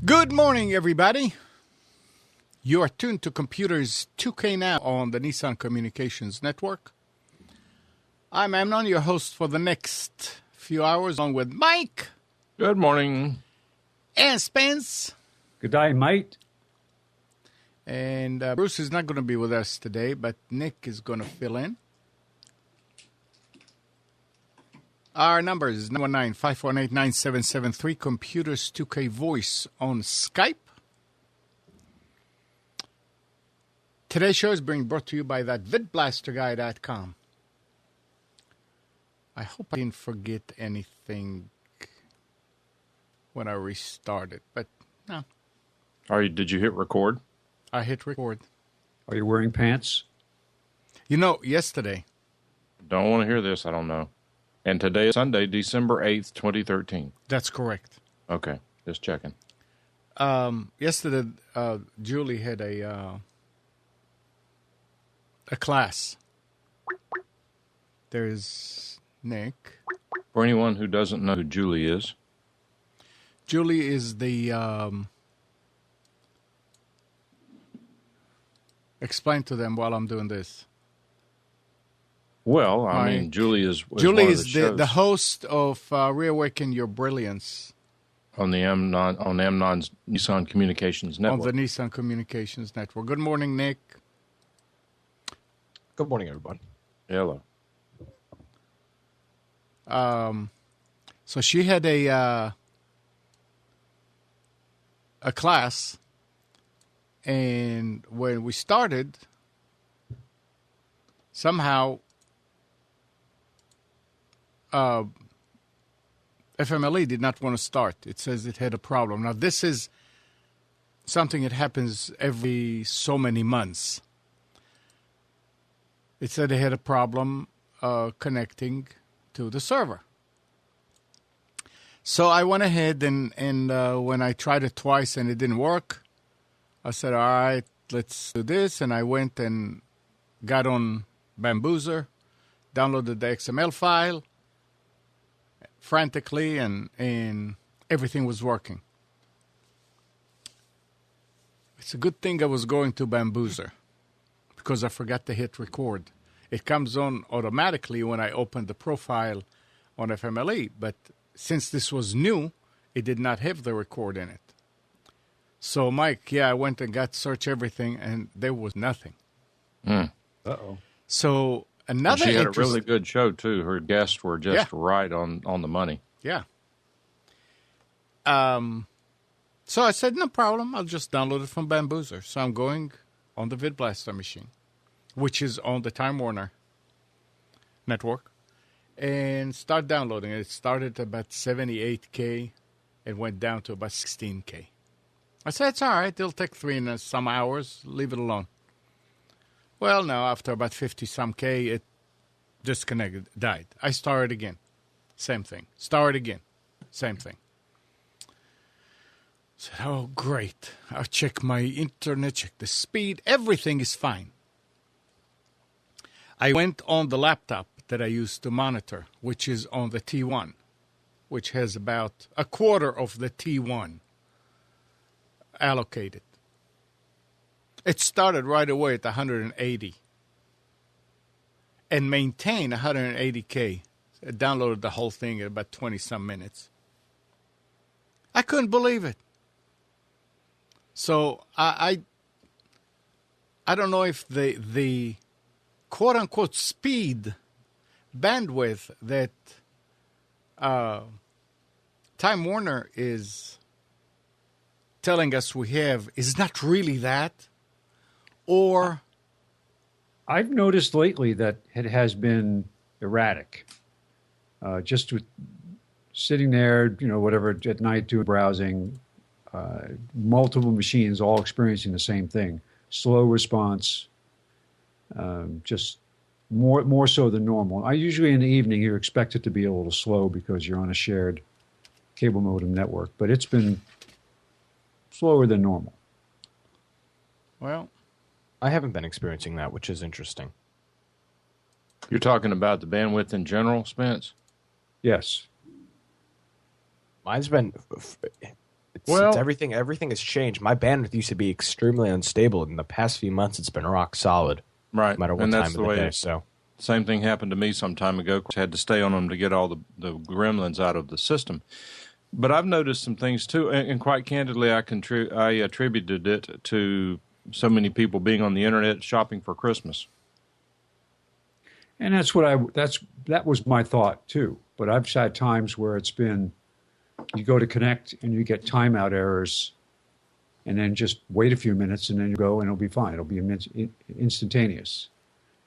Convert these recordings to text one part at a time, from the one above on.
Good morning, everybody. You are tuned to Computers 2K now on the Nissan Communications Network. I'm Amnon, your host for the next few hours, along with Mike. Good morning. And Spence. Good day, mate. And Bruce is not going to be with us today, but Nick is going to fill in. Our number is 919-518-9773, Computers 2K Voice on Skype. Today's show is being brought to you by that vidblasterguy.com. I hope I didn't forget anything when I restarted, but no. Did you hit record? I hit record. Are you wearing pants? You know, yesterday. Don't want to hear this, I don't know. And today is Sunday, December 8th, 2013. That's correct. Okay, just checking. Yesterday, Julie had a class. There's Nick. For anyone who doesn't know who Julie is. Julie is the... explain to them while I'm doing this. Well, I mean, Julie is the host of Reawaken Your Brilliance. On Amnon's Nissan Communications Network. On the Nissan Communications Network. Good morning, Nick. Good morning, everybody. Hello. So she had a class, and when we started, somehow FMLE did not want to start. It says it had a problem. Now, this is something that happens every so many months. It said they had a problem connecting to the server. So I went ahead and when I tried it twice and it didn't work, I said, all right, let's do this. And I went and got on Bamboozer, downloaded the XML file frantically, and everything was working. It's a good thing I was going to Bamboozer because I forgot to hit record. It comes on automatically when I open the profile on FMLE, but since this was new, it did not have the record in it. So, Mike, I went and search everything, and there was nothing. Uh-oh. So, another she had a really good show, too. Her guests were just right on the money. Yeah. So I said, no problem. I'll just download it from Bamboozer. So I'm going on the VidBlaster machine, which is on the Time Warner network, and start downloading it. It started at about 78K and went down to about 16K. I said, it's all right. It'll take 3 and some hours. Leave it alone. Well, no, after about 50-some K, it disconnected, died. I started again. Same thing. Started again. Same thing. I said, oh, great. I'll check my internet, check the speed. Everything is fine. I went on the laptop that I used to monitor, which is on the T1, which has about a quarter of the T1 allocated. It started right away at 180 and maintained 180K. I downloaded the whole thing in about 20-some minutes. I couldn't believe it. So I don't know if the quote-unquote speed bandwidth that Time Warner is telling us we have is not really that, or... I've noticed lately that it has been erratic. Just with sitting there, whatever, at night doing browsing, multiple machines all experiencing the same thing. Slow response, just more so than normal. Usually in the evening, you're expected to be a little slow because you're on a shared cable modem network, but it's been slower than normal. Well, I haven't been experiencing that, which is interesting. You're talking about the bandwidth in general, Spence? Yes. Mine's been It's everything. Everything has changed. My bandwidth used to be extremely unstable. In the past few months, it's been rock solid. Right. No matter what time of the day. So same thing happened to me some time ago. I had to stay on them to get all the gremlins out of the system. But I've noticed some things too, and quite candidly, I attributed it to so many people being on the internet shopping for Christmas. And that was my thought too. But I've had times where it's been, you go to connect and you get timeout errors, and then just wait a few minutes and then you go and it'll be fine. It'll be instantaneous.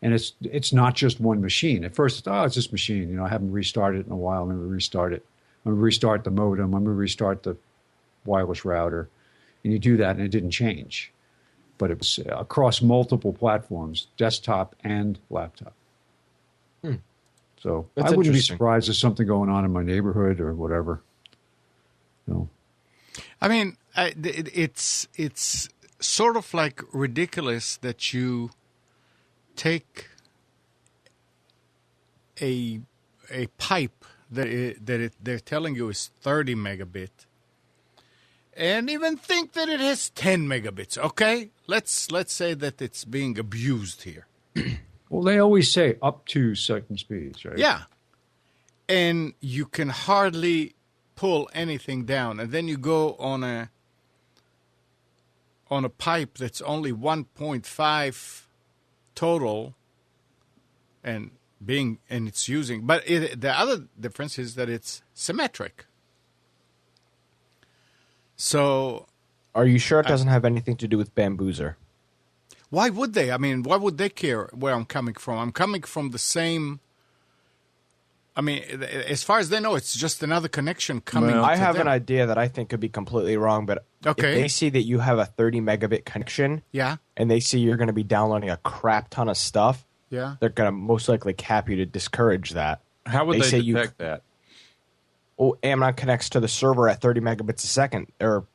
And it's not just one machine. At first, it's this machine. I haven't restarted it in a while. I'm going to restart it. I'm going to restart the modem. I'm going to restart the wireless router. And you do that and it didn't change. But it was across multiple platforms, desktop and laptop. So That's I wouldn't be interesting. surprised if something going on in my neighborhood or whatever. I mean, it's sort of like ridiculous that you take a pipe they're telling you is 30 megabit, and even think that it has 10 megabits. Okay, let's say that it's being abused here. Well, they always say up to certain speeds, right? Yeah, and you can hardly pull anything down, and then you go on a pipe that's only 1.5 total, and it's using. But the other difference is that it's symmetric. So, are you sure it doesn't have anything to do with Bamboozer? why would they? I mean, why would they care where I'm coming from? I'm coming from the same. I mean, as far as they know, it's just another connection coming. Well, I to have them. an idea that I think could be completely wrong, but Okay. if they see that you have a 30 megabit connection, Yeah, and they see you're going to be downloading a crap ton of stuff, yeah. they're going to most likely cap you to discourage that. How would they say detect that? Oh, Amnon connects to the server at 30 megabits a second, or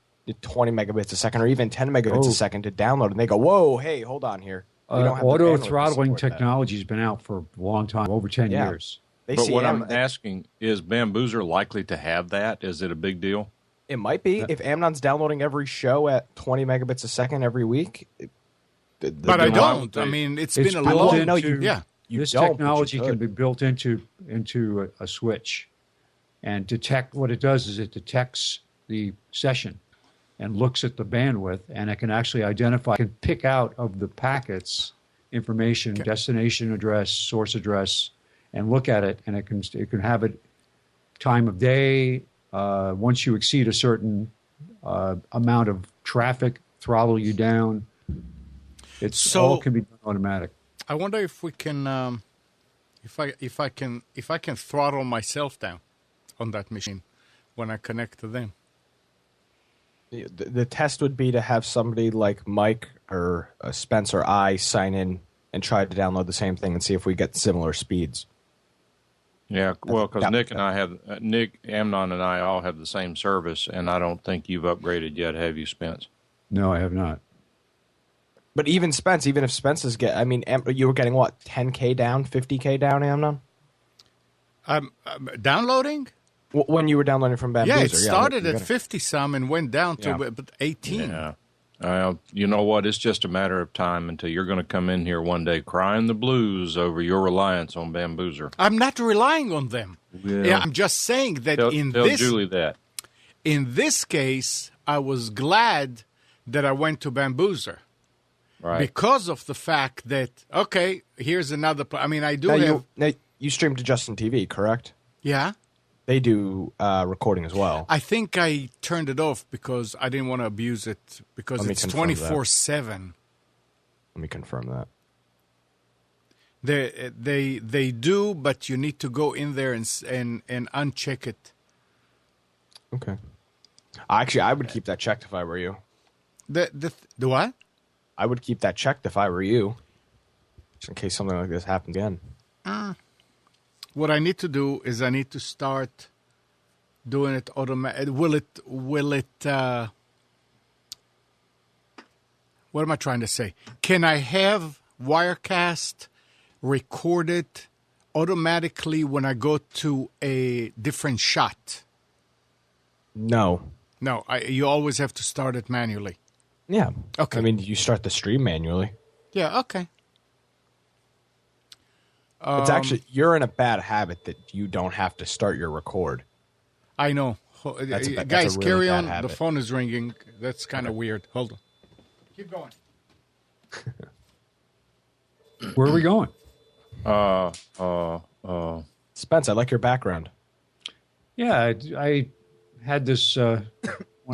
20 megabits a second, or even 10 megabits a second to download, and they go, "Whoa, hey, hold on here." We don't have the Auto bandwidth to throttling support that. technology has been out for a long time, over 10 Yeah. years. They But see what Am- I'm asking, is Bamboozer likely to have that? Is it a big deal? It might be if Amnon's downloading every show at 20 megabits a second every week. But I Well, don't. I I would mean, it's It's been a built long. into- No, you- Yeah. You this don't, but you technology can could. be built into a switch and detect. What it does is it detects the session and looks at the bandwidth, and it can actually identify, can pick out of the packets information, destination address, source address, and look at it, and it can have it time of day. Once you exceed a certain amount of traffic, throttle you down. It's all can be done automatic. I wonder if we can, if I can throttle myself down on that machine when I connect to them. The test would be to have somebody like Mike or Spence or I sign in and try to download the same thing and see if we get similar speeds. Yeah, well, because that- Nick, Amnon, and I all have the same service, and I don't think you've upgraded yet, have you, Spence? No, I have not. But even if Spence is you were getting what, 10K down, 50K down, Amnon? Downloading? When you were downloading from Bamboozer. Yeah, it started you at 50-some and went down to 18. Yeah. You know what? It's just a matter of time until you're going to come in here one day crying the blues over your reliance on Bamboozer. I'm not relying on them. Well, Yeah, I'm just saying that Tell Julie that. in this case, I was glad that I went to Bamboozer. Right. Because of the fact that, okay, here's another. I do have. You stream to Justin TV, correct? Yeah. They do recording as well. I think I turned it off because I didn't want to abuse it because Let me it's confirm that. 24/7. Let me confirm that. They do, but you need to go in there and uncheck it. Okay. Actually, I would keep that checked if I were you. The what? I would keep that checked if I were you, just in case something like this happens again. What I need to do is I need to start doing it automatic. Will it? What am I trying to say? Can I have Wirecast record it automatically when I go to a different shot? No. No, you always have to start it manually. Yeah. Okay. I mean, you start the stream manually. Yeah, okay. It's actually, you're in a bad habit that you don't have to start your record. I know. That's a Guys, really carry bad on. habit. The phone is ringing. That's kind of weird. Hold on. Keep going. Where are we going? Spence, I like your background. Yeah, I had this when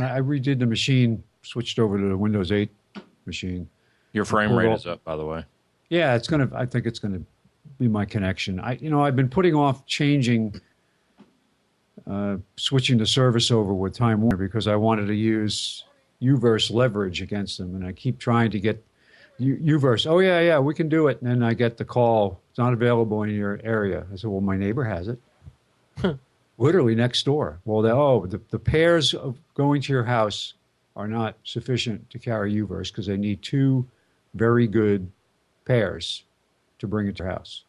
I redid the machine, switched over to the Windows 8 machine. Your frame rate is up, by the way. Yeah, I think it's gonna be my connection. I've been putting off switching the service over with Time Warner because I wanted to use Uverse leverage against them, and I keep trying to get Uverse. Oh yeah, we can do it. And then I get the call. It's not available in your area. I said, well, my neighbor has it. Literally next door. Well, the pairs of going to your house are not sufficient to carry Uverse because they need 2 very good pairs to bring it to your house.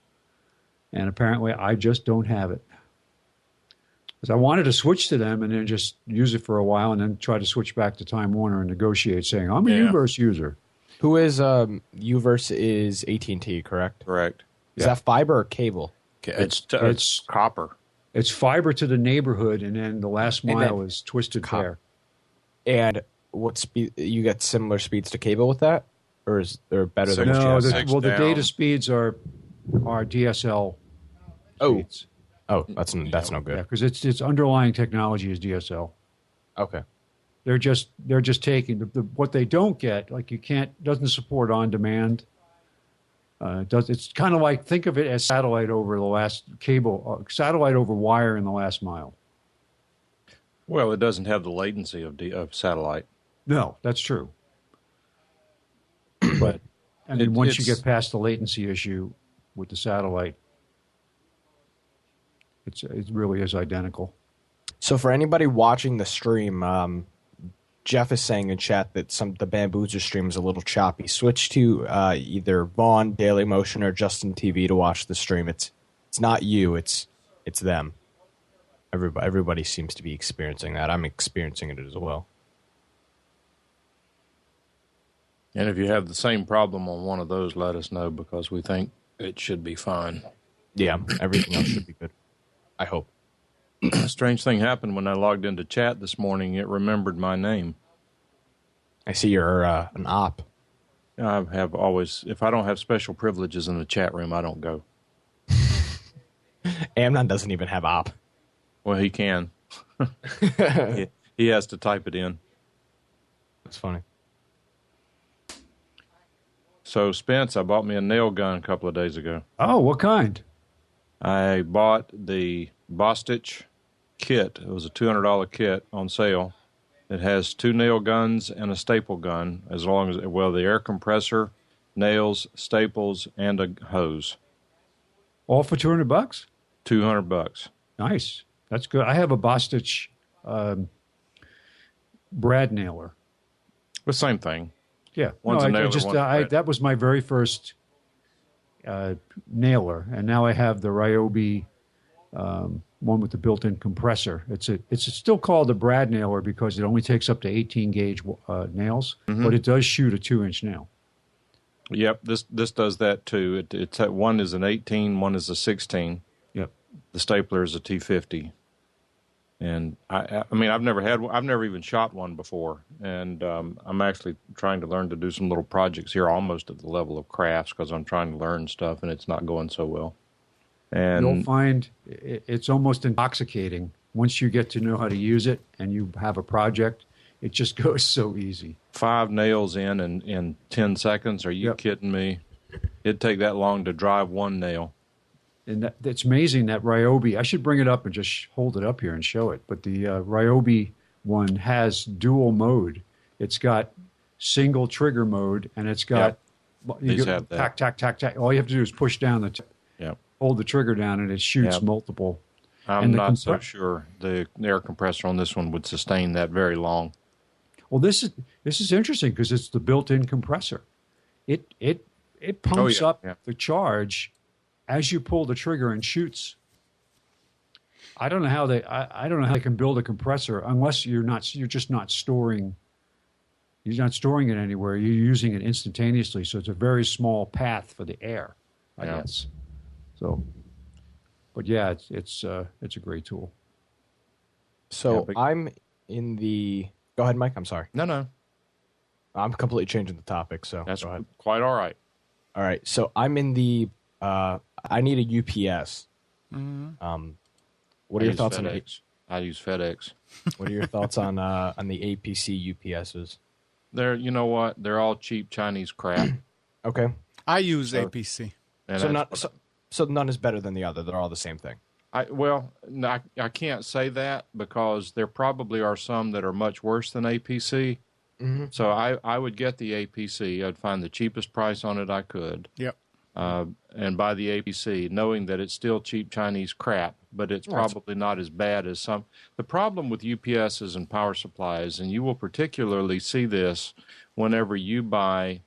And apparently I just don't have it. Because I wanted to switch to them and then just use it for a while and then try to switch back to Time Warner and negotiate saying, I'm a Uverse user. Who is Uverse is AT&T, correct? Correct. Is that fiber or cable? It's copper. It's fiber to the neighborhood, and then the last mile is twisted pair. And what speed? You get similar speeds to cable with that, or is there better than? No, what you have? the data speeds are DSL speeds. Oh, that's no good. Yeah, because its underlying technology is DSL. Okay. They're just taking what they don't get. Like doesn't support on demand. It's kind of like, think of it as satellite over the last satellite over wire in the last mile. Well, it doesn't have the latency of satellite. No, that's true. But once you get past the latency issue with the satellite, it really is identical. So for anybody watching the stream, Jeff is saying in chat that the Bamboozer stream is a little choppy. Switch to either Vaughn, Daily Motion, or Justin TV to watch the stream. It's not you. It's them. Everybody seems to be experiencing that. I'm experiencing it as well. And if you have the same problem on one of those, let us know because we think it should be fine. Yeah, everything else should be good. I hope. A strange thing happened when I logged into chat this morning. It remembered my name. I see you're an op. I have always, if I don't have special privileges in the chat room, I don't go. Amnon doesn't even have op. Well, he can. He has to type it in. That's funny. So, Spence, I bought me a nail gun a couple of days ago. Oh, what kind? I bought the Bostitch kit. It was a $200 kit on sale. It has 2 nail guns and a staple gun, as long as, the air compressor, nails, staples, and a hose. All for $200? $200. Nice. That's good. I have a Bostitch brad nailer. The same thing. Yeah. One's a nailer, one's a brad. That was my very first nailer, and now I have the Ryobi one with the built-in compressor. It's still called a brad nailer because it only takes up to 18 gauge nails, but it does shoot a 2-inch nail. Yep, this does that too. It's one is an 18, one is a 16. Yep. The stapler is a T50. And I mean, I've never even shot one before, and I'm actually trying to learn to do some little projects here, almost at the level of crafts, because I'm trying to learn stuff, and it's not going so well. And you'll find it's almost intoxicating once you get to know how to use it, and you have a project. It just goes so easy. 5 nails in 10 seconds? Are you kidding me? It'd take that long to drive one nail. And it's amazing that Ryobi, I should bring it up and just hold it up here and show it, but the Ryobi one has dual mode. It's got single trigger mode, and it's got tack, tack, tack, tack. All you have to do is push down the tip, hold the trigger down, and it shoots multiple. I'm not so sure the air compressor on this one would sustain that very long. Well, this is interesting because it's the built-in compressor. It pumps up the charge as you pull the trigger and shoots. I don't know how they. I don't know how they can build a compressor unless you're not. You're just not storing. You're not storing it anywhere. You're using it instantaneously, so it's a very small path for the air, I guess. So, but yeah, it's a great tool. So I'm in the. Go ahead, Mike. I'm sorry. No. I'm completely changing the topic. So That's go ahead. quite all right. All right. So I'm in the. I need a UPS. What are your thoughts on FedEx? I use FedEx. What are your thoughts on the APC UPSs? You know what? They're all cheap Chinese crap. Okay. I use APC. So none is better than the other. They're all the same thing. I can't say that because there probably are some that are much worse than APC. Mm-hmm. So I would get the APC. I'd find the cheapest price on it I could. Yep. And buy the APC, knowing that it's still cheap Chinese crap, but it's probably not as bad as some. The problem with UPSs and power supplies, and you will particularly see this whenever you buy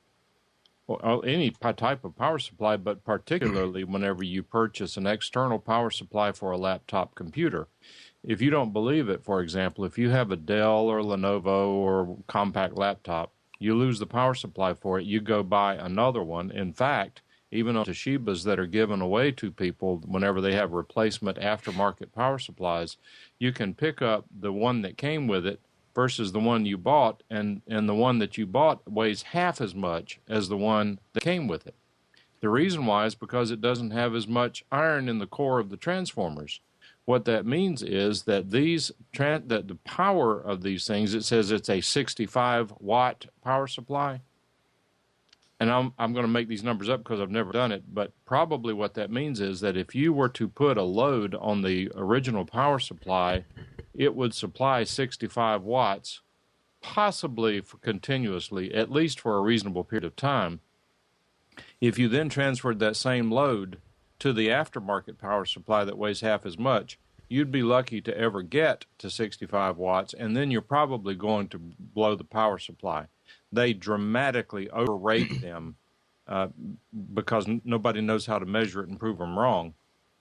any type of power supply, but particularly whenever you purchase an external power supply for a laptop computer. If you don't believe it, for example, if you have a Dell or Lenovo or compact laptop, you lose the power supply for it, you go buy another one. In fact, even on Toshibas that are given away to people whenever they have replacement aftermarket power supplies, you can pick up the one that came with it versus the one you bought, and the one that you bought weighs half as much as the one that came with it. The reason why is because it doesn't have as much iron in the core of the transformers. What that means is that that the power of these things, it says it's a 65-watt power supply. And I'm going to make these numbers up because I've never done it, but probably what that means is that if you were to put a load on the original power supply, it would supply 65 watts, possibly continuously, at least for a reasonable period of time. If you then transferred that same load to the aftermarket power supply that weighs half as much, you'd be lucky to ever get to 65 watts, and then you're probably going to blow the power supply. They dramatically overrate them because nobody knows how to measure it and prove them wrong.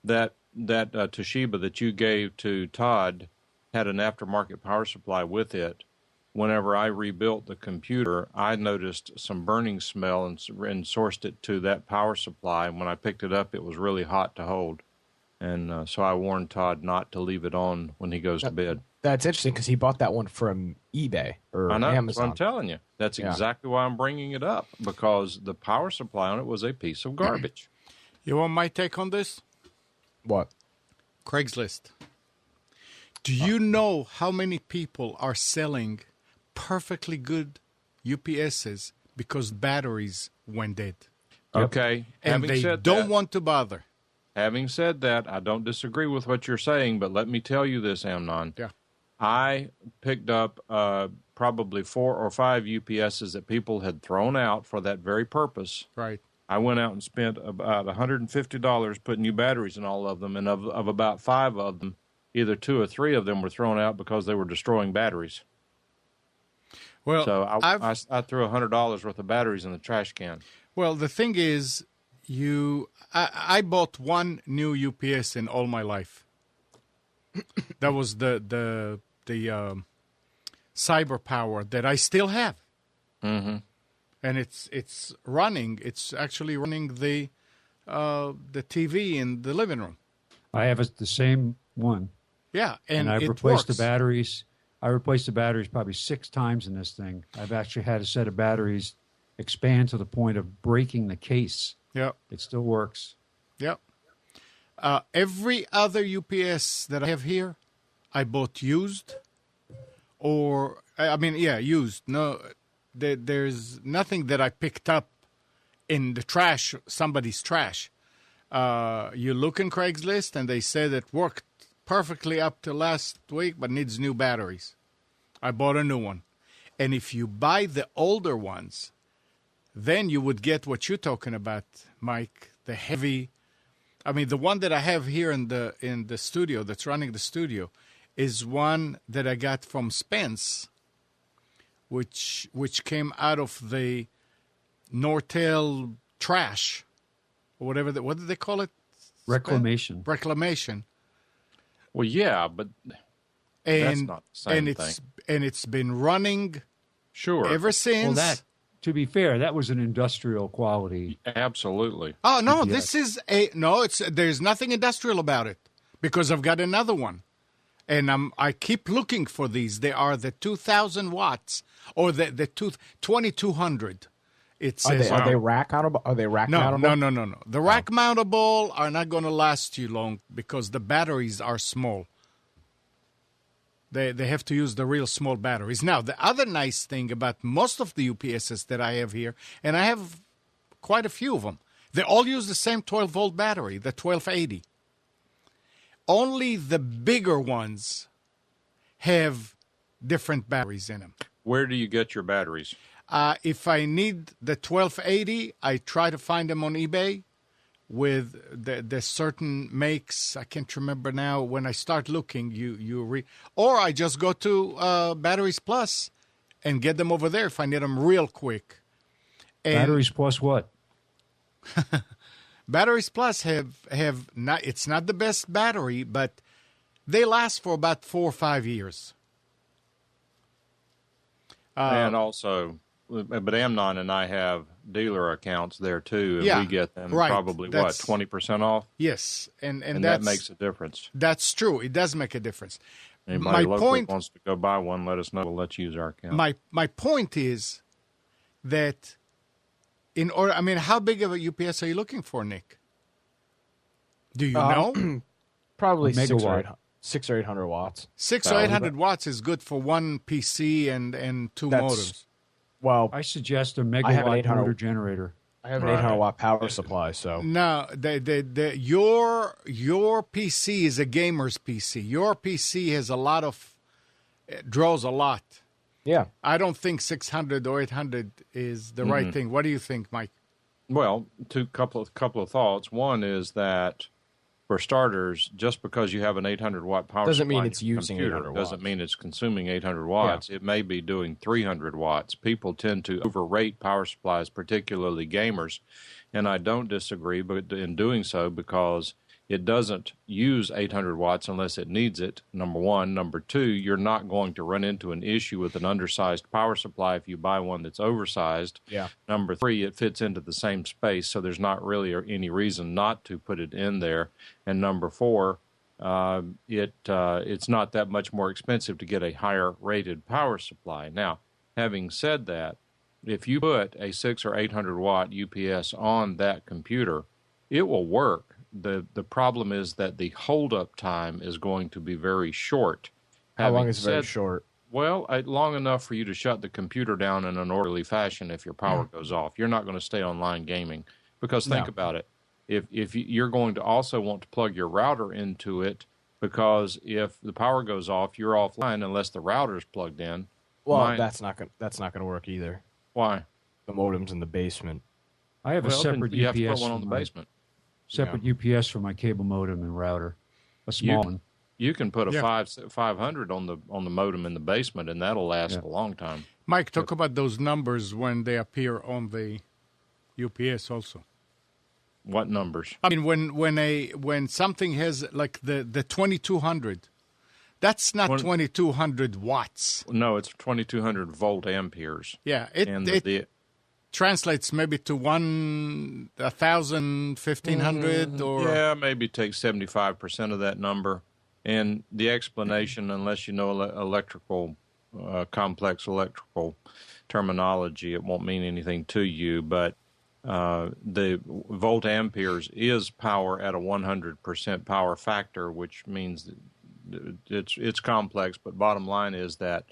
That Toshiba that you gave to Todd had an aftermarket power supply with it. Whenever I rebuilt the computer, I noticed some burning smell and sourced it to that power supply. And when I picked it up, it was really hot to hold. And so I warned Todd not to leave it on when he goes to bed. That's interesting because he bought that one from eBay or I know, Amazon. that's what I'm telling you. That's exactly why I'm bringing it up, because the power supply on it was a piece of garbage. You want my take on this? What? Craigslist. Do you know how many people are selling perfectly good UPSs because batteries went dead? Okay. And they don't want to bother. Having said that, I don't disagree with what you're saying, but let me tell you this, Amnon. Yeah. I picked up probably 4 or 5 UPSs that people had thrown out for that very purpose. Right. I went out and spent about $150 putting new batteries in all of them, and of about 5 of them, either 2 or 3 of them were thrown out because they were destroying batteries. Well, so I threw $100 worth of batteries in the trash can. Well, the thing is, I bought one new UPS in all my life. That was the Cyber Power that I still have. Mm-hmm. And it's running. It's actually running the TV in the living room. I have the same one. Yeah, and I've it replaced works. the batteries. I replaced the batteries probably 6 times in this thing. I've actually had a set of batteries expand to the point of breaking the case. Yeah, it still works. Yeah. Every other UPS that I have here, I bought used, used. No, there's nothing that I picked up in the trash, somebody's trash. You look in Craigslist, and they said it worked perfectly up to last week, but needs new batteries. I bought a new one. And if you buy the older ones, then you would get what you're talking about, Mike, the heavy. I mean, the one that I have here in the studio that's running the studio is one that I got from Spence, which came out of the Nortel trash, or whatever. What did they call it? Reclamation. Reclamation. Well, yeah, but that's not the same thing. And it's been running Sure. ever since. Well, to be fair, that was an industrial quality. Absolutely. Oh no, UPS. this is there's nothing industrial about it because I've got another one. And I keep looking for these. They are the 2,000 watts or the 2,200. It says Are they rack mountable? Are they rack mountable? No. The rack mountable are not going to last you long because the batteries are small. They have to use the real small batteries. Now, the other nice thing about most of the UPSs that I have here, and I have quite a few of them, they all use the same 12-volt battery, the 1280. Only the bigger ones have different batteries in them. Where do you get your batteries? If I need the 1280, I try to find them on eBay with the certain makes. I can't remember now. When I start looking, or I just go to Batteries Plus and get them over there if I need them real quick. And Batteries Plus what? Batteries Plus have not. It's not the best battery, but they last for about 4 or 5 years. And also, but Amnon and I have dealer accounts there too, and we get them probably 20% off. Yes, and that makes a difference. That's true. It does make a difference. Anybody locally wants to go buy one, let us know. We'll let you use our account. My point is that how big of a UPS are you looking for, Nick? Do you know? Probably Megawatt. 600 or 800 watts. 600 or 800 watts is good for one PC and two modems. Well, I suggest a have an megawatt 800 motor generator. I have an 800 watt power supply, so No, your PC is a gamer's PC. Your PC has it draws a lot. yeah. I don't think 600 or 800 is the right thing. What do you think, Mike? Well, couple of thoughts. One is that, for starters, just because you have an 800 watt power Doesn't supply mean it's in your using computer 800 watts. doesn't mean it's consuming 800 watts. Yeah. It may be doing 300 watts. People tend to overrate power supplies, particularly gamers, and I don't disagree but in doing so because it doesn't use 800 watts unless it needs it, number one. Number two, you're not going to run into an issue with an undersized power supply if you buy one that's oversized. Yeah. Number three, it fits into the same space, so there's not really any reason not to put it in there. And number four, it's not that much more expensive to get a higher rated power supply. Now, having said that, if you put a 600 or 800 watt UPS on that computer, it will work. The problem is that the hold-up time is going to be very short. How long is very short? Well, long enough for you to shut the computer down in an orderly fashion if your power goes off. You're not going to stay online gaming because think about it. If you're going to also want to plug your router into it because if the power goes off, you're offline unless the router's plugged in. Well, that's not going to work either. Why? The modem's in the basement. I have a separate you UPS. have to put one on the basement. Separate UPS for my cable modem and router, a small one. You can put a 500 on the modem in the basement, and that'll last a long time. Mike, talk about those numbers when they appear on the UPS also. What numbers? I mean, when something has like the 2200, that's not 2200 watts. No, it's 2200 volt amperes. Yeah, it translates maybe to 1,000, 1,500 or... Yeah, maybe take 75% of that number. And the explanation, unless you know complex electrical terminology, it won't mean anything to you, but the volt amperes is power at a 100% power factor, which means it's complex, but bottom line is that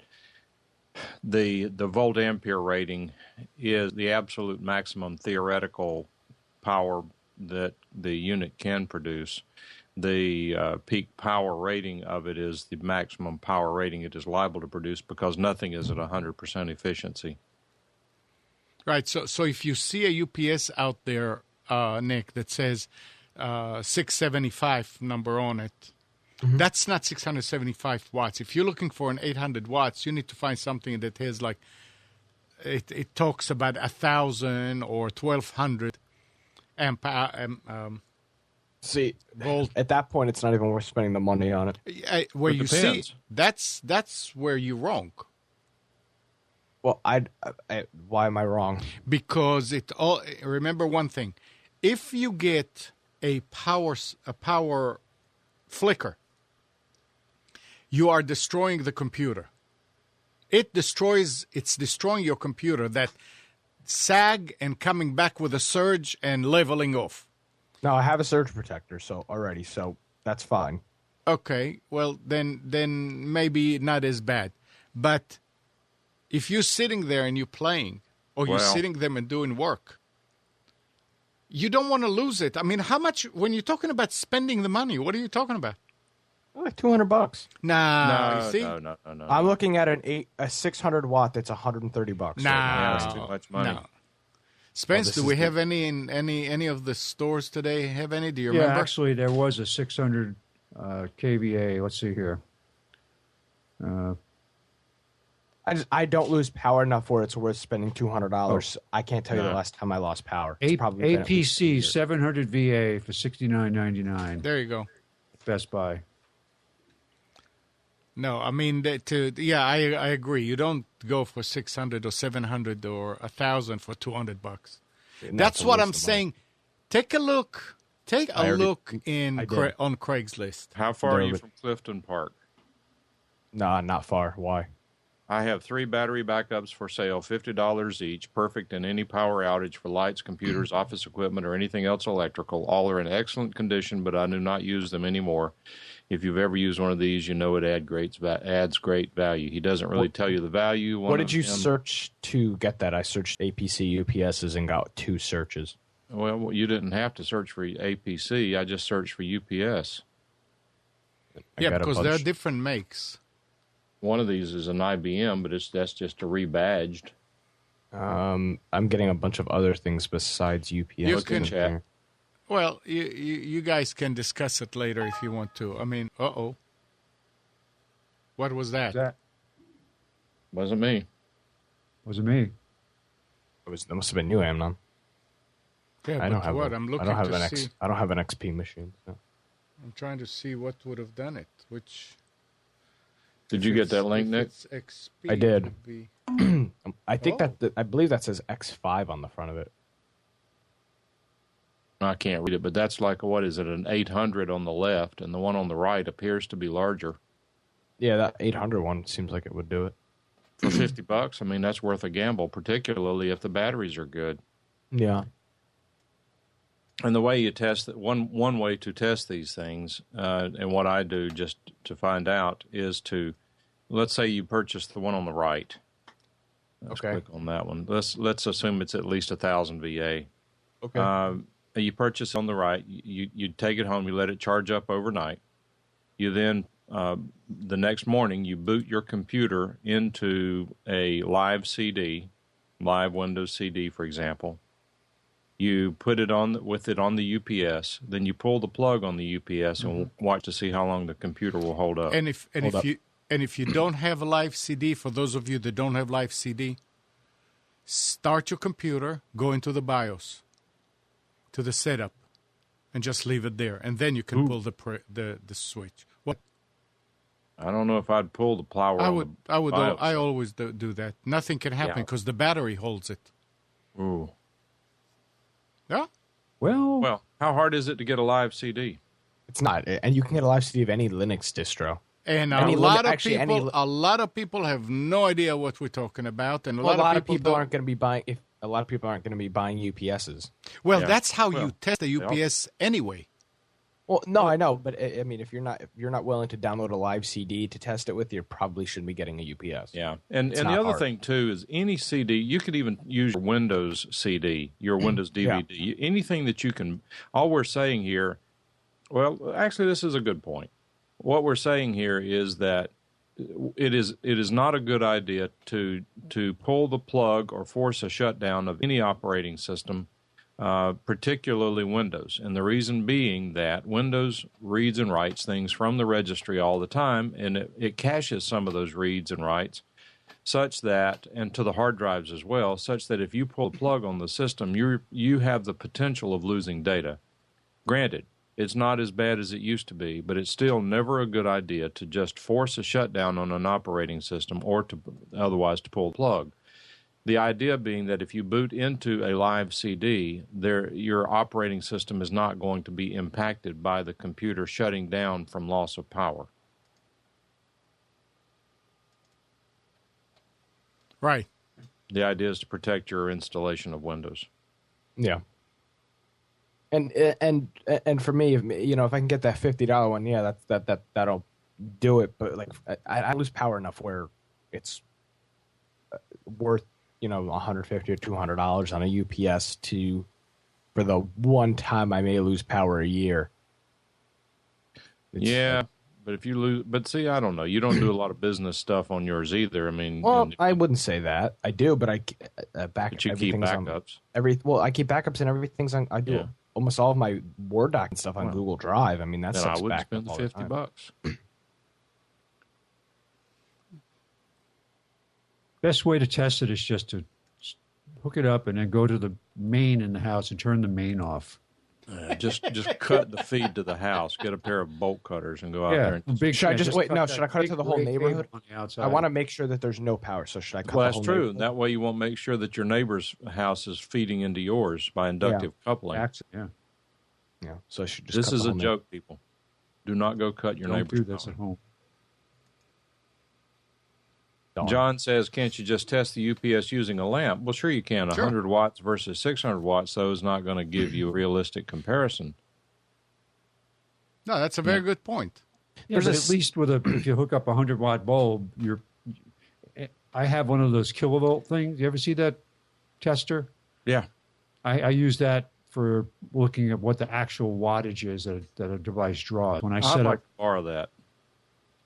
the volt ampere rating is the absolute maximum theoretical power that the unit can produce. The peak power rating of it is the maximum power rating it is liable to produce because nothing is at 100% efficiency. Right. So if you see a UPS out there, Nick, that says 675 number on it, that's not 675 watts. If you're looking for an 800 watts, you need to find something that has like, it talks about 1,000 or 1,200 See, Volt. at that point, it's not even worth spending the money on it. Where It you depends. see, that's where you're wrong. Well, why am I wrong? Because remember one thing, if you get a power flicker, you are destroying the computer. It's destroying your computer, that sag and coming back with a surge and leveling off. No, I have a surge protector, so that's fine. Okay, well then maybe not as bad. But if you're sitting there and you're playing, or you're sitting there and doing work, you don't want to lose it. I mean, how much, when you're talking about spending the money, what are you talking about? Like $200. Nah, you see? No. I'm looking at a 600 watt that's $130. Nah, That's too much money. No. Spence, this do is we the- have any in any of the stores today? Have any? Do you Yeah, remember? actually, there was a 600 kVA. Let's see here. I don't lose power enough where it's worth spending $200. I can't tell you the last time I lost power. It's probably been at least a APC year. 700 VA for $69.99. There you go. Best Buy. No, I mean I agree. You don't go for 600 or 700 or 1,000 for $200. And That's a what waste I'm of money. saying. Take a look. Take a already- look I did. on Craigslist. How far are There you we- from Clifton Park? Nah, not far. Why? I have 3 battery backups for sale, $50 each, perfect in any power outage for lights, computers, office equipment, or anything else electrical. All are in excellent condition, but I do not use them anymore. If you've ever used one of these, you know it adds great value. He doesn't really tell you the value. What did you search to get that? I searched APC UPSs and got 2 searches. Well, you didn't have to search for APC. I just searched for UPS. Yeah, got a because there are bunch. different makes. One of these is an IBM, but that's just a rebadged. I'm getting a bunch of other things besides UPS. You Look in can- chat. Well, you guys can discuss it later if you want to. I mean, what was that? That Wasn't me. wasn't me. That must have been you, Amnon. Yeah, I don't but have. what? A, I'm looking I don't have to an see. I don't have an XP machine. So. I'm trying to see what would have done it. Which Did you get that link, if Nick? it's XP, I did. it would be- I think Oh. I believe that says X5 on the front of it. I can't read it, but that's like, what is it, an 800 on the left, and the one on the right appears to be larger. Yeah, that 800 one seems like it would do it. For $50, I mean, that's worth a gamble, particularly if the batteries are good. Yeah. And the way you test it, one way to test these things, and what I do just to find out, is to, let's say you purchase the one on the right. Let's Okay. click on that one. Let's assume it's at least 1,000 VA. Okay. You purchase on the right. You take it home. You let it charge up overnight. You then the next morning you boot your computer into a live CD, live Windows CD, for example. You put it on with it on the UPS. Then you pull the plug on the UPS and watch to see how long the computer will hold up. And if Hold up. you don't have a live CD, for those of you that don't have live CD, start your computer, go into the BIOS, to the setup, and just leave it there, and then you can pull the switch. What I don't know if I'd pull the power. I on would the I would BIOS. I always do that. Nothing can happen Yeah. because the battery holds it. Ooh. Yeah. Well, how hard is it to get a live CD? It's not, and you can get a live CD of any Linux distro. And Any a lot limit- of actually, people, any- a lot of people have no idea what we're talking about, and a Well, lot of people don't. aren't going to be buying. If a lot of people aren't going to be buying UPSs. Well, Yeah. that's how you Well, test the UPS anyway. Well, no, I know, but I mean, if you're not willing to download a live CD to test it with, you probably shouldn't be getting a UPS. Yeah, and It's the not other hard. thing too is any CD you could even use your Windows CD, your Windows DVD, anything that you can. All we're saying here, well, actually, this is a good point. What we're saying here is that it is not a good idea to pull the plug or force a shutdown of any operating system, particularly Windows. And the reason being that Windows reads and writes things from the registry all the time, and it caches some of those reads and writes such that, and to the hard drives as well, such that if you pull the plug on the system, you have the potential of losing data. Granted, It's not as bad as it used to be, but it's still never a good idea to just force a shutdown on an operating system or to otherwise to pull the plug. The idea being that if you boot into a live CD, your operating system is not going to be impacted by the computer shutting down from loss of power. Right. The idea is to protect your installation of Windows. Yeah. And for me, if I can get that $50 one, yeah, that'll do it. But like, I lose power enough where it's worth $150 or $200 on a UPS for the one time I may lose power a year. But if you lose, but see, I don't know. You don't do a lot of business stuff on yours either. I mean, well, I wouldn't say that. I do, but I but you keep backups. I keep backups and everything's on. I do. Yeah. Almost all of my Word doc and stuff on Google Drive. I mean, that's I wouldn't spend the $50. Best way to test it is just to hook it up and then go to the main in the house and turn the main off. Just cut the feed to the house. Get a pair of bolt cutters and go out there. Should I just wait? No, should I cut it to the whole neighborhood? I want to make sure that there's no power. So should I cut? Well, that's true. That way you won't make sure that your neighbor's house is feeding into yours by inductive coupling. Yeah. So I should just. This is a joke, people. Do not go cut your neighbor's power. Don't do this at home. John says, can't you just test the UPS using a lamp? Well, sure you can. 100 watts versus 600 watts, though, is not going to give you a realistic comparison. No, that's a very good point. Yeah, but at least if you hook up a 100-watt bulb, I have one of those kilovolt things. You ever see that tester? Yeah. I use that for looking at what the actual wattage is that a device draws. When I'd like to borrow that.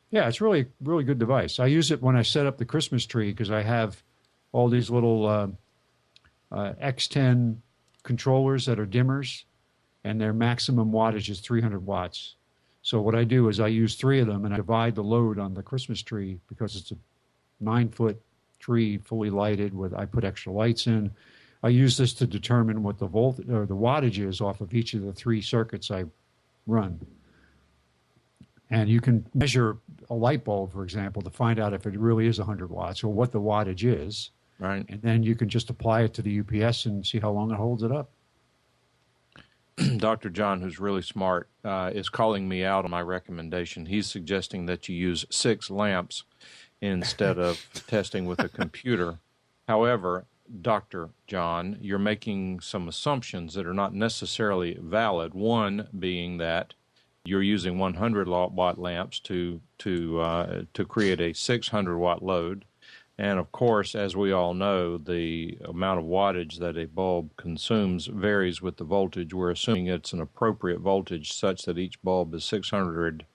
Yeah, it's really, really good device. I use it when I set up the Christmas tree because I have all these little X10 controllers that are dimmers, and their maximum wattage is 300 watts. So what I do is I use 3 of them, and I divide the load on the Christmas tree because it's a 9-foot tree fully lighted. I put extra lights in. I use this to determine what the voltage or the wattage is off of each of the 3 circuits I run. And you can measure a light bulb, for example, to find out if it really is 100 watts or what the wattage is. Right. And then you can just apply it to the UPS and see how long it holds it up. Dr. John, who's really smart, is calling me out on my recommendation. He's suggesting that you use 6 lamps instead of testing with a computer. However, Dr. John, you're making some assumptions that are not necessarily valid. One being that you're using 100-watt lamps to create a 600-watt load. And, of course, as we all know, the amount of wattage that a bulb consumes varies with the voltage. We're assuming it's an appropriate voltage such that each bulb is 100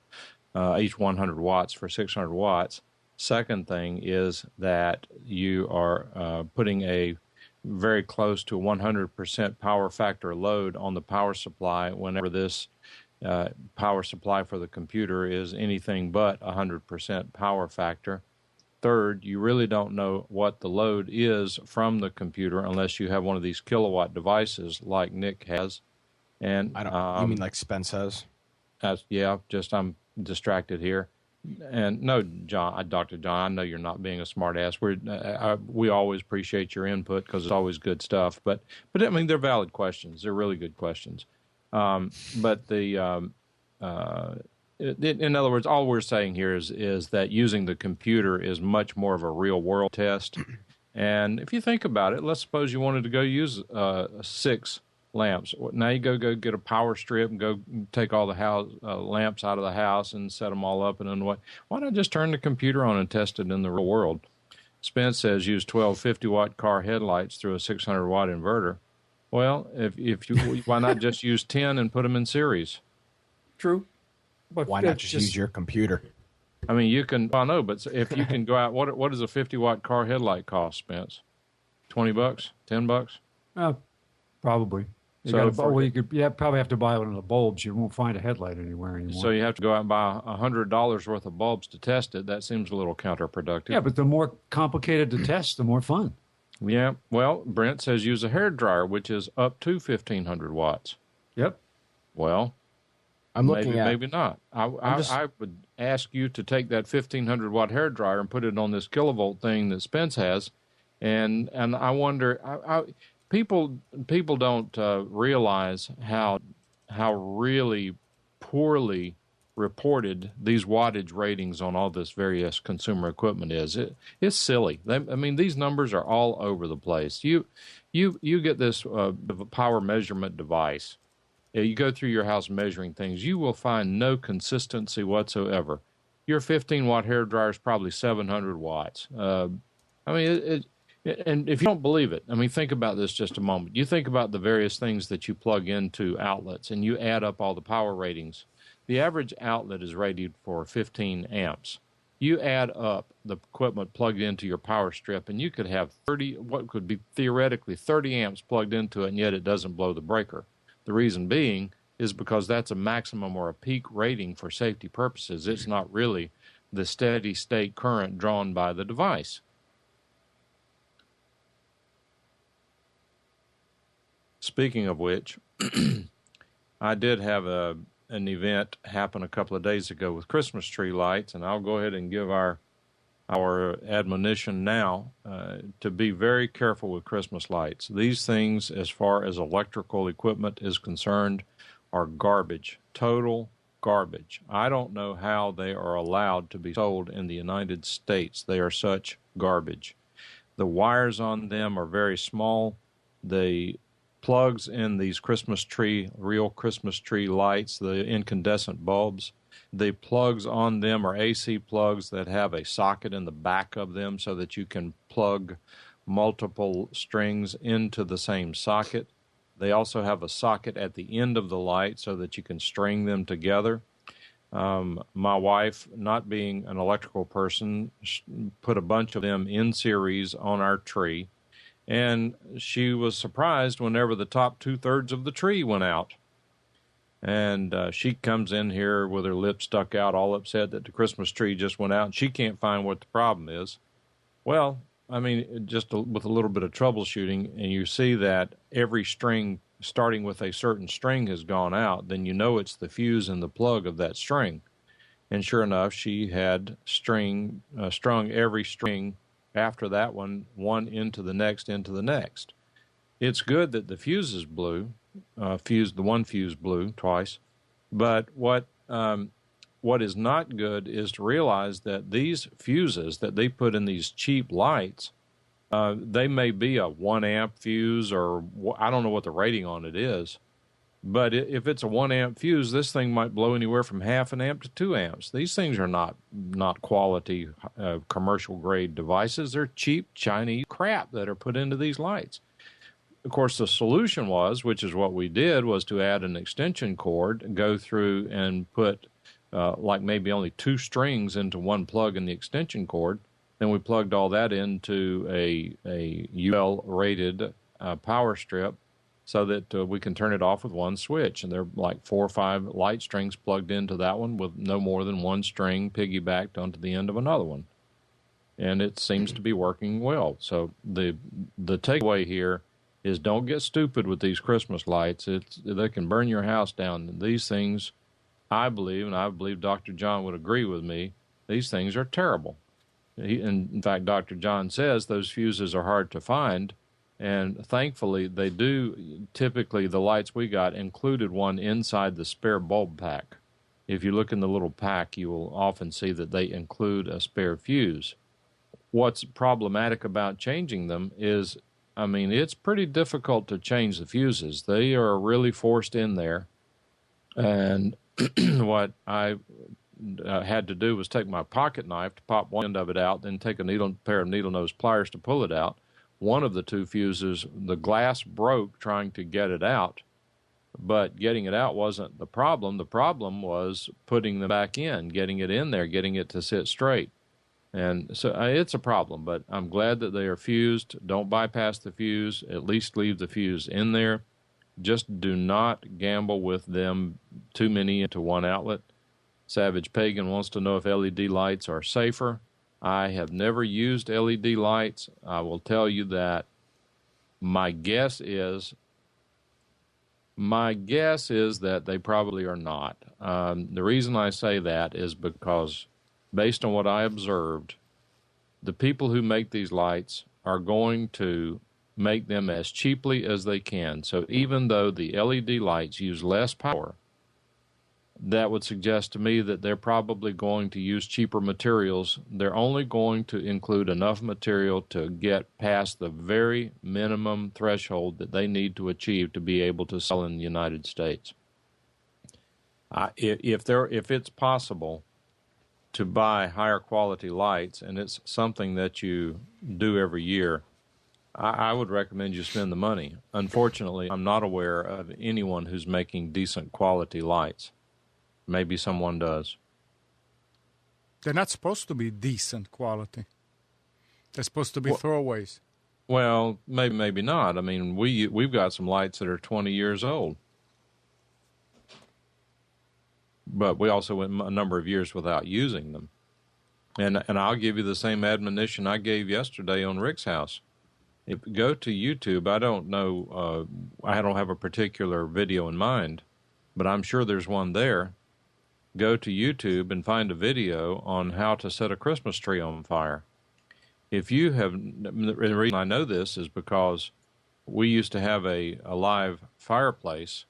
watts for 600 watts. Second thing is that you are putting a very close to 100% power factor load on the power supply whenever this power supply for the computer is anything but 100% power factor. Third, you really don't know what the load is from the computer unless you have one of these kilowatt devices like Nick has. And you mean like Spence has? I'm distracted here. And no, John, Dr. John, I know you're not being a smart ass. We always appreciate your input because it's always good stuff. But I mean, they're valid questions. They're really good questions. But in other words, all we're saying here is that using the computer is much more of a real world test. And if you think about it, let's suppose you wanted to go use 6 lamps. Now you go get a power strip and go take all the lamps out of the house and set them all up. And then why not just turn the computer on and test it in the real world? Spence says use 12 50-watt car headlights through a 600-watt inverter. Well, if you why not just use 10 and put them in series? True. But why not just use your computer? I mean, you can. I know, but if you can go out, what does a 50-watt car headlight cost, Spence? $20, $10? Probably. You probably have to buy one of the bulbs. You won't find a headlight anywhere anymore. So you have to go out and buy $100 worth of bulbs to test it. That seems a little counterproductive. Yeah, but the more complicated to test, the more fun. Yeah. Well, Brent says use a hairdryer, which is up to 1,500 watts. Yep. Well, I'm looking at. Maybe not. I would ask you to take that 1500 watt hair dryer and put it on this kilovolt thing that Spence has, and I wonder, people don't realize how really poorly reported these wattage ratings on all this various consumer equipment is. It's silly. These numbers are all over the place. You get this power measurement device. You go through your house measuring things. You will find no consistency whatsoever. Your 15 watt hair dryer is probably 700 watts. And if you don't believe it, think about this just a moment. You think about the various things that you plug into outlets, and you add up all the power ratings. The average outlet is rated for 15 amps. You add up the equipment plugged into your power strip, and you could have what could be theoretically 30 amps plugged into it, and yet it doesn't blow the breaker. The reason being is because that's a maximum or a peak rating for safety purposes. It's not really the steady state current drawn by the device. Speaking of which, I did have an event happen a couple of days ago with Christmas tree lights, and I'll go ahead and give our admonition now to be very careful with Christmas lights. These things, as far as electrical equipment is concerned, are garbage, total garbage. I don't know how they are allowed to be sold in the United States. They are such garbage. The wires on them are very small. The plugs in these real Christmas tree lights, the incandescent bulbs, the plugs on them are AC plugs that have a socket in the back of them so that you can plug multiple strings into the same socket. They also have a socket at the end of the light so that you can string them together. My wife, not being an electrical person, put a bunch of them in series on our tree, and she was surprised whenever the top 2/3 of the tree went out. And she comes in here with her lip stuck out, all upset that the Christmas tree just went out, and she can't find what the problem is. Well, with a little bit of troubleshooting, and you see that every string starting with a certain string has gone out, then you know it's the fuse and the plug of that string. And sure enough, she had strung every string after that one into the next. It's good that the fuses blew. The one fuse blew twice. But what is not good is to realize that these fuses that they put in these cheap lights, they may be a 1 amp fuse, or I don't know what the rating on it is. But if it's a 1 amp fuse, this thing might blow anywhere from half an amp to 2 amps. These things are not quality commercial grade devices. They're cheap Chinese crap that are put into these lights. Of course, the solution which is what we did, was to add an extension cord, go through and put maybe only 2 strings into one plug in the extension cord. Then we plugged all that into a UL-rated power strip so that we can turn it off with one switch. And there are like 4 or 5 light strings plugged into that one with no more than one string piggybacked onto the end of another one. And it seems to be working well. So the takeaway here is don't get stupid with these Christmas lights. They can burn your house down. These things, I believe, and I believe Dr. John would agree with me, these things are terrible. In fact, Dr. John says those fuses are hard to find, and thankfully they do. Typically, the lights we got included one inside the spare bulb pack. If you look in the little pack, you will often see that they include a spare fuse. What's problematic about changing them is, it's pretty difficult to change the fuses. They are really forced in there. And what I had to do was take my pocket knife to pop one end of it out, then take a pair of needle nose pliers to pull it out. One of the 2 fuses, the glass broke trying to get it out, but getting it out wasn't the problem. The problem was putting them back in, getting it in there, getting it to sit straight. And so it's a problem, but I'm glad that they are fused. Don't bypass the fuse. At least leave the fuse in there. Just do not gamble with them too many into one outlet. Savage Pagan wants to know if LED lights are safer. I have never used LED lights. I will tell you that my guess is My guess is that they probably are not. The reason I say that is because, based on what I observed, the people who make these lights are going to make them as cheaply as they can. So even though the LED lights use less power, that would suggest to me that they're probably going to use cheaper materials. They're only going to include enough material to get past the very minimum threshold that they need to achieve to be able to sell in the United States. If it's possible to buy higher quality lights, and it's something that you do every year, I would recommend you spend the money. Unfortunately, I'm not aware of anyone who's making decent quality lights. Maybe someone does. They're not supposed to be decent quality. They're supposed to be throwaways. Well, maybe not. I mean, we've got some lights that are 20 years old. But we also went a number of years without using them. And I'll give you the same admonition I gave yesterday on Rick's house. Go to YouTube. I don't know, I don't have a particular video in mind, but I'm sure there's one there. Go to YouTube and find a video on how to set a Christmas tree on fire. If you have, the reason I know this is because we used to have a live fireplace,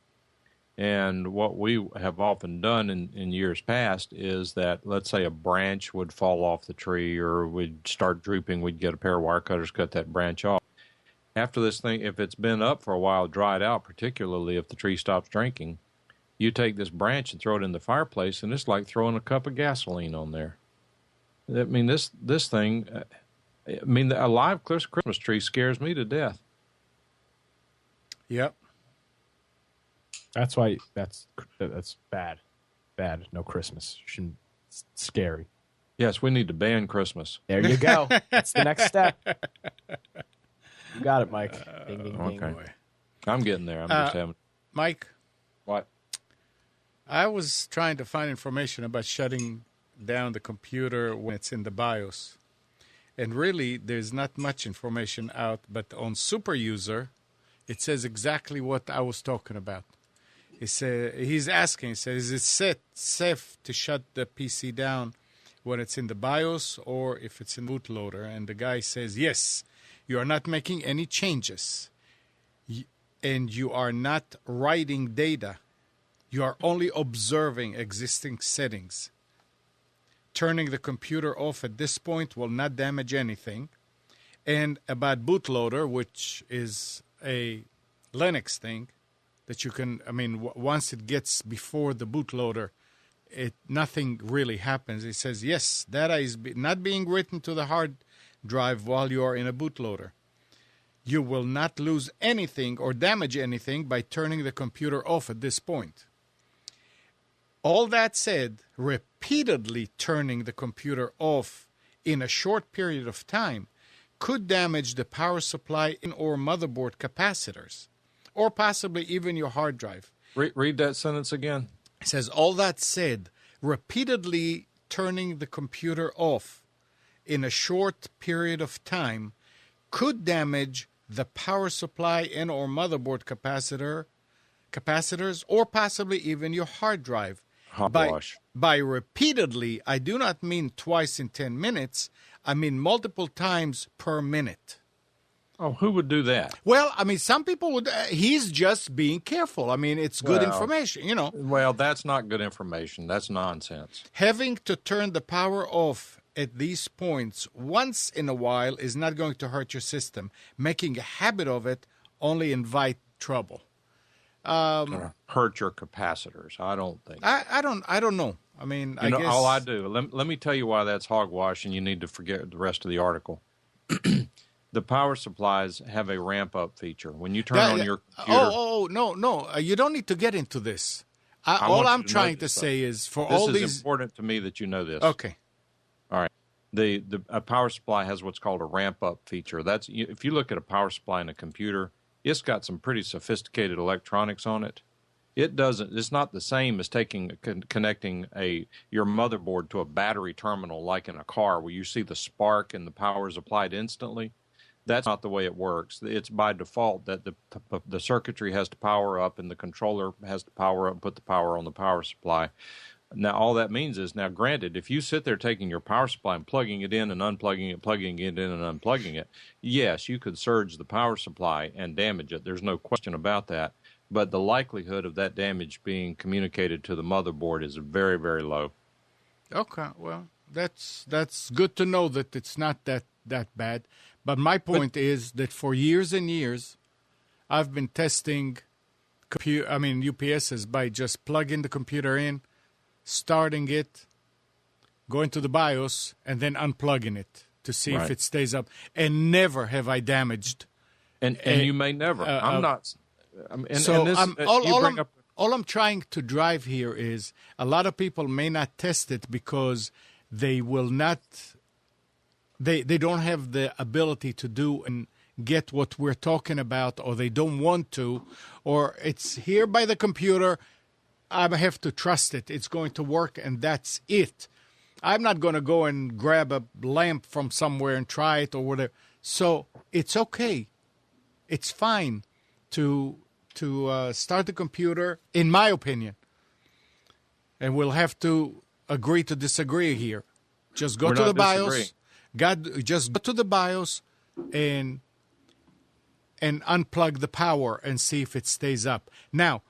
and what we have often done in years past is that, let's say a branch would fall off the tree or would start drooping, we'd get a pair of wire cutters, cut that branch off. After this thing, if it's been up for a while, dried out, particularly if the tree stops drinking, you take this branch and throw it in the fireplace, and it's like throwing a cup of gasoline on there. I mean, this thing, a live Christmas tree scares me to death. Yep. That's why that's bad. Bad. No Christmas. It's scary. Yes, we need to ban Christmas. There you go. That's the next step. You got it, Mike. Ding, ding, ding. Okay. I'm getting there. I'm just having. Mike? What? I was trying to find information about shutting down the computer when it's in the BIOS. And really, there's not much information out, but on Super User, it says exactly what I was talking about. He's asking, he says, is it safe to shut the PC down when it's in the BIOS or if it's in bootloader? And the guy says, yes, you are not making any changes. And you are not writing data. You are only observing existing settings. Turning the computer off at this point will not damage anything. And about bootloader, which is a Linux thing, that you can, once it gets before the bootloader, nothing really happens. It says, yes, data is not being written to the hard drive while you are in a bootloader. You will not lose anything or damage anything by turning the computer off at this point. All that said, repeatedly turning the computer off in a short period of time could damage the power supply or motherboard capacitors, or possibly even your hard drive. Read that sentence again. It says, all that said, repeatedly turning the computer off in a short period of time could damage the power supply and or motherboard capacitors, or possibly even your hard drive. By repeatedly, I do not mean twice in 10 minutes. I mean multiple times per minute. Oh, who would do that? Well, some people would. He's just being careful. It's good information, Well, that's not good information. That's nonsense. Having to turn the power off at these points once in a while is not going to hurt your system. Making a habit of it only invite trouble. Hurt your capacitors. I don't think. I don't know. I guess all I do. Let me tell you why that's hogwash, and you need to forget the rest of the article. The power supplies have a ramp up feature. When you turn on your computer. No. You don't need to get into this. All I'm trying to say is for all these. This is important to me that you know this. Okay. All right. A power supply has what's called a ramp up feature. That's if you look at a power supply in a computer. It's got some pretty sophisticated electronics on it. It's not the same as connecting your motherboard to a battery terminal like in a car where you see the spark and the power is applied instantly. That's not the way it works. It's by default that the circuitry has to power up and the controller has to power up and put the power on the power supply. Now, all that means is, now granted, if you sit there taking your power supply and plugging it in and unplugging it, plugging it in and unplugging it, yes, you could surge the power supply and damage it. There's no question about that. But the likelihood of that damage being communicated to the motherboard is very, very low. Okay, well, that's good to know that it's not that bad. But my point is that for years and years, I've been testing UPSs by just plugging the computer in, starting it, going to the BIOS, and then unplugging it to see if it stays up. And never have I damaged. And you may never. I'm not. All I'm trying to drive here is a lot of people may not test it because they will not. They don't have the ability to do and get what we're talking about, or they don't want to, or it's here by the computer. I have to trust it. It's going to work, and that's it. I'm not going to go and grab a lamp from somewhere and try it or whatever. So it's okay. It's fine to start the computer, in my opinion. And we'll have to agree to disagree here. Just go to the BIOS. Just go to the BIOS and unplug the power and see if it stays up. Now,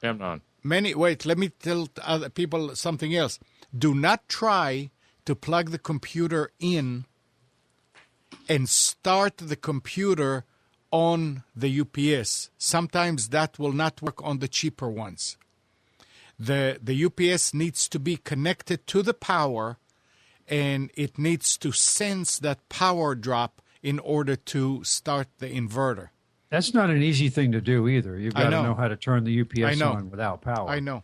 let me tell other people something else. Do not try to plug the computer in and start the computer on the UPS. Sometimes that will not work on the cheaper ones. The UPS needs to be connected to the power, and it needs to sense that power drop in order to start the inverter. That's not an easy thing to do either. You've got to know how to turn the UPS on without power. I know.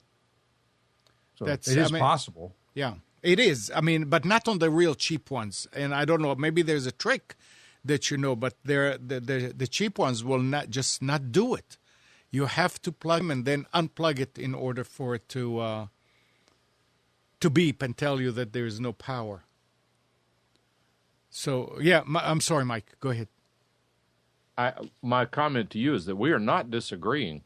So it is possible. Yeah, it is. But not on the real cheap ones. And I don't know, maybe there's a trick that you know, but the cheap ones will not do it. You have to plug them and then unplug it in order for it to beep and tell you that there is no power. So, yeah, I'm sorry, Mike. Go ahead. My comment to you is that we are not disagreeing.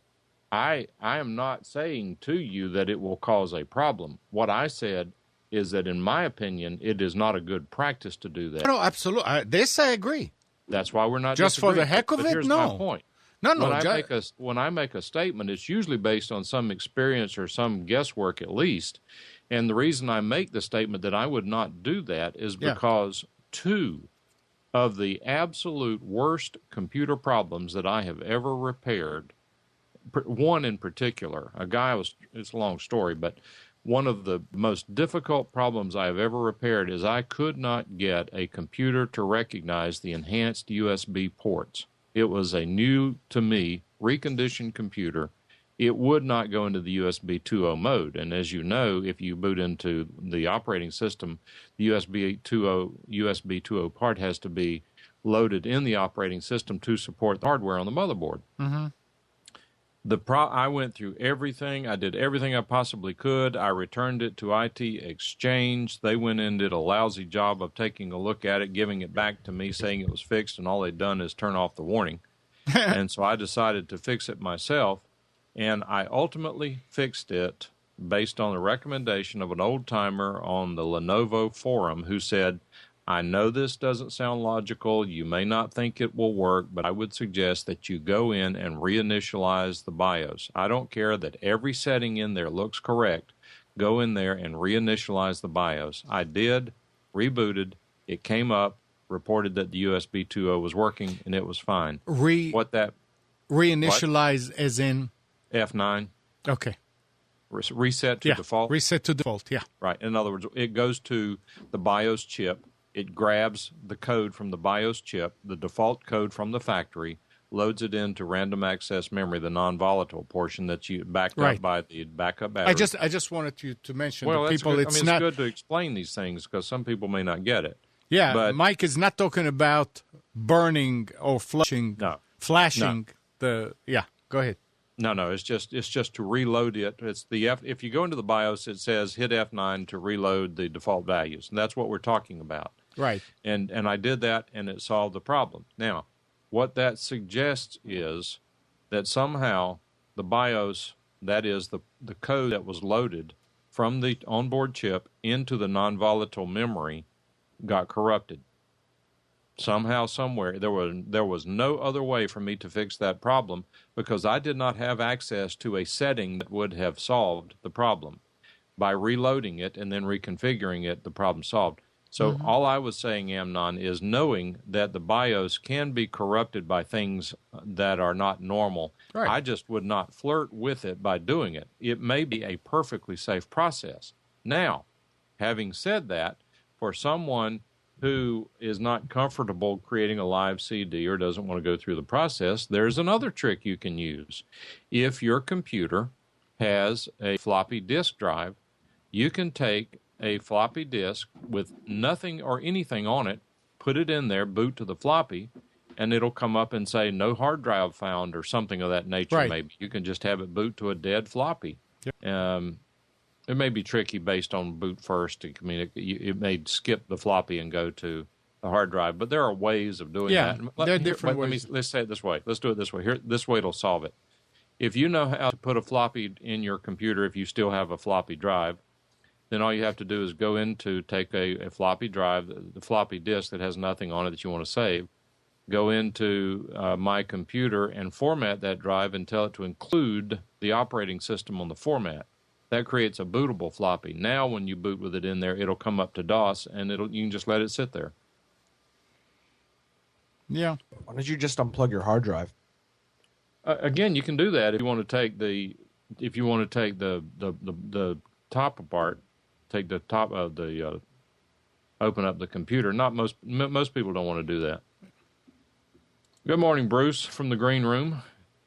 I am not saying to you that it will cause a problem. What I said is that, in my opinion, it is not a good practice to do that. No, absolutely. This I agree. That's why we're not just disagreeing. For the heck of but it. Here's no my point. No. When I make a statement, it's usually based on some experience or some guesswork at least. And the reason I make the statement that I would not do that is because two of the absolute worst computer problems that I have ever repaired, one in particular, it's a long story, but one of the most difficult problems I have ever repaired is I could not get a computer to recognize the enhanced USB ports. It was a new, to me, reconditioned computer. It would not go into the USB 2.0 mode. And as you know, if you boot into the operating system, the USB 2.0 part has to be loaded in the operating system to support the hardware on the motherboard. Mm-hmm. I went through everything. I did everything I possibly could. I returned it to IT Exchange. They went in and did a lousy job of taking a look at it, giving it back to me, saying it was fixed, and all they'd done is turn off the warning. And so I decided to fix it myself, and I ultimately fixed it based on the recommendation of an old-timer on the Lenovo forum who said, I know this doesn't sound logical. You may not think it will work, but I would suggest that you go in and reinitialize the BIOS. I don't care that every setting in there looks correct. Go in there and reinitialize the BIOS. I did, rebooted, it came up, reported that the USB 2.0 was working, and it was fine. Reinitialize as in? F9. Okay. Reset to default? Reset to default, yeah. Right. In other words, it goes to the BIOS chip. It grabs the code from the BIOS chip, the default code from the factory, loads it into random access memory, the non-volatile portion that you backed up by the backup battery. I just wanted you to mention to people. It's good to explain these things because some people may not get it. Yeah, but Mike is not talking about burning or flashing. Go ahead. No. It's just to reload it. It's the if you go into the BIOS, it says hit F9 to reload the default values, and that's what we're talking about. Right. And I did that, and it solved the problem. Now, what that suggests is that somehow the BIOS, that is the code that was loaded from the onboard chip into the non-volatile memory, got corrupted. Somehow, somewhere, there was no other way for me to fix that problem because I did not have access to a setting that would have solved the problem. By reloading it and then reconfiguring it, the problem solved. So all I was saying, Amnon, is knowing that the BIOS can be corrupted by things that are not normal. Right. I just would not flirt with it by doing it. It may be a perfectly safe process. Now, having said that, for someone who is not comfortable creating a live CD or doesn't want to go through the process, there's another trick you can use. If your computer has a floppy disk drive, you can take a floppy disk with nothing or anything on it, put it in there, boot to the floppy, and it'll come up and say no hard drive found or something of that nature. Right. Maybe you can just have it boot to a dead floppy. Yep. It may be tricky based on boot first. I mean, it may skip the floppy and go to the hard drive, but there are ways of doing that. There are different ways. Let's say it this way. Let's do it this way. This way it'll solve it. If you know how to put a floppy in your computer, if you still have a floppy drive, then all you have to do is go into, take a floppy drive, the floppy disk that has nothing on it that you want to save, go into My Computer and format that drive and tell it to include the operating system on the format. That creates a bootable floppy. Now when you boot with it in there, it'll come up to DOS, and you can just let it sit there. Yeah. Why don't you just unplug your hard drive? Again, you can do that if you want to take the top apart. Take the top of the, open up the computer. Most people don't want to do that. Good morning, Bruce, from the green room.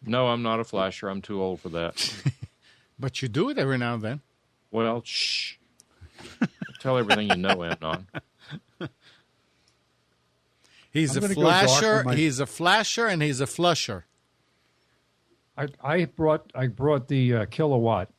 No, I'm not a flasher. I'm too old for that. But you do it every now and then. Well, shh. Tell everything you know, Amnon. He's a flasher. He's a flasher, and he's a flusher. I brought the kilowatt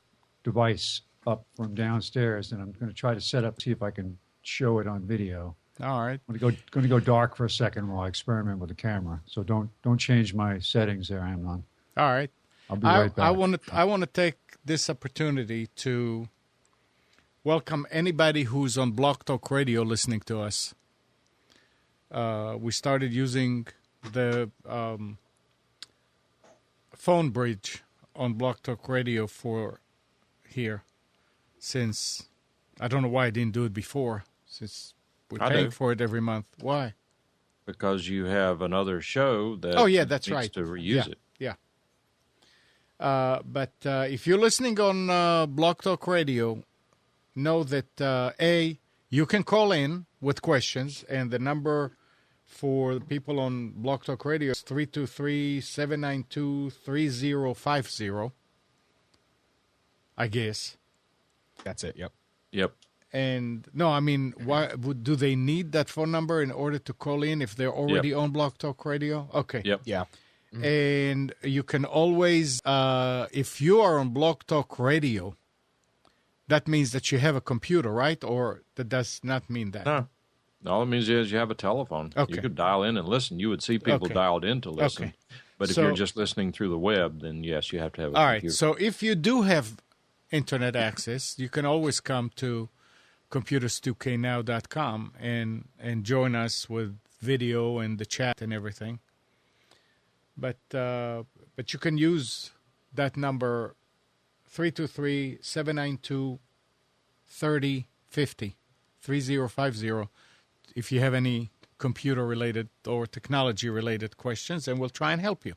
device up from downstairs, and I'm going to try to set up, see if I can show it on video. All right. I'm going to go dark for a second while I experiment with the camera. So don't change my settings there, Amnon. All right. I'll be right back. I want to take this opportunity to welcome anybody who's on Blog Talk Radio listening to us. We started using the phone bridge on Blog Talk Radio for here. Since I don't know why I didn't do it before, since we're paying for it every month. Why? Because you have another show that that's needs right. to reuse it. Yeah. But if you're listening on Blog Talk Radio, know that you can call in with questions, and the number for the people on Blog Talk Radio is 323-792-3050. I guess. That's it. Yep. And no, I mean, why do they need that phone number in order to call in if they're already on Blog Talk Radio? Okay. Yep. Yeah. Mm-hmm. And you can always, if you are on Blog Talk Radio, that means that you have a computer, right? Or that does not mean that? No. All it means is you have a telephone. Okay. You could dial in and listen. You would see people dialed in to listen. Okay. But if you're just listening through the web, then yes, you have to have a computer. All right. So if you do have internet access, you can always come to computers2know.com and join us with video and the chat and everything. But you can use that number 323-792-3050 3050 if you have any computer related or technology related questions, and we'll try and help you.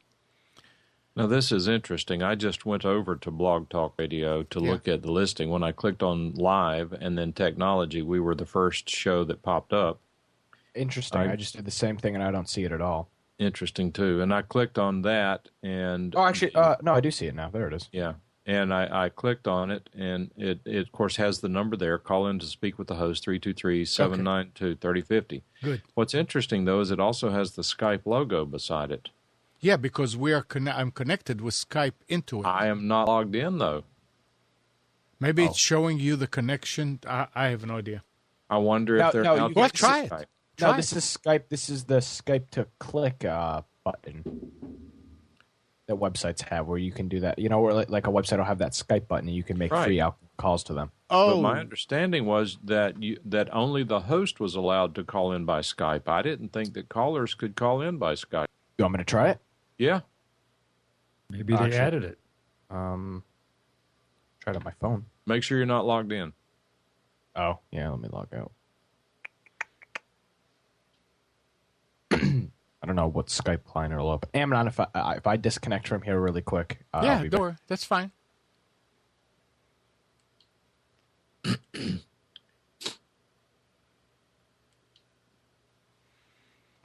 Now, this is interesting. I just went over to Blog Talk Radio to look at the listing. When I clicked on live and then technology, we were the first show that popped up. Interesting. I just did the same thing, and I don't see it at all. Interesting, too. And I clicked on that. And oh, actually, no, I do see it now. There it is. Yeah. And I clicked on it, and it, of course, has the number there. Call in to speak with the host, 323-792-3050. Good. What's interesting, though, is it also has the Skype logo beside it. Yeah, because I'm connected with Skype into it. I am not logged in, though. Maybe it's showing you the connection. I have no idea. I wonder if they're... Well, try it. No, this is Skype. This is the Skype to click button that websites have where you can do that. You know, where like a website will have that Skype button and you can make free out calls to them. But my understanding was that that only the host was allowed to call in by Skype. I didn't think that callers could call in by Skype. You want me to try it? Yeah. Maybe they added it. Try it on my phone. Make sure you're not logged in. Oh, yeah, let me log out. I don't know what Skype client it'll open. Amnon, if I disconnect from here really quick, yeah, don't worry. That's fine.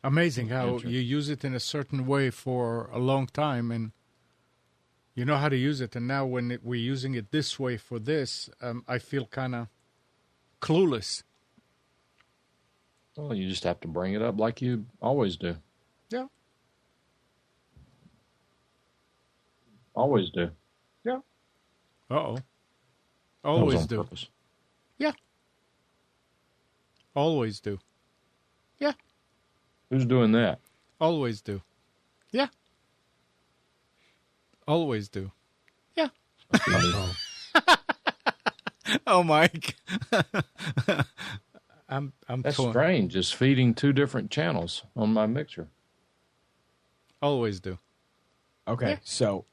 Amazing how you use it in a certain way for a long time, and you know how to use it. And now when we're using it this way for this, I feel kind of clueless. Well, you just have to bring it up like you always do. Yeah. Always do. Yeah. Uh-oh. Always do. Purpose. Yeah. Always do. Yeah. Who's doing that? Always do. Yeah. Always do. Yeah. Oh, Mike. That's strange. It's feeding two different channels on my mixer. Always do. Okay, Yeah. so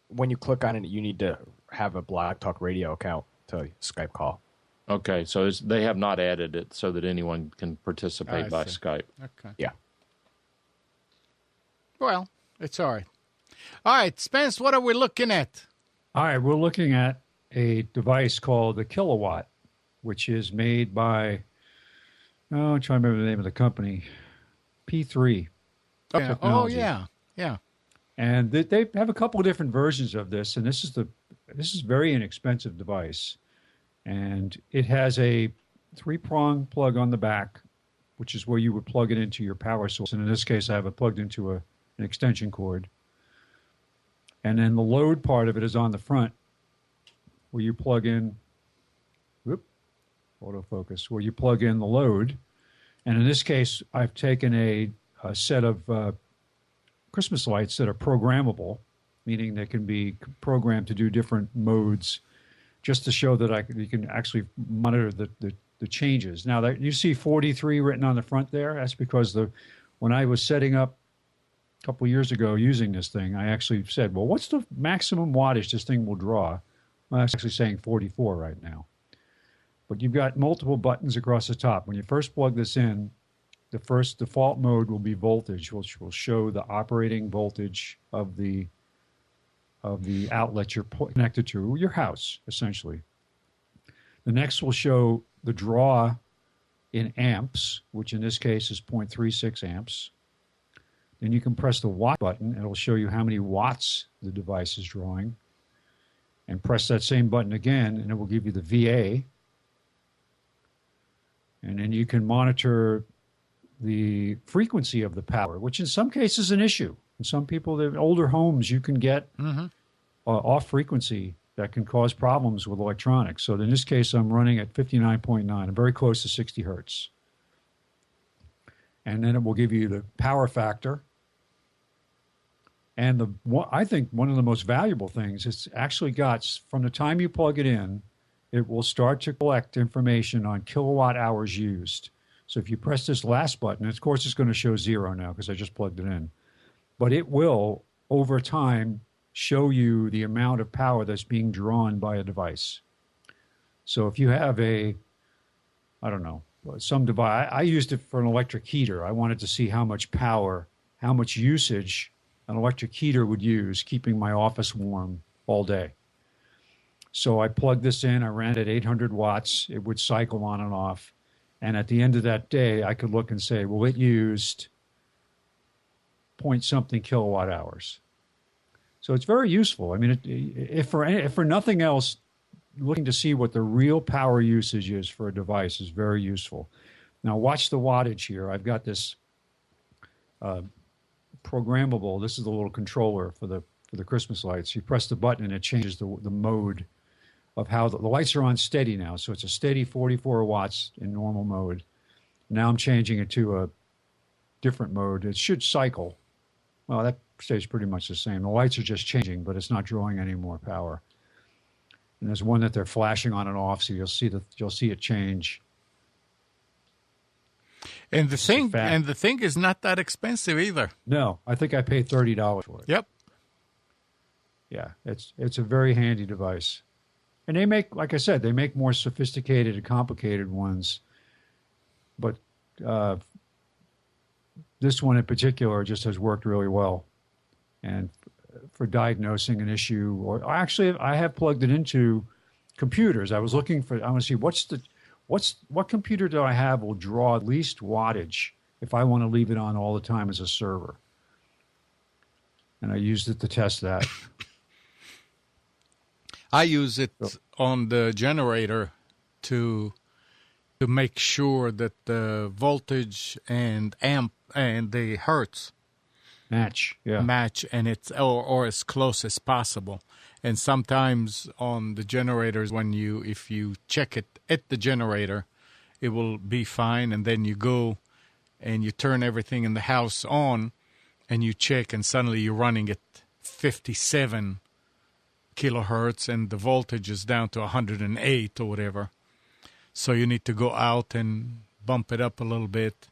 when you click on it, you need to have a Blog Talk Radio account to Skype call. Okay, so they have not added it so that anyone can participate by Skype. Okay. Yeah. Well, it's all right. All right, Spence, what are we looking at? All right, we're looking at a device called the Kilowatt, which is made by, I'm trying to remember the name of the company, P3. Okay. Oh, yeah, yeah. And they have a couple of different versions of this, and this is a very inexpensive device. And it has a 3-prong plug on the back, which is where you would plug it into your power source. And in this case, I have it plugged into an extension cord. And then the load part of it is on the front, where you plug in, autofocus, where you plug in the load. And in this case, I've taken a set of Christmas lights that are programmable, meaning they can be programmed to do different modes, just to show that you can actually monitor the changes. Now, that you see 43 written on the front there, that's because when I was setting up a couple of years ago using this thing, I actually said, well, what's the maximum wattage this thing will draw? Well, I'm actually saying 44 right now. But you've got multiple buttons across the top. When you first plug this in, the first default mode will be voltage, which will show the operating voltage of the outlet you're connected to, your house, essentially. The next will show the draw in amps, which in this case is 0.36 amps. Then you can press the watt button. It'll show you how many watts the device is drawing. And press that same button again, and it will give you the VA. And then you can monitor the frequency of the power, which in some cases is an issue. In some people, in older homes, you can get off frequency that can cause problems with electronics. So in this case, I'm running at 59.9. I'm very close to 60 hertz. And then it will give you the power factor. And I think one of the most valuable things, it's actually got, from the time you plug it in, it will start to collect information on kilowatt hours used. So if you press this last button, of course it's going to show 0 now because I just plugged it in. But it will, over time, show you the amount of power that's being drawn by a device. So if you have some device, I used it for an electric heater. I wanted to see how much power, how much usage an electric heater would use, keeping my office warm all day. So I plugged this in. I ran it at 800 watts. It would cycle on and off. And at the end of that day, I could look and say, well, it used point-something kilowatt hours. So it's very useful. I mean, if for nothing else, looking to see what the real power usage is for a device is very useful. Now, watch the wattage here. I've got this programmable. This is the little controller for the Christmas lights. You press the button, and it changes the mode of how the lights are on steady now. So it's a steady 44 watts in normal mode. Now I'm changing it to a different mode. It should cycle. Well, that stays pretty much the same. The lights are just changing, but it's not drawing any more power. And there's one that they're flashing on and off, so you'll see it change. And the thing is not that expensive either. No, I think I paid $30 for it. Yep. Yeah, it's a very handy device. And they make, like I said, they make more sophisticated and complicated ones. But this one in particular just has worked really well. And for diagnosing an issue, or actually I have plugged it into computers. I was looking for, I want to see what computer do I have will draw at least wattage if I want to leave it on all the time as a server. And I used it to test that. I use it on the generator to make sure that the voltage and amp and the hertz match, and it's or as close as possible. And sometimes on the generators, if you check it at the generator, it will be fine, and then you go and you turn everything in the house on, and you check, and suddenly you're running at 57 kilohertz, and the voltage is down to 108 or whatever. So you need to go out and bump it up a little bit.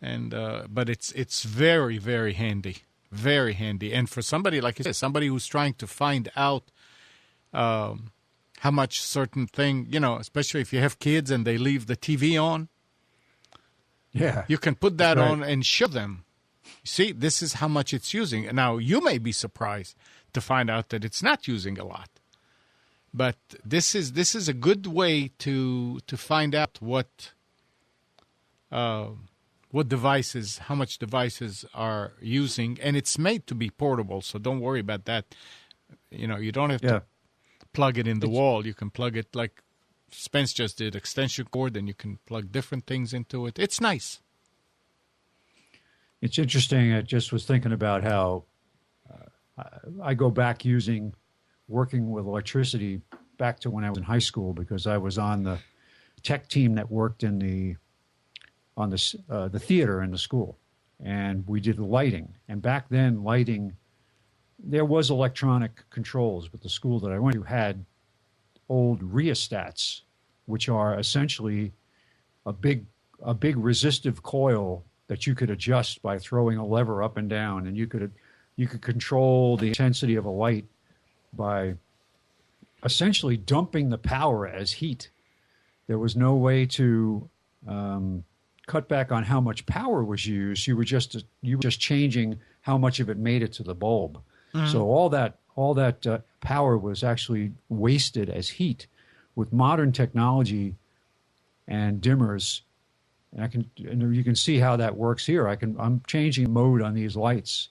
And but it's very, very handy, very handy. And for somebody, like you said, somebody who's trying to find out how much certain thing, especially if you have kids and they leave the TV on, you can put that on and show them. See, this is how much it's using. Now, you may be surprised to find out that it's not using a lot. But this is a good way to find out what devices, how much devices are using, and it's made to be portable, so don't worry about that. You don't have to plug it in the wall. You can plug it like Spence just did, extension cord, and you can plug different things into it. It's nice. It's interesting. I just was thinking about how I go back working with electricity back to when I was in high school, because I was on the tech team that worked on the theater in the school, and we did the lighting. And back then, lighting, there was electronic controls, but the school that I went to had old rheostats, which are essentially a big resistive coil that you could adjust by throwing a lever up and down, and you could control the intensity of a light by essentially dumping the power as heat. There was no way to cut back on how much power was used. You were just changing how much of it made it to the bulb. Mm-hmm. So all that power was actually wasted as heat. With modern technology and dimmers, and you can see how that works here. I'm changing mode on these lights,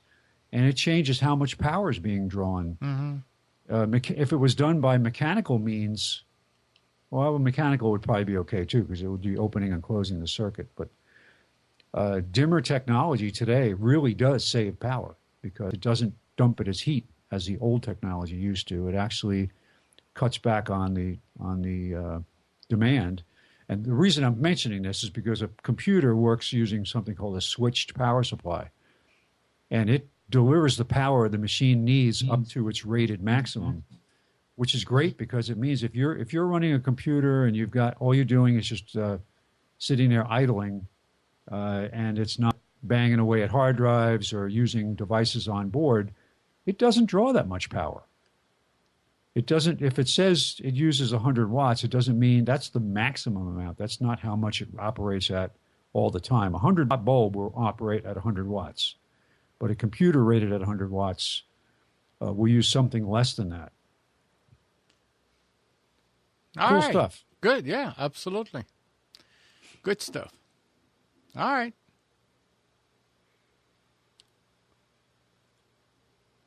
and it changes how much power is being drawn. Mm-hmm. If it was done by mechanical means, well, mechanical would probably be okay too, because it would be opening and closing the circuit. But dimmer technology today really does save power, because it doesn't dump it as heat as the old technology used to. It actually cuts back on the demand. And the reason I'm mentioning this is because a computer works using something called a switched power supply, and it delivers the power the machine needs up to its rated maximum, which is great, because it means if you're running a computer and you've got all you're doing is just sitting there idling, and it's not banging away at hard drives or using devices on board, it doesn't draw that much power. It doesn't. If it says it uses 100 watts, it doesn't mean that's the maximum amount. That's not how much it operates at all the time. A 100-watt bulb will operate at 100 watts, but a computer rated at 100 watts will use something less than that. Cool stuff. Good. Yeah, absolutely. Good stuff. All right.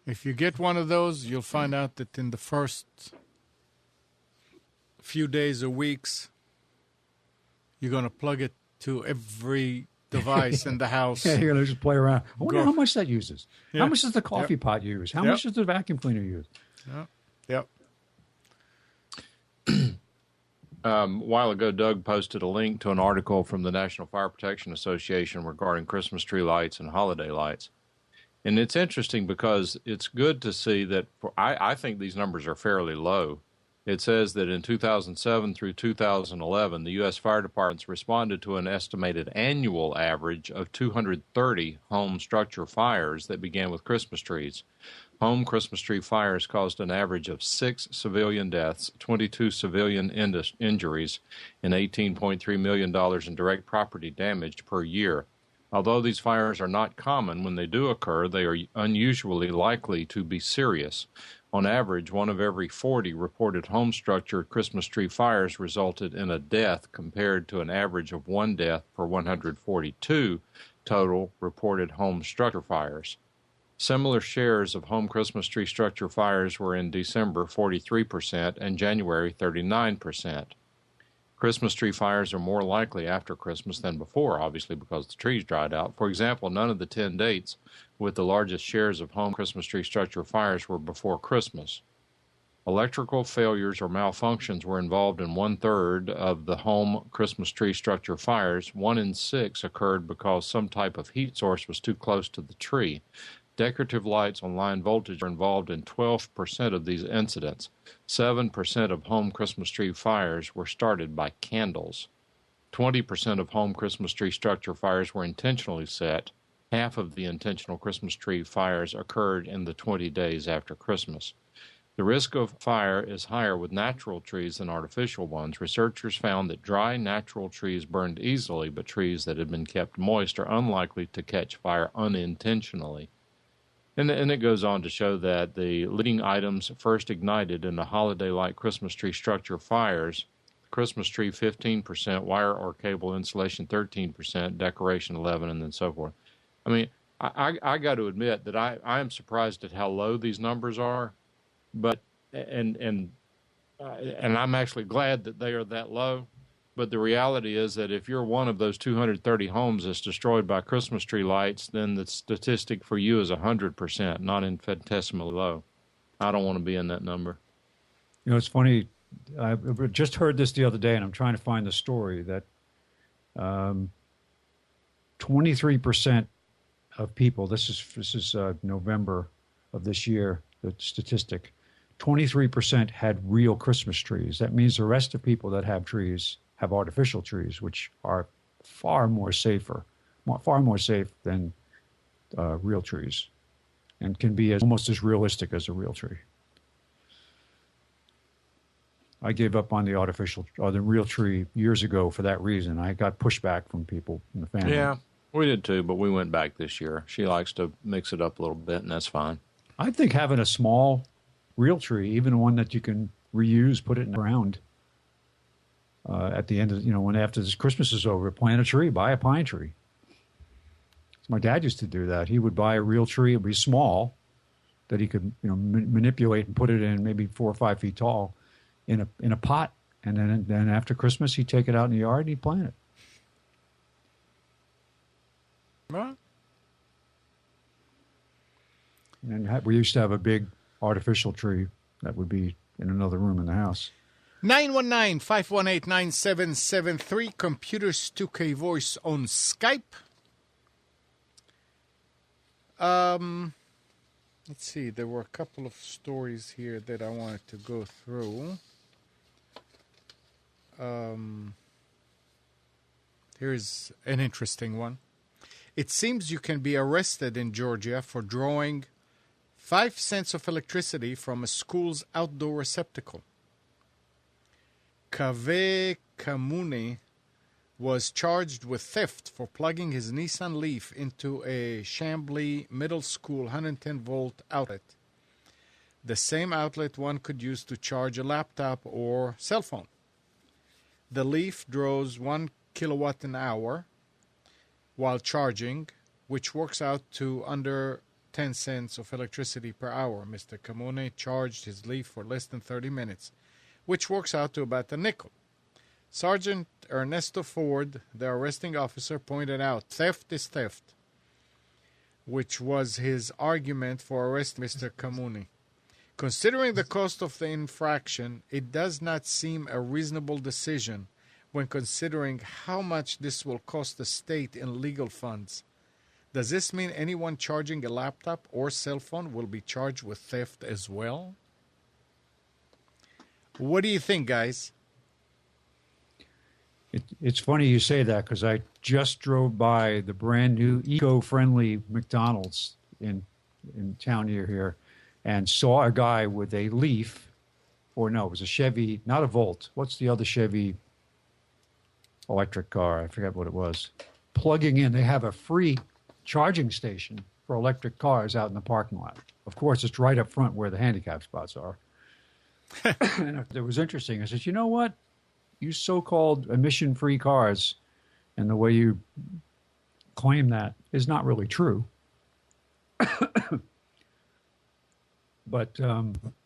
If you get one of those, you'll find out that in the first few days or weeks, you're going to plug it to every device in the house. Yeah, you're going to just play around. I wonder how much that uses. Yeah. How much does the coffee pot use? How much does the vacuum cleaner use? Yep. A while ago, Doug posted a link to an article from the National Fire Protection Association regarding Christmas tree lights and holiday lights. And it's interesting because it's good to see that I think these numbers are fairly low. It says that in 2007 through 2011, the U.S. fire departments responded to an estimated annual average of 230 home structure fires that began with Christmas trees. Home Christmas tree fires caused an average of 6 civilian deaths, 22 civilian injuries, and $18.3 million in direct property damage per year. Although these fires are not common, when they do occur, they are unusually likely to be serious. On average, 1 of every 40 reported home structure Christmas tree fires resulted in a death compared to an average of 1 death per 142 total reported home structure fires. Similar shares of home Christmas tree structure fires were in December 43% and January 39%. Christmas tree fires are more likely after Christmas than before, obviously because the trees dried out. For example, none of the 10 dates with the largest shares of home Christmas tree structure fires were before Christmas. Electrical failures or malfunctions were involved in 1/3 of the home Christmas tree structure fires. 1 in 6 occurred because some type of heat source was too close to the tree. Decorative lights on line voltage are involved in 12% of these incidents. 7% of home Christmas tree fires were started by candles. 20% of home Christmas tree structure fires were intentionally set. Half of the intentional Christmas tree fires occurred in the 20 days after Christmas. The risk of fire is higher with natural trees than artificial ones. Researchers found that dry natural trees burned easily, but trees that had been kept moist are unlikely to catch fire unintentionally. And it goes on to show that the leading items first ignited in the holiday-like Christmas tree structure fires: Christmas tree 15%, wire or cable insulation 13%, decoration 11%, and then so forth. I mean, I got to admit that I am surprised at how low these numbers are, but and I'm actually glad that they are that low. But the reality is that if you're one of those 230 homes that's destroyed by Christmas tree lights, then the statistic for you is 100%, not infinitesimally low. I don't want to be in that number. You know, it's funny. I just heard this the other day, and I'm trying to find the story that 23% of people. This is November of this year. The statistic: 23% had real Christmas trees. That means the rest of people that have trees have artificial trees, which are far more safe than real trees, and can be almost as realistic as a real tree. I gave up on the real tree years ago for that reason. I got pushback from people in the family. Yeah, we did too, but we went back this year. She likes to mix it up a little bit, and that's fine. I think having a small real tree, even one that you can reuse, put it in the ground. At the end of, when after this Christmas is over, plant a tree, buy a pine tree. My dad used to do that. He would buy a real tree. It would be small, that he could, manipulate and put it in maybe 4 or 5 feet tall in a pot. And then after Christmas, he'd take it out in the yard and he'd plant it. Well, And we used to have a big artificial tree that would be in another room in the house. 919-518-9773, Computers c2k Voice on Skype. Let's see, there were a couple of stories here that I wanted to go through. Here's an interesting one. It seems you can be arrested in Georgia for drawing 5 cents of electricity from a school's outdoor receptacle. Kaveh Kamuni was charged with theft for plugging his Nissan Leaf into a Chambly Middle School 110-volt outlet, the same outlet one could use to charge a laptop or cell phone. The Leaf draws 1 kilowatt an hour while charging, which works out to under 10 cents of electricity per hour. Mr. Kamune charged his Leaf for less than 30 minutes, which works out to about a nickel. Sergeant Ernesto Ford, the arresting officer, pointed out theft is theft, which was his argument for arresting Mr. Kamuni. Considering the cost of the infraction, it does not seem a reasonable decision when considering how much this will cost the state in legal funds. Does this mean anyone charging a laptop or cell phone will be charged with theft as well? What do you think, guys? It's funny you say that because I just drove by the brand new eco-friendly McDonald's in town near here and saw a guy with a Leaf, or no, it was a Chevy, not a Volt. What's the other Chevy electric car? I forget what it was. Plugging in. They have a free charging station for electric cars out in the parking lot. Of course, it's right up front where the handicap spots are. And it was interesting. I said, you know what? You so-called emission-free cars and the way you claim that is not really true. But,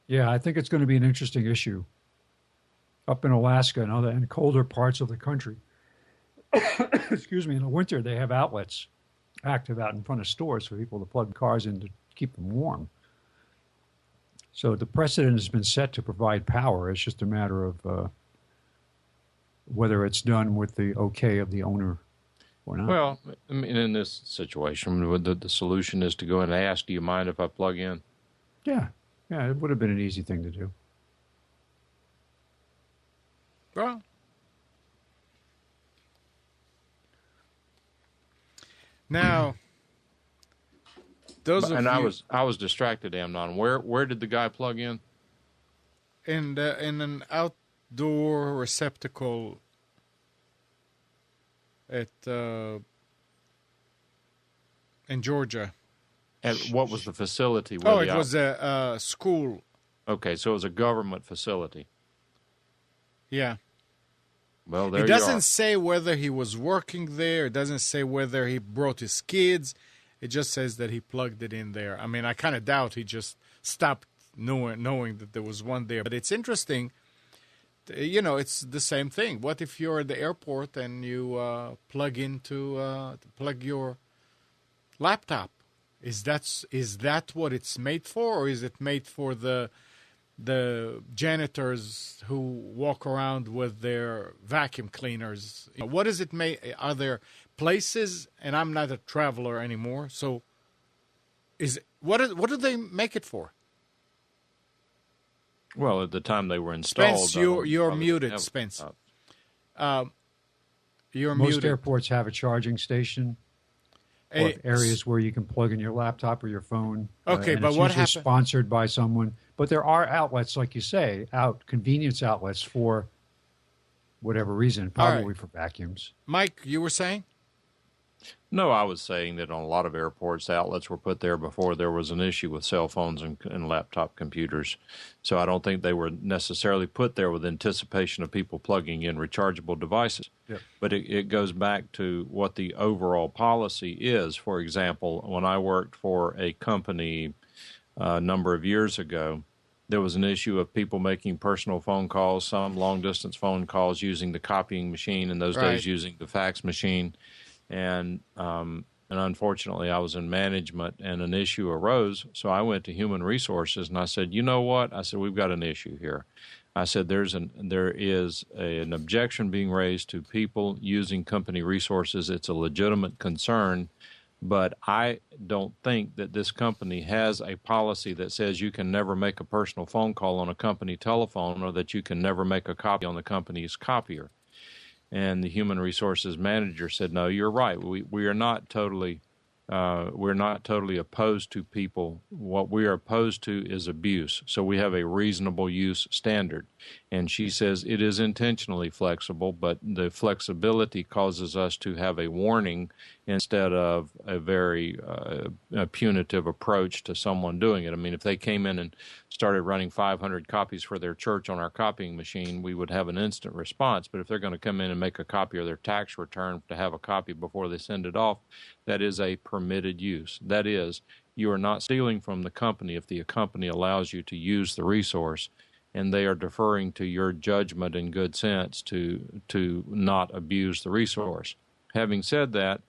yeah, I think it's going to be an interesting issue up in Alaska and other and colder parts of the country. Excuse me, in the winter, they have outlets active out in front of stores for people to plug cars in to keep them warm. So the precedent has been set to provide power. It's just a matter of whether it's done with the okay of the owner or not. Well, I mean, in this situation, the solution is to go and ask, do you mind if I plug in? Yeah, it would have been an easy thing to do. Well, now, those of and you I was distracted, Amnon. Where did the guy plug in? in an outdoor receptacle at in Georgia. And what was the facility? Oh, it was a school. Okay, so it was a government facility. Yeah. Well, there It you are. doesn't say whether he was working there. It doesn't say whether he brought his kids. It just says that he plugged it in there. I mean, I kind of doubt he just stopped knowing that there was one there. But it's interesting. You know, it's the same thing. What if you're at the airport and you plug your laptop? Is that what it's made for, or is it made for the janitors who walk around with their vacuum cleaners? What is it made? Are there places? And I'm not a traveler anymore, so what do they make it for? Well, at the time they were installed. Spence, you're muted, Spence. You're Most muted. airports have a charging station. Or areas where you can plug in your laptop or your phone. Okay, and but it's what usually happened? Sponsored by someone, but there are outlets, like you say, convenience outlets for whatever reason, probably for vacuums. Mike, you were saying? No, I was saying that on a lot of airports, outlets were put there before there was an issue with cell phones and laptop computers. So I don't think they were necessarily put there with anticipation of people plugging in rechargeable devices. Yep. But it goes back to what the overall policy is. For example, when I worked for a company a number of years ago, there was an issue of people making personal phone calls, some long-distance phone calls using the copying machine, in those days using the fax machine. And unfortunately, I was in management, and an issue arose. So I went to Human Resources, and I said, you know what? I said, we've got an issue here. I said, there is an objection being raised to people using company resources. It's a legitimate concern, but I don't think that this company has a policy that says you can never make a personal phone call on a company telephone, or that you can never make a copy on the company's copier. And the human resources manager said, no, you're right. We are not totally opposed to people. What we are opposed to is abuse. So we have a reasonable use standard. And she says it is intentionally flexible, but the flexibility causes us to have a warning instead of a very punitive approach to someone doing it. I mean, if they came in and started running 500 copies for their church on our copying machine, we would have an instant response. But if they're going to come in and make a copy of their tax return to have a copy before they send it off, that is a permitted use. That is, you are not stealing from the company if the company allows you to use the resource, and they are deferring to your judgment and good sense to not abuse the resource. Having said that,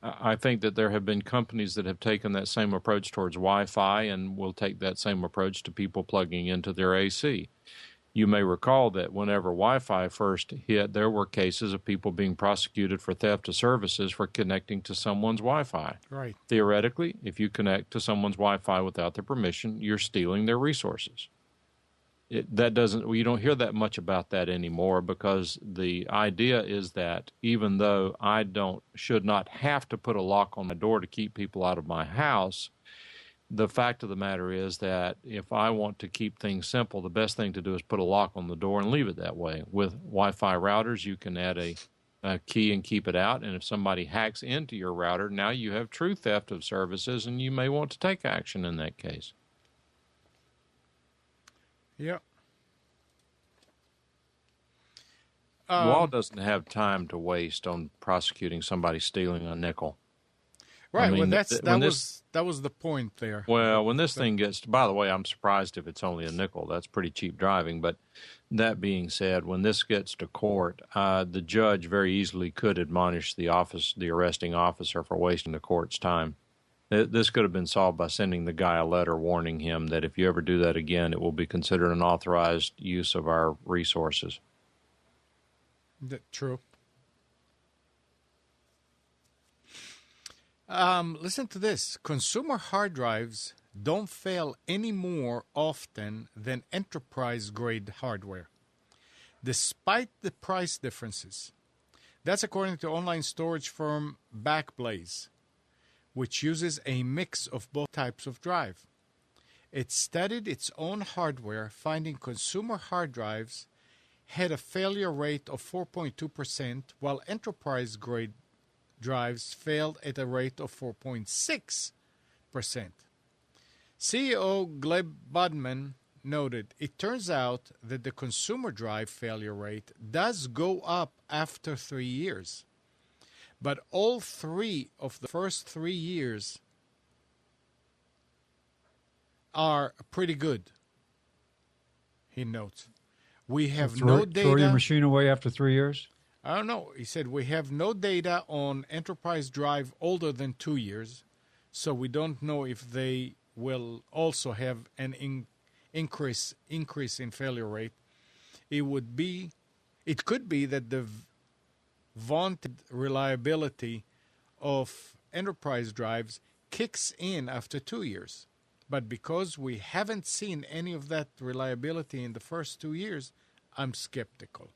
I think that there have been companies that have taken that same approach towards Wi-Fi and will take that same approach to people plugging into their AC. You may recall that whenever Wi-Fi first hit, there were cases of people being prosecuted for theft of services for connecting to someone's Wi-Fi. Right. Theoretically, if you connect to someone's Wi-Fi without their permission, you're stealing their resources. You don't hear that much about that anymore, because the idea is that even though I should not have to put a lock on my door to keep people out of my house, the fact of the matter is that if I want to keep things simple, the best thing to do is put a lock on the door and leave it that way. With Wi-Fi routers, you can add a key and keep it out, and if somebody hacks into your router, now you have true theft of services, and you may want to take action in that case. Yeah. Law doesn't have time to waste on prosecuting somebody stealing a nickel. Right. I mean, that was the point there. Well, when this thing gets, by the way, I'm surprised if it's only a nickel. That's pretty cheap driving. But that being said, when this gets to court, the judge very easily could admonish the arresting officer for wasting the court's time. This could have been solved by sending the guy a letter warning him that if you ever do that again, it will be considered an authorized use of our resources. True. Listen to this. Consumer hard drives don't fail any more often than enterprise-grade hardware, despite the price differences. That's according to online storage firm Backblaze, which uses a mix of both types of drive. It studied its own hardware, finding consumer hard drives had a failure rate of 4.2%, while enterprise-grade drives failed at a rate of 4.6%. CEO Gleb Budman noted, it turns out that the consumer drive failure rate does go up after 3 years, but all 3 of the first 3 years are pretty good, he notes. We have no data. Throw your machine away after 3 years? I don't know. He said, we have no data on enterprise drive older than 2 years, so we don't know if they will also have an increase in failure rate. It could be that the vaunted reliability of enterprise drives kicks in after 2 years. But because we haven't seen any of that reliability in the first 2 years, I'm skeptical.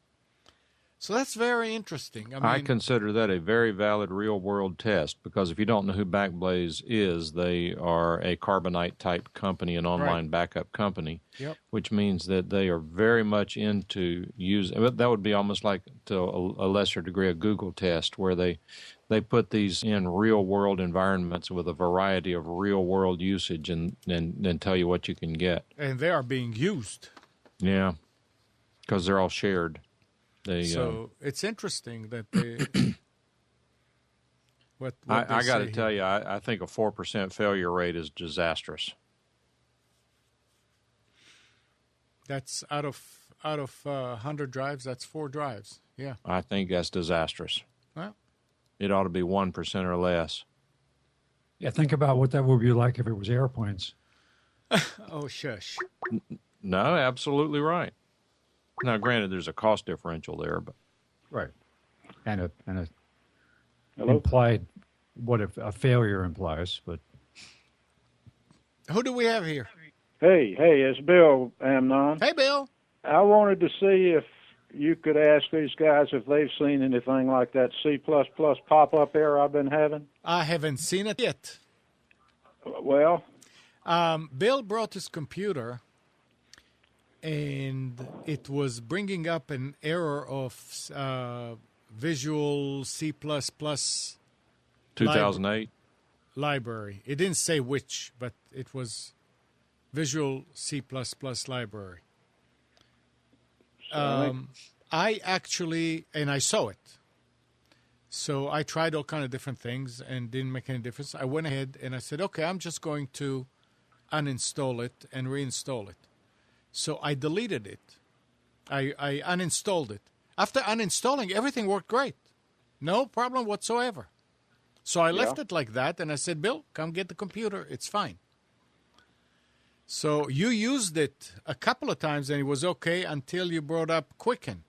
So that's very interesting. I consider that a very valid real-world test, because if you don't know who Backblaze is, they are a Carbonite-type company, an online backup company, which means that they are very much into using – that would be almost like, to a lesser degree, a Google test, where they put these in real-world environments with a variety of real-world usage and tell you what you can get. And they are being used. Yeah, because they're all shared. So it's interesting that they. I got to tell you, I think a 4% failure rate is disastrous. That's out of 100 drives. That's 4 drives. Yeah, I think that's disastrous. Well, it ought to be 1% or less. Yeah, think about what that would be like if it was airplanes. Oh, shush. No, absolutely right. Now, granted, there's a cost differential there, but right, and a implied what if a failure implies. But who do we have here? Hey, it's Bill Amnon. Hey, Bill. I wanted to see if you could ask these guys if they've seen anything like that C++ pop-up error I've been having. I haven't seen it yet. Well, Bill brought his computer, and it was bringing up an error of Visual C++ 2008 library. It didn't say which, but it was Visual C++ library. I saw it. So I tried all kind of different things and didn't make any difference. I went ahead and I said, okay, I'm just going to uninstall it and reinstall it. So I deleted it. I uninstalled it. After uninstalling, everything worked great. No problem whatsoever. So I left it like that, and I said, Bill, come get the computer. It's fine. So you used it a couple of times and it was okay until you brought up Quicken.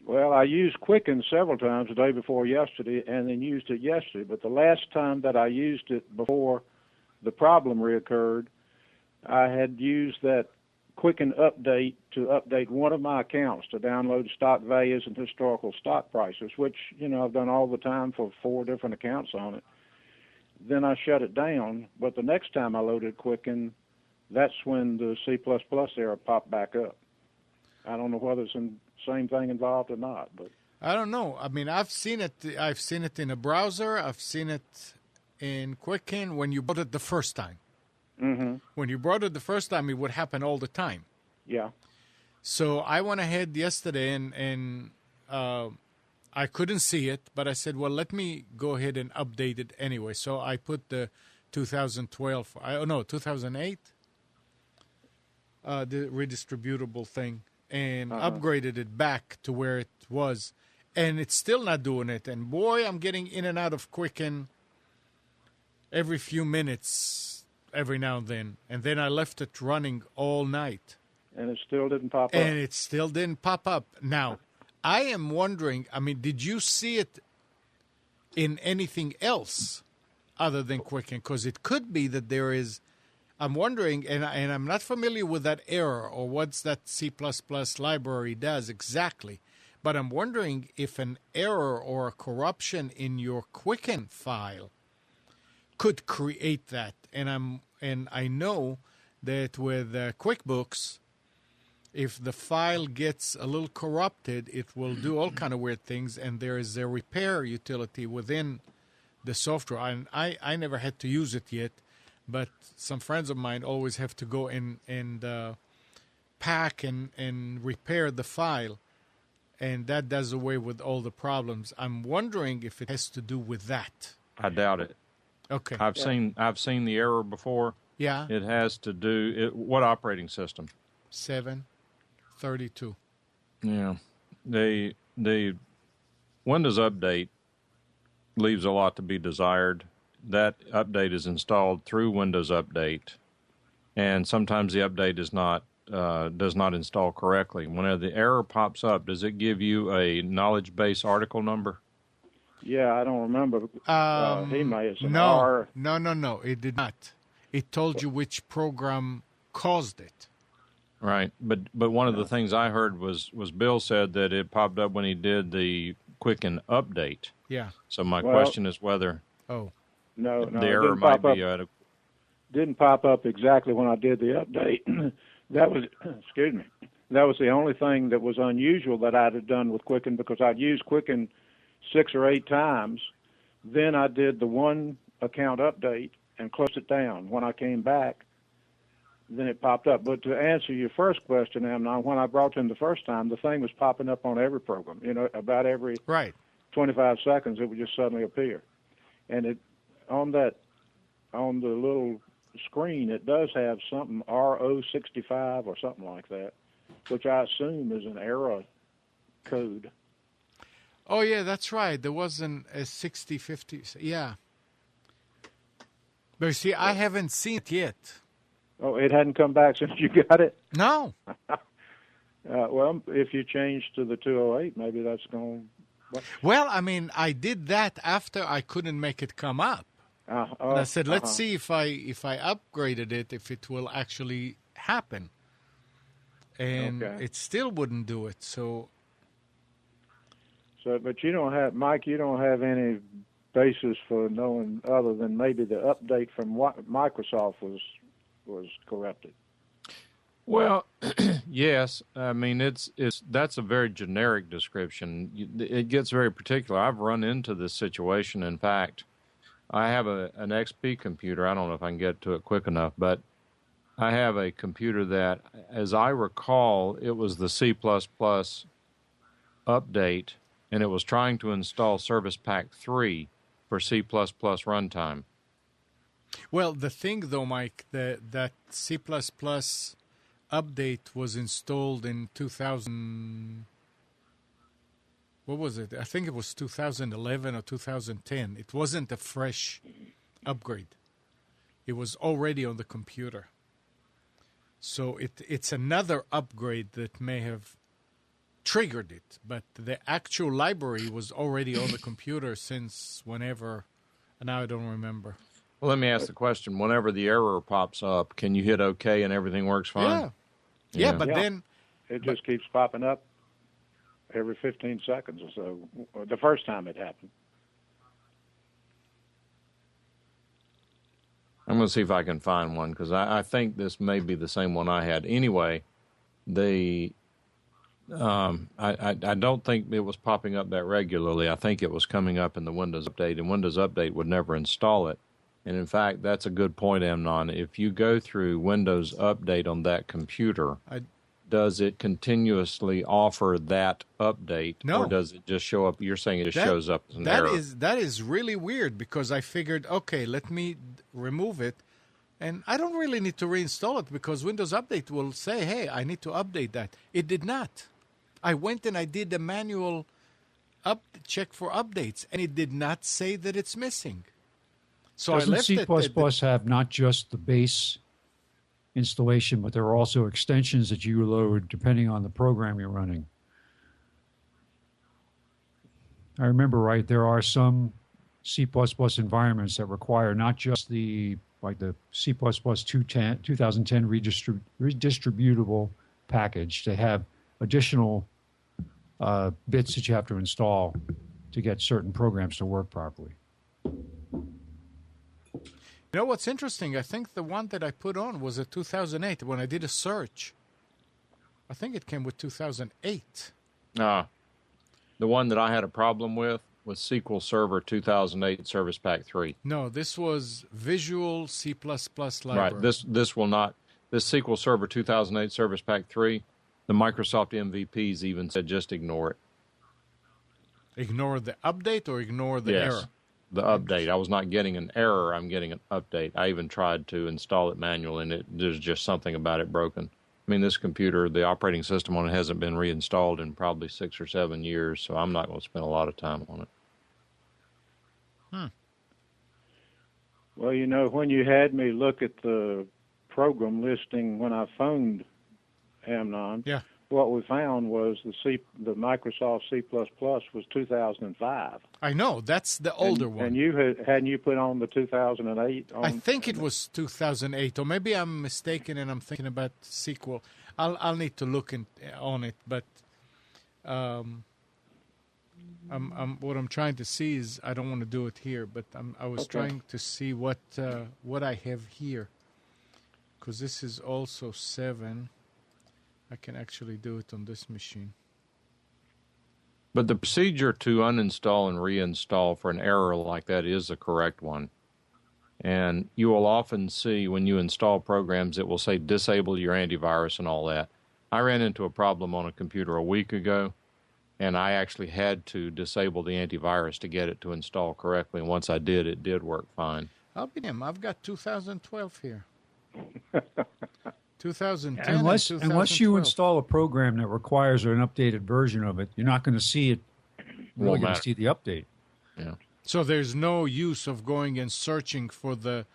Well, I used Quicken several times the day before yesterday and then used it yesterday. But the last time that I used it before the problem reoccurred, I had used that Quicken update to update one of my accounts to download stock values and historical stock prices, which, I've done all the time for 4 different accounts on it. Then I shut it down. But the next time I loaded Quicken, that's when the C++ error popped back up. I don't know whether it's the same thing involved or not, but I don't know. I mean, I've seen it. I've seen it in a browser. I've seen it in Quicken when you bought it the first time. Mm-hmm. When you brought it the first time, it would happen all the time. Yeah. So I went ahead yesterday and I couldn't see it, but I said, well, let me go ahead and update it anyway. So I put the 2008, the redistributable thing, and upgraded it back to where it was. And it's still not doing it. And boy, I'm getting in and out of Quicken every few minutes, every now and then. And then I left it running all night. And it still didn't pop up. And it still didn't pop up. Now, I am wondering, I mean, did you see it in anything else other than Quicken? Because it could be that there is, I'm wondering, and I'm not familiar with that error or what's that C++ library does exactly, but I'm wondering if an error or a corruption in your Quicken file could create that. And I know that with QuickBooks, if the file gets a little corrupted, it will do all kind of weird things, and there is a repair utility within the software. And I never had to use it yet, but some friends of mine always have to go and pack and repair the file, and that does away with all the problems. I'm wondering if it has to do with that. I doubt it. Okay. I've seen the error before. Yeah. It has to do what operating system? 7.32. Yeah. The Windows Update leaves a lot to be desired. That update is installed through Windows Update, and sometimes the update does not install correctly. Whenever the error pops up, does it give you a knowledge base article number? Yeah, I don't remember. He may have said No, R. no, it did not. It told you which program caused it. Right, but one of the things I heard was Bill said that it popped up when he did the Quicken update. Yeah. So my question is whether no, the error might be didn't pop up exactly when I did the update. That was excuse me. That was the only thing that was unusual that I'd have done with Quicken, because I'd used Quicken 6 or 8 times. Then I did the one account update and closed it down. When I came back, then it popped up. But to answer your first question, Amnon, when I brought it in the first time, the thing was popping up on every program. About every 25 seconds, it would just suddenly appear. And it on the little screen, it does have something RO65 or something like that, which I assume is an error code. Oh, yeah, that's right. There wasn't a 6050. Yeah. But see, I haven't seen it yet. Oh, it hadn't come back since you got it? No. Well, if you change to the 208, maybe that's going to... Well, I mean, I did that after I couldn't make it come up. And I said, let's see if I upgraded it, if it will actually happen. And it still wouldn't do it. So, but you don't have, Mike, you don't have any basis for knowing other than maybe the update from Microsoft was corrupted. Well, yes. I mean, that's a very generic description. It gets very particular. I've run into this situation. In fact, I have an XP computer. I don't know if I can get to it quick enough, but I have a computer that, as I recall, it was the C++ update, and it was trying to install Service Pack 3 for C++ runtime. Well, the thing, though, Mike, that C++ update was installed in 2000. What was it? I think it was 2011 or 2010. It wasn't a fresh upgrade. It was already on the computer. So it's another upgrade that may have triggered it, but the actual library was already on the computer since whenever. Now I don't remember. Well, let me ask the question. Whenever the error pops up, can you hit OK and everything works fine? Yeah, but Yeah. then It just keeps popping up every 15 seconds or so. The first time it happened. I'm going to see if I can find one because I think this may be the same one I had. Anyway, I don't think it was popping up that regularly. I think it was coming up in the Windows Update, and Windows Update would never install it. And in fact, that's a good point, Amnon. If you go through Windows Update on that computer, does it continuously offer that update? No. Or does it just show up? You're saying it just shows up as an error. That is really weird because I figured, okay, let me remove it. And I don't really need to reinstall it because Windows Update will say, hey, I need to update that. It did not. I went and I did a manual check for updates, and it did not say that it's missing. So Doesn't I left C++ have not just the base installation, but there are also extensions that you load depending on the program you're running? I remember right, there are some C++ environments that require not just the C++ 2010 redistributable package. They have additional bits that you have to install to get certain programs to work properly. You know what's interesting? I think the one that I put on was a 2008. When I did a search, I think it came with 2008. The one that I had a problem with was SQL Server 2008 Service Pack 3. No, this was Visual C++ library. Right. This will not. This SQL Server 2008 Service Pack 3, the Microsoft MVPs even said just ignore it. Ignore the update or ignore the error? The update. I was not getting an error. I'm getting an update. I even tried to install it manually, and there's just something about it broken. I mean, this computer, the operating system on it hasn't been reinstalled in probably 6 or 7 years, so I'm not going to spend a lot of time on it. Well, you know, when you had me look at the program listing when I phoned Amnon, what we found was the Microsoft C++ was 2005. I know, that's the older one. And you hadn't you put on the 2008? I think it was 2008, or maybe I'm mistaken and I'm thinking about SQL. I'll need to look on it, but what I'm trying to see is I don't want to do it here, but I was trying to see what I have here, because this is also 7. I can actually do it on this machine. But the procedure to uninstall and reinstall for an error like that is the correct one. And you will often see when you install programs, it will say disable your antivirus and all that. I ran into a problem on a computer a week ago, and I actually had to disable the antivirus to get it to install correctly. And once I did, it did work fine. I'll be damned. I've got 2012 here. 2010 unless you install a program that requires an updated version of it, you're not going to see it. You're not going to see the update. Yeah. So there's no use of going and searching for the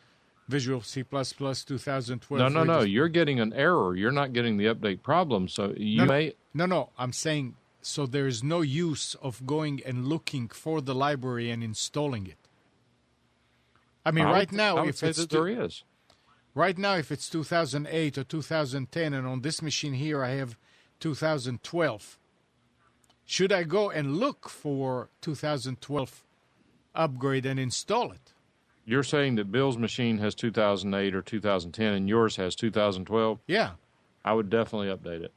Visual C++ 2012. No. You're getting an error. You're not getting the update problem. So you may. No. I'm saying so there is no use of going and looking for the library and installing it. I mean, right now, if it's there is. Right now, if it's 2008 or 2010, and on this machine here I have 2012, should I go and look for 2012 upgrade and install it? You're saying that Bill's machine has 2008 or 2010 and yours has 2012? Yeah. I would definitely update it.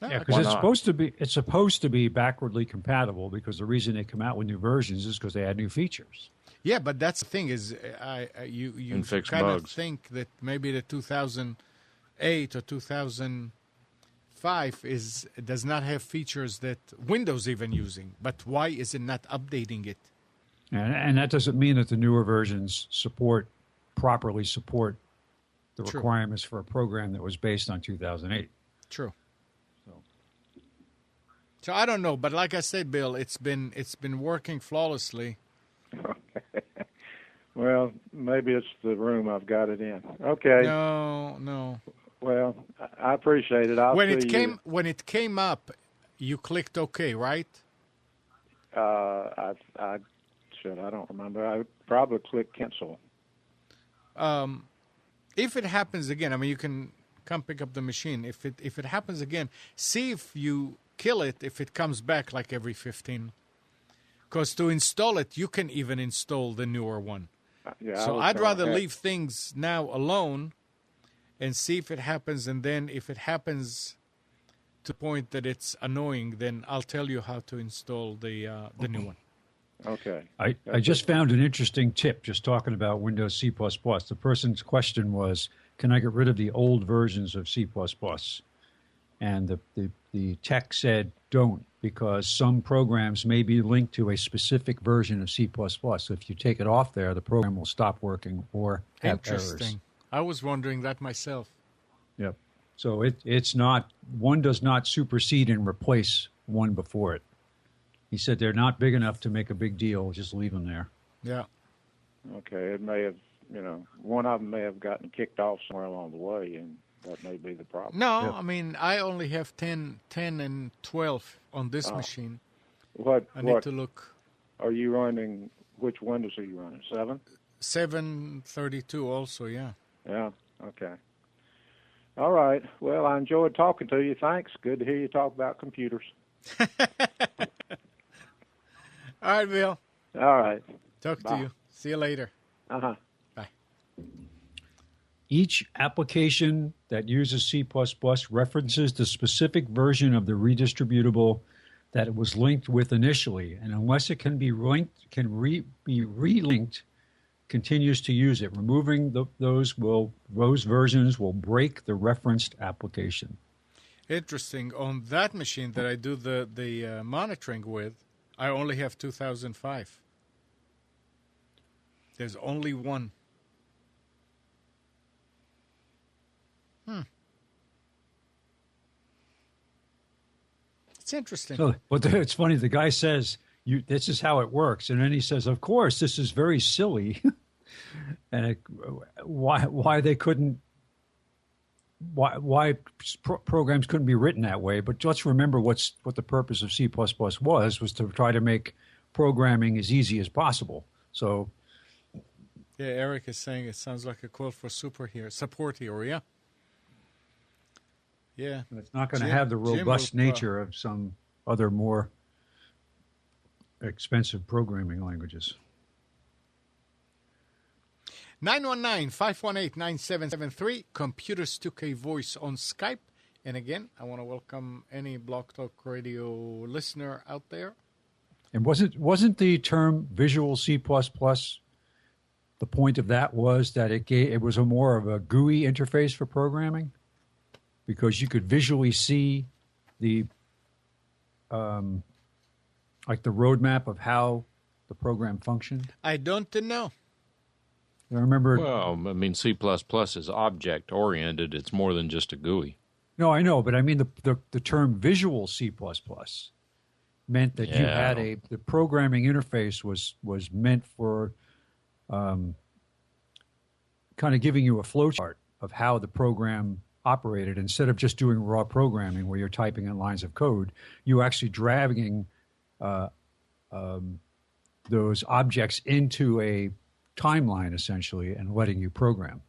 Yeah, because it's supposed to be backwardly compatible, because the reason they come out with new versions is because they add new features. Yeah, but that's the thing is, you kind of think that maybe the 2008 or 2005 does not have features that Windows even using. But why is it not updating it? And that doesn't mean that the newer versions properly support the requirements for a program that was based on 2008. True. So I don't know, but like I said, Bill, it's been working flawlessly. Okay. Well, maybe it's the room I've got it in. Okay. No. Well, I appreciate it. I'll When see it came you. when it came up, you clicked OK, right? I don't remember. I probably clicked cancel. If it happens again, I mean, you can come pick up the machine. If it happens again, see if you kill it. If it comes back like every 15, because to install it, you can even install the newer one. Yeah. So I'd rather leave things now alone and see if it happens. And then if it happens to the point that it's annoying, then I'll tell you how to install the new one. Okay. I just found an interesting tip just talking about Windows C++. The person's question was, can I get rid of the old versions of C++? And the tech said, don't, because some programs may be linked to a specific version of C++. So if you take it off there, the program will stop working or have Interesting. errors. I was wondering that myself. Yep. So it's not, one does not supersede and replace one before it. He said they're not big enough to make a big deal. Just leave them there. Yeah. Okay. It may have, one of them may have gotten kicked off somewhere along the way, and that may be the problem. No, Yep. I mean, I only have 10 and 12 on this machine. I need to look. Are you running? Which Windows are you running? 7? 732 also, yeah. Yeah. Okay. All right. Well, I enjoyed talking to you. Thanks. Good to hear you talk about computers. All right, Bill. All right. Talk Bye. to you. See you later. Uh-huh. Bye. Each application that uses C++ references the specific version of the redistributable that it was linked with initially, and unless it can be linked, be relinked, continues to use it. Removing those versions will break the referenced application. Interesting. On that machine that I do the monitoring with, I only have 2005. There's only one. It's interesting. So, but it's funny. The guy says, "This is how it works," and then he says, "Of course, this is very silly." And why they couldn't, why programs couldn't be written that way? But let's remember what the purpose of C++ was to try to make programming as easy as possible. So, yeah, Eric is saying it sounds like a quote for support hero. Yeah. Yeah. it's not going to have the robust nature of some other more expensive programming languages. 919-518-9773, Computers 2K Voice on Skype. And again, I want to welcome any Blog Talk Radio listener out there. And wasn't the term Visual C++, the point of that was that it was a more of a GUI interface for programming? Because you could visually see the like the roadmap of how the program functioned. I don't know. I remember. Well, I mean, C++ is object-oriented. It's more than just a GUI. No, I know, but I mean the term Visual C++ meant that you had the programming interface was meant for kind of giving you a flowchart of how the program operated. Instead of just doing raw programming where you're typing in lines of code, you actually dragging those objects into a timeline essentially and letting you program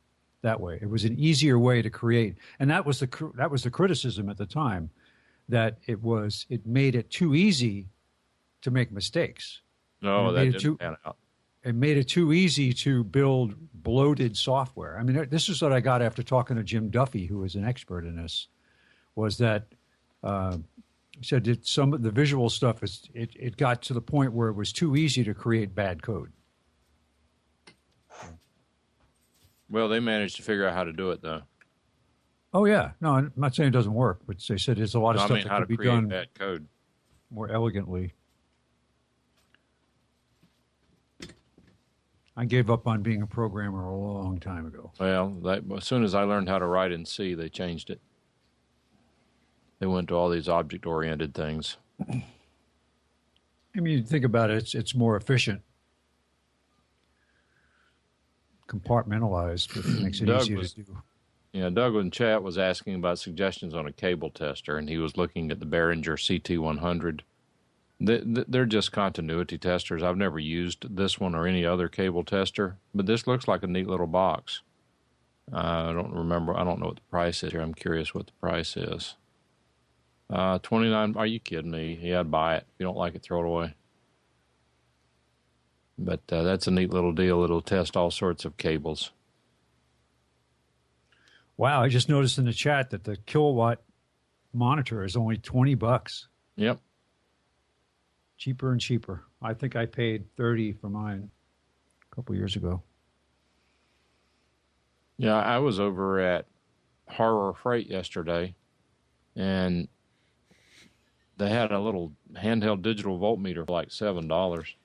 that way. It was an easier way to create, and that was the criticism at the time, that it made it too easy to make mistakes. No, that didn't pan out. It made it too easy to build bloated software. I mean, this is what I got after talking to Jim Duffy, who is an expert in this, was that he said that some of the visual stuff, it got to the point where it was too easy to create bad code. Well, they managed to figure out how to do it, though. Oh, yeah. No, I'm not saying it doesn't work, but they said there's a lot of stuff that could be done bad code more elegantly. I gave up on being a programmer a long time ago. Well, as soon as I learned how to write in C, they changed it. They went to all these object-oriented things. I mean, you think about it, it's more efficient. compartmentalized, which makes it Doug easier was- to do. Yeah, Doug in chat was asking about suggestions on a cable tester, and he was looking at the Behringer CT100. They're just continuity testers. I've never used this one or any other cable tester, but this looks like a neat little box. I don't remember. I don't know what the price is here. I'm curious what the price is. 29. Are you kidding me? Yeah, I'd buy it. If you don't like it, throw it away. But that's a neat little deal. It'll test all sorts of cables. Wow, I just noticed in the chat that the kilowatt monitor is only $20. Yep. Cheaper and cheaper. I think I paid $30 for mine a couple years ago. Yeah, I was over at Horror Freight yesterday, and they had a little handheld digital voltmeter for like $7.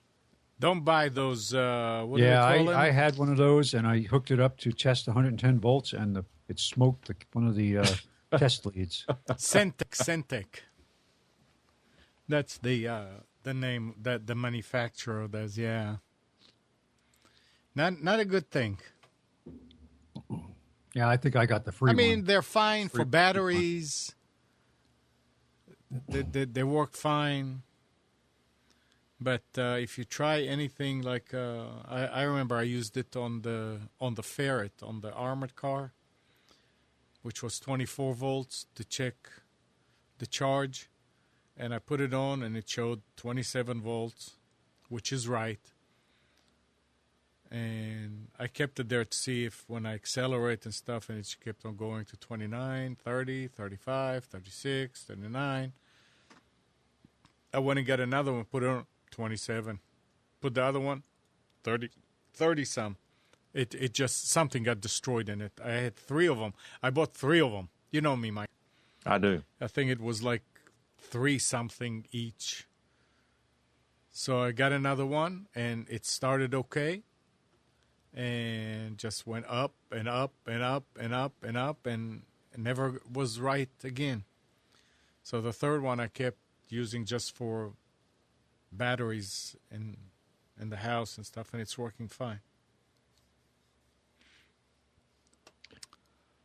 Don't buy those. What do Yeah, they call them? I had one of those, and I hooked it up to test 110 volts, and it smoked one of the test leads. Centec. That's the name that the manufacturer does. Yeah. Not a good thing. Yeah, I think I got the free I mean, one. they're fine for batteries. They work fine. But if you try anything like I remember I used it on the Ferret, on the armored car, which was 24 volts to check the charge, and I put it on and it showed 27 volts, which is right. And I kept it there to see if when I accelerate and stuff, and it kept on going to 29, 30, 35, 36, 39. I went and got another one, put it on 27. Put the other one, 30 some. It just, something got destroyed in it. I had 3 of them. I bought 3 of them. You know me, Mike. I do. I think it was like 3 something each. So I got another one, and it started okay. And just went up and up and up and up and up, and it never was right again. So the third one I kept using just for batteries in the house and stuff, and it's working fine.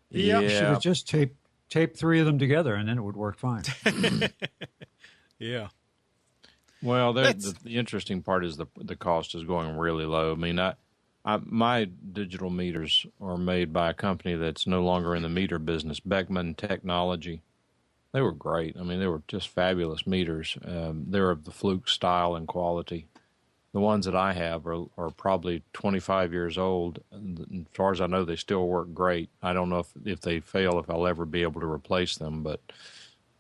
You should have just taped 3 of them together, and then it would work fine. Yeah. Well, the interesting part is the cost is going really low. I mean, my digital meters are made by a company that's no longer in the meter business, Beckman Technology. They were great. I mean, they were just fabulous meters. They're of the Fluke style and quality. The ones that I have are probably 25 years old. And as far as I know, they still work great. I don't know if they fail, if I'll ever be able to replace them, but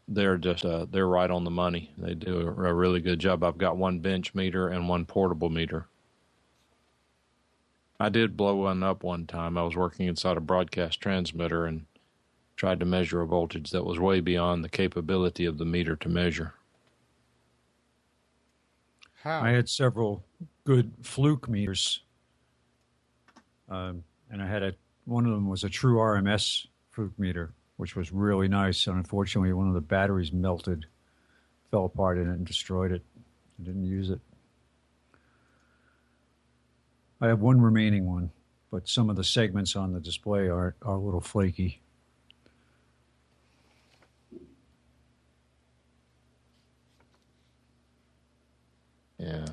they're just they're right on the money. They do a really good job. I've got one bench meter and one portable meter. I did blow one up one time. I was working inside a broadcast transmitter and tried to measure a voltage that was way beyond the capability of the meter to measure. How? I had several good Fluke meters, and I had one of them was a true RMS Fluke meter, which was really nice. And unfortunately, one of the batteries melted, fell apart in it, and destroyed it. I didn't use it. I have one remaining one, but some of the segments on the display are a little flaky. Yeah.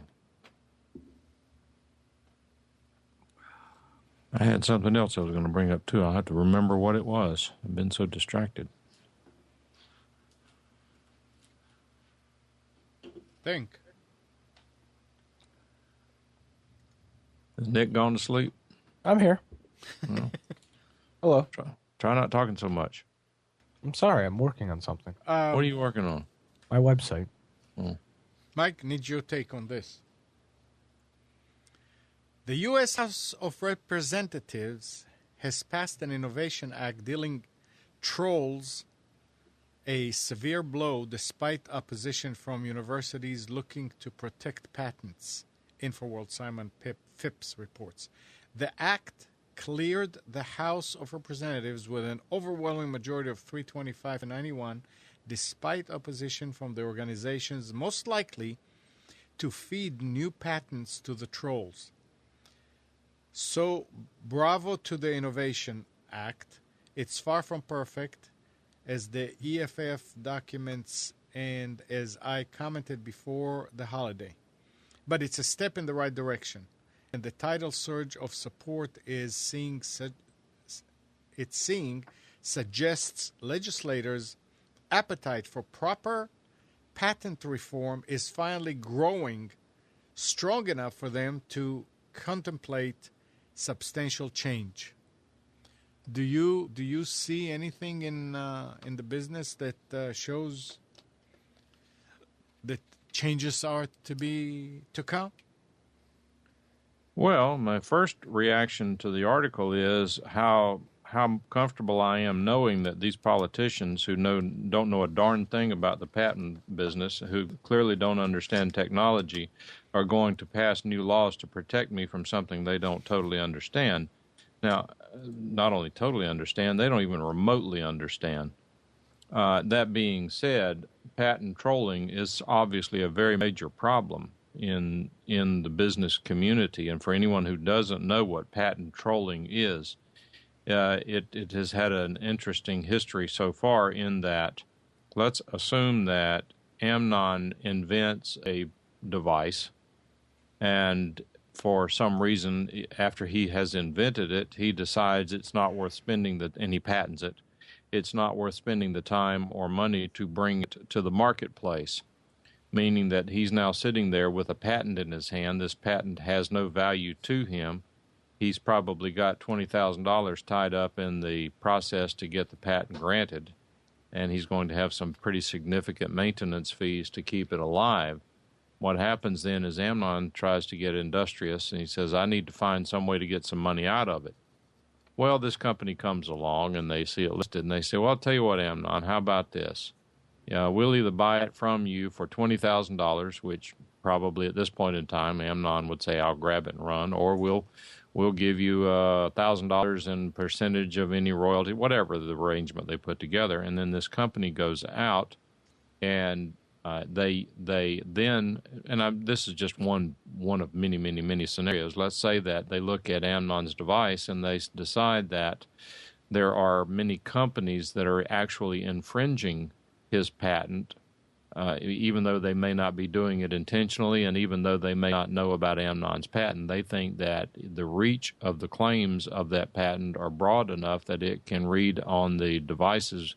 I had something else I was going to bring up, too. I'll have to remember what it was. I've been so distracted. Think. Is Nick gone to sleep? I'm here. No. Hello. Try not talking so much. I'm sorry. I'm working on something. What are you working on? My website. Mike, need your take on this. The U.S. House of Representatives has passed an Innovation Act dealing trolls a severe blow despite opposition from universities looking to protect patents, InfoWorld Simon Phipps reports. The act cleared the House of Representatives with an overwhelming majority of 325 to 91, despite opposition from the organizations most likely to feed new patents to the trolls. So, bravo to the Innovation Act. It's far from perfect, as the EFF documents and as I commented before the holiday. But it's a step in the right direction. And the tidal surge of support suggests legislators' appetite for proper patent reform is finally growing strong enough for them to contemplate substantial change. Do you see anything in the business that shows that changes are to come? Well, my first reaction to the article is how comfortable I am knowing that these politicians who don't know a darn thing about the patent business, who clearly don't understand technology, are going to pass new laws to protect me from something they don't totally understand. Now, not only totally understand, they don't even remotely understand. That being said, patent trolling is obviously a very major problem in the business community. And for anyone who doesn't know what patent trolling is, it has had an interesting history so far in that let's assume that Amnon invents a device, and for some reason, after he has invented it, he decides it's not worth spending and he patents it. It's not worth spending the time or money to bring it to the marketplace, meaning that he's now sitting there with a patent in his hand. This patent has no value to him. He's probably got $20,000 tied up in the process to get the patent granted, and he's going to have some pretty significant maintenance fees to keep it alive. What happens then is Amnon tries to get industrious, and he says, I need to find some way to get some money out of it. Well, this company comes along, and they see it listed, and they say, well, I'll tell you what, Amnon, how about this? Yeah, we'll either buy it from you for $20,000, which probably at this point in time, Amnon would say, I'll grab it and run, or we'll give you $1,000 in percentage of any royalty, whatever the arrangement they put together. And then this company goes out, and they then, and this is just one of many, many, many scenarios. Let's say that they look at Amnon's device and they decide that there are many companies that are actually infringing his patent, even though they may not be doing it intentionally, and even though they may not know about Amnon's patent. They think that the reach of the claims of that patent are broad enough that it can read on the devices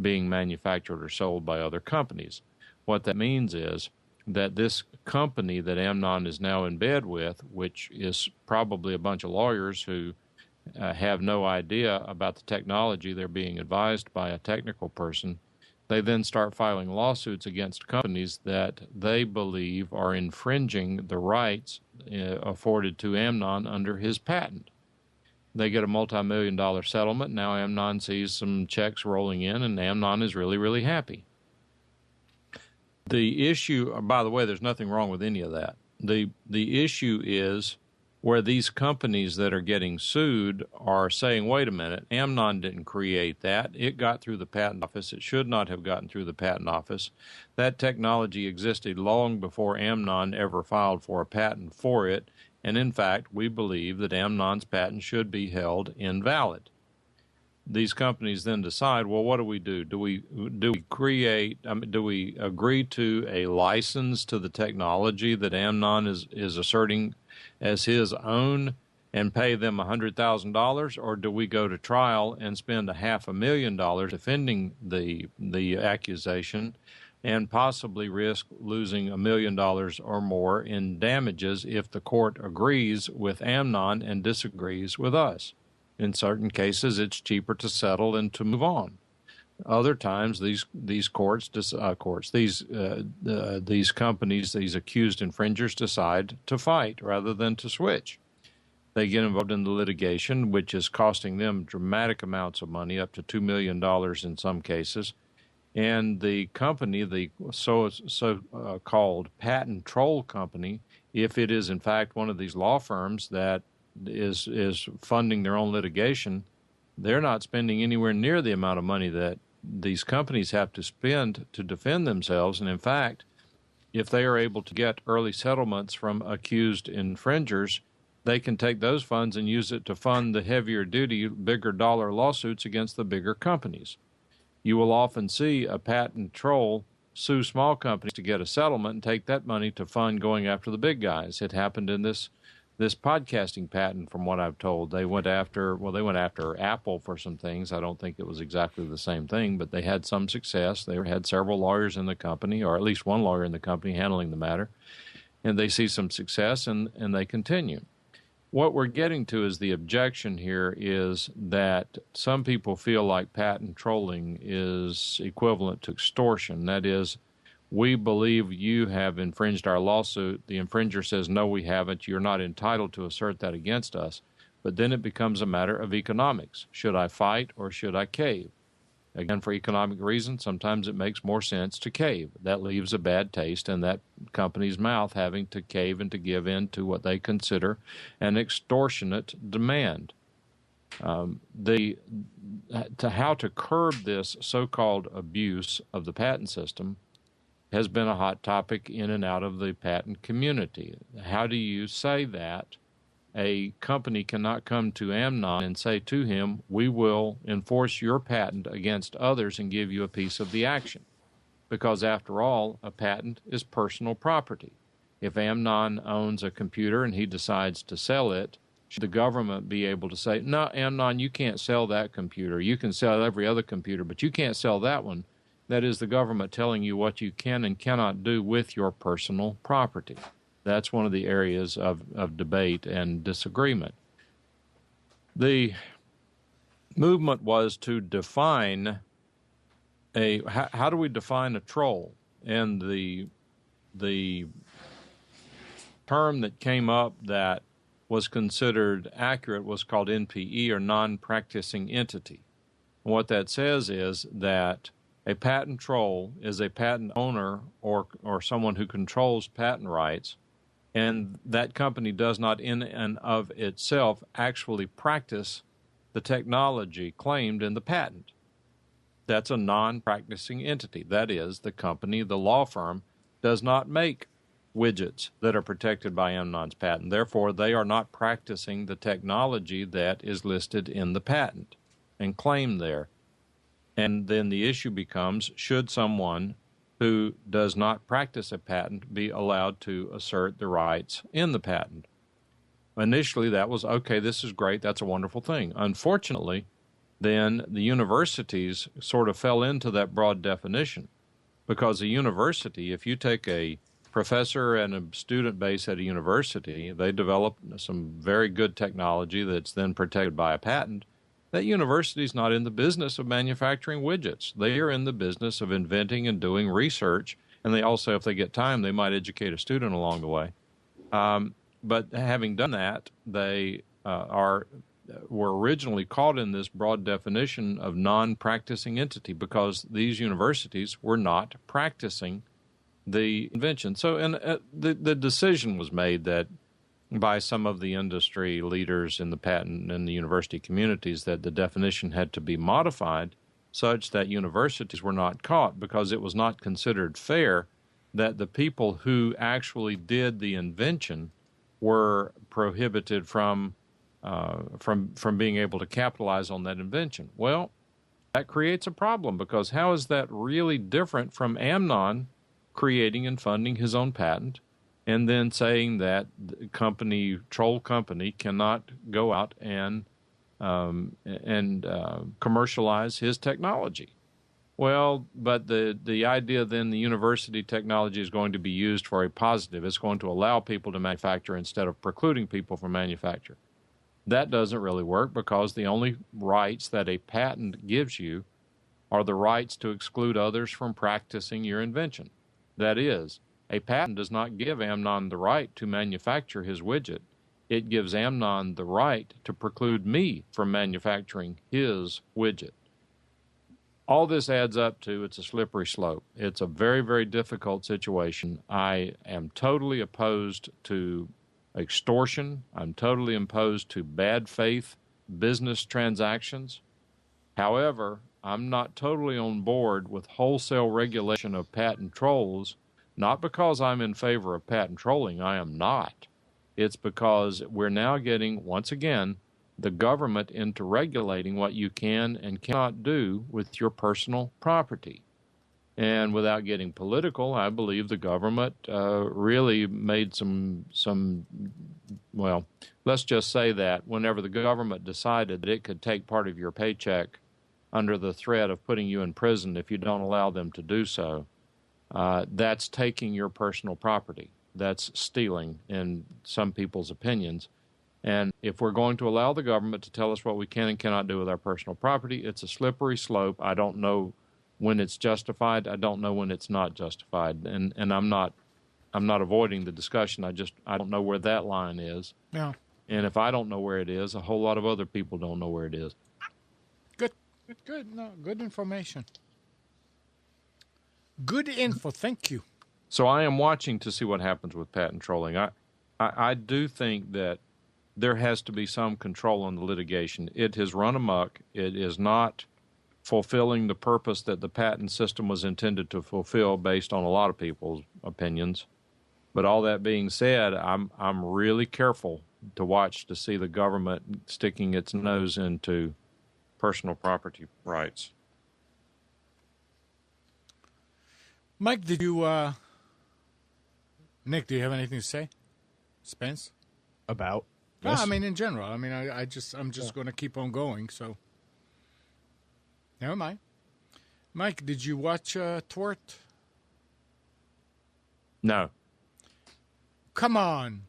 being manufactured or sold by other companies. What that means is that this company that Amnon is now in bed with, which is probably a bunch of lawyers who have no idea about the technology, they're being advised by a technical person, they then start filing lawsuits against companies that they believe are infringing the rights afforded to Amnon under his patent. They get a multi-million-dollar settlement. Now Amnon sees some checks rolling in, and Amnon is really, really happy. The issue, by the way, there's nothing wrong with any of that. The issue is where these companies that are getting sued are saying, wait a minute, Amnon didn't create that. It got through the patent office. It should not have gotten through the patent office. That technology existed long before Amnon ever filed for a patent for it. And in fact, we believe that Amnon's patent should be held invalid. These companies then decide, well, what do we do? Do we agree to a license to the technology that Amnon is asserting as his own and pay them $100,000, or do we go to trial and spend $500,000 defending the accusation and possibly risk losing $1 million or more in damages if the court agrees with Amnon and disagrees with us? In certain cases, it's cheaper to settle and to move on. Other times, these companies, these accused infringers decide to fight rather than to switch. They get involved in the litigation, which is costing them dramatic amounts of money, up to $2 million in some cases. And the company, the so-called patent troll company, if it is in fact one of these law firms that is funding their own litigation, they're not spending anywhere near the amount of money that these companies have to spend to defend themselves. And in fact, if they are able to get early settlements from accused infringers, they can take those funds and use it to fund the heavier duty, bigger dollar lawsuits against the bigger companies. You will often see a patent troll sue small companies to get a settlement and take that money to fund going after the big guys. It happened in this podcasting patent, from what I've told. They went after Apple for some things. I don't think it was exactly the same thing, but they had some success. They had several lawyers in the company, or at least one lawyer in the company handling the matter, and they see some success, and they continue. What we're getting to is the objection here is that some people feel like patent trolling is equivalent to extortion. That is, we believe you have infringed our lawsuit. The infringer says, no, we haven't. You're not entitled to assert that against us. But then it becomes a matter of economics. Should I fight or should I cave? Again, for economic reasons, sometimes it makes more sense to cave. That leaves a bad taste in that company's mouth, having to cave and to give in to what they consider an extortionate demand. How to curb this so-called abuse of the patent system has been a hot topic in and out of the patent community. How do you say that a company cannot come to Amnon and say to him, we will enforce your patent against others and give you a piece of the action? Because after all, a patent is personal property. If Amnon owns a computer and he decides to sell it, should the government be able to say, no, Amnon, you can't sell that computer. You can sell every other computer, but you can't sell that one. That is the government telling you what you can and cannot do with your personal property. That's one of the areas of debate and disagreement. The movement was to define how do we define a troll? And the term that came up that was considered accurate was called NPE, or non-practicing entity. And what that says is that a patent troll is a patent owner or someone who controls patent rights, and that company does not in and of itself actually practice the technology claimed in the patent. That's a non-practicing entity. That is, the company, the law firm, does not make widgets that are protected by Amnon's patent. Therefore, they are not practicing the technology that is listed in the patent and claimed there. And then the issue becomes, should someone who does not practice a patent be allowed to assert the rights in the patent? Initially, that was, okay, this is great, that's a wonderful thing. Unfortunately, then the universities sort of fell into that broad definition, because a university, if you take a professor and a student base at a university, they develop some very good technology that's then protected by a patent. That university is not in the business of manufacturing widgets. They are in the business of inventing and doing research, and they also, if they get time, they might educate a student along the way. But having done that, they were originally caught in this broad definition of non-practicing entity because these universities were not practicing the invention. So the decision was made that by some of the industry leaders in the patent and the university communities that the definition had to be modified such that universities were not caught, because it was not considered fair that the people who actually did the invention were prohibited from being able to capitalize on that invention. Well, that creates a problem, because how is that really different from Amnon creating and funding his own patent and then saying that the troll company cannot go out and commercialize his technology? Well, but the idea then the university technology is going to be used for a positive. It's going to allow people to manufacture instead of precluding people from manufacture. That doesn't really work, because the only rights that a patent gives you are the rights to exclude others from practicing your invention. That is, a patent does not give Amnon the right to manufacture his widget. It gives Amnon the right to preclude me from manufacturing his widget. All this adds up to, it's a slippery slope. It's a very, very difficult situation. I am totally opposed to extortion. I'm totally opposed to bad faith business transactions. However, I'm not totally on board with wholesale regulation of patent trolls, not because I'm in favor of patent trolling. I am not. It's because we're now getting, once again, the government into regulating what you can and cannot do with your personal property. And without getting political, I believe the government really made well, let's just say that whenever the government decided that it could take part of your paycheck under the threat of putting you in prison if you don't allow them to do so, that's taking your personal property. That's stealing in some people's opinions. And if we're going to allow the government to tell us what we can and cannot do with our personal property, it's a slippery slope. I don't know when it's justified. I don't know when it's not justified. And I'm not avoiding the discussion. I don't know where that line is. Yeah. And if I don't know where it is, a whole lot of other people don't know where it is. Good. No, good information. Good info. Thank you. So I am watching to see what happens with patent trolling. I do think that there has to be some control on the litigation. It has run amok. It is not fulfilling the purpose that the patent system was intended to fulfill based on a lot of people's opinions. But all that being said, I'm really careful to watch to see the government sticking its nose into personal property rights. Mike, Nick, do you have anything to say? Spence? About? No, Yes. I mean in general. I mean, I'm just going to keep on going. So, never mind. Mike, did you watch Twert? No. Come on.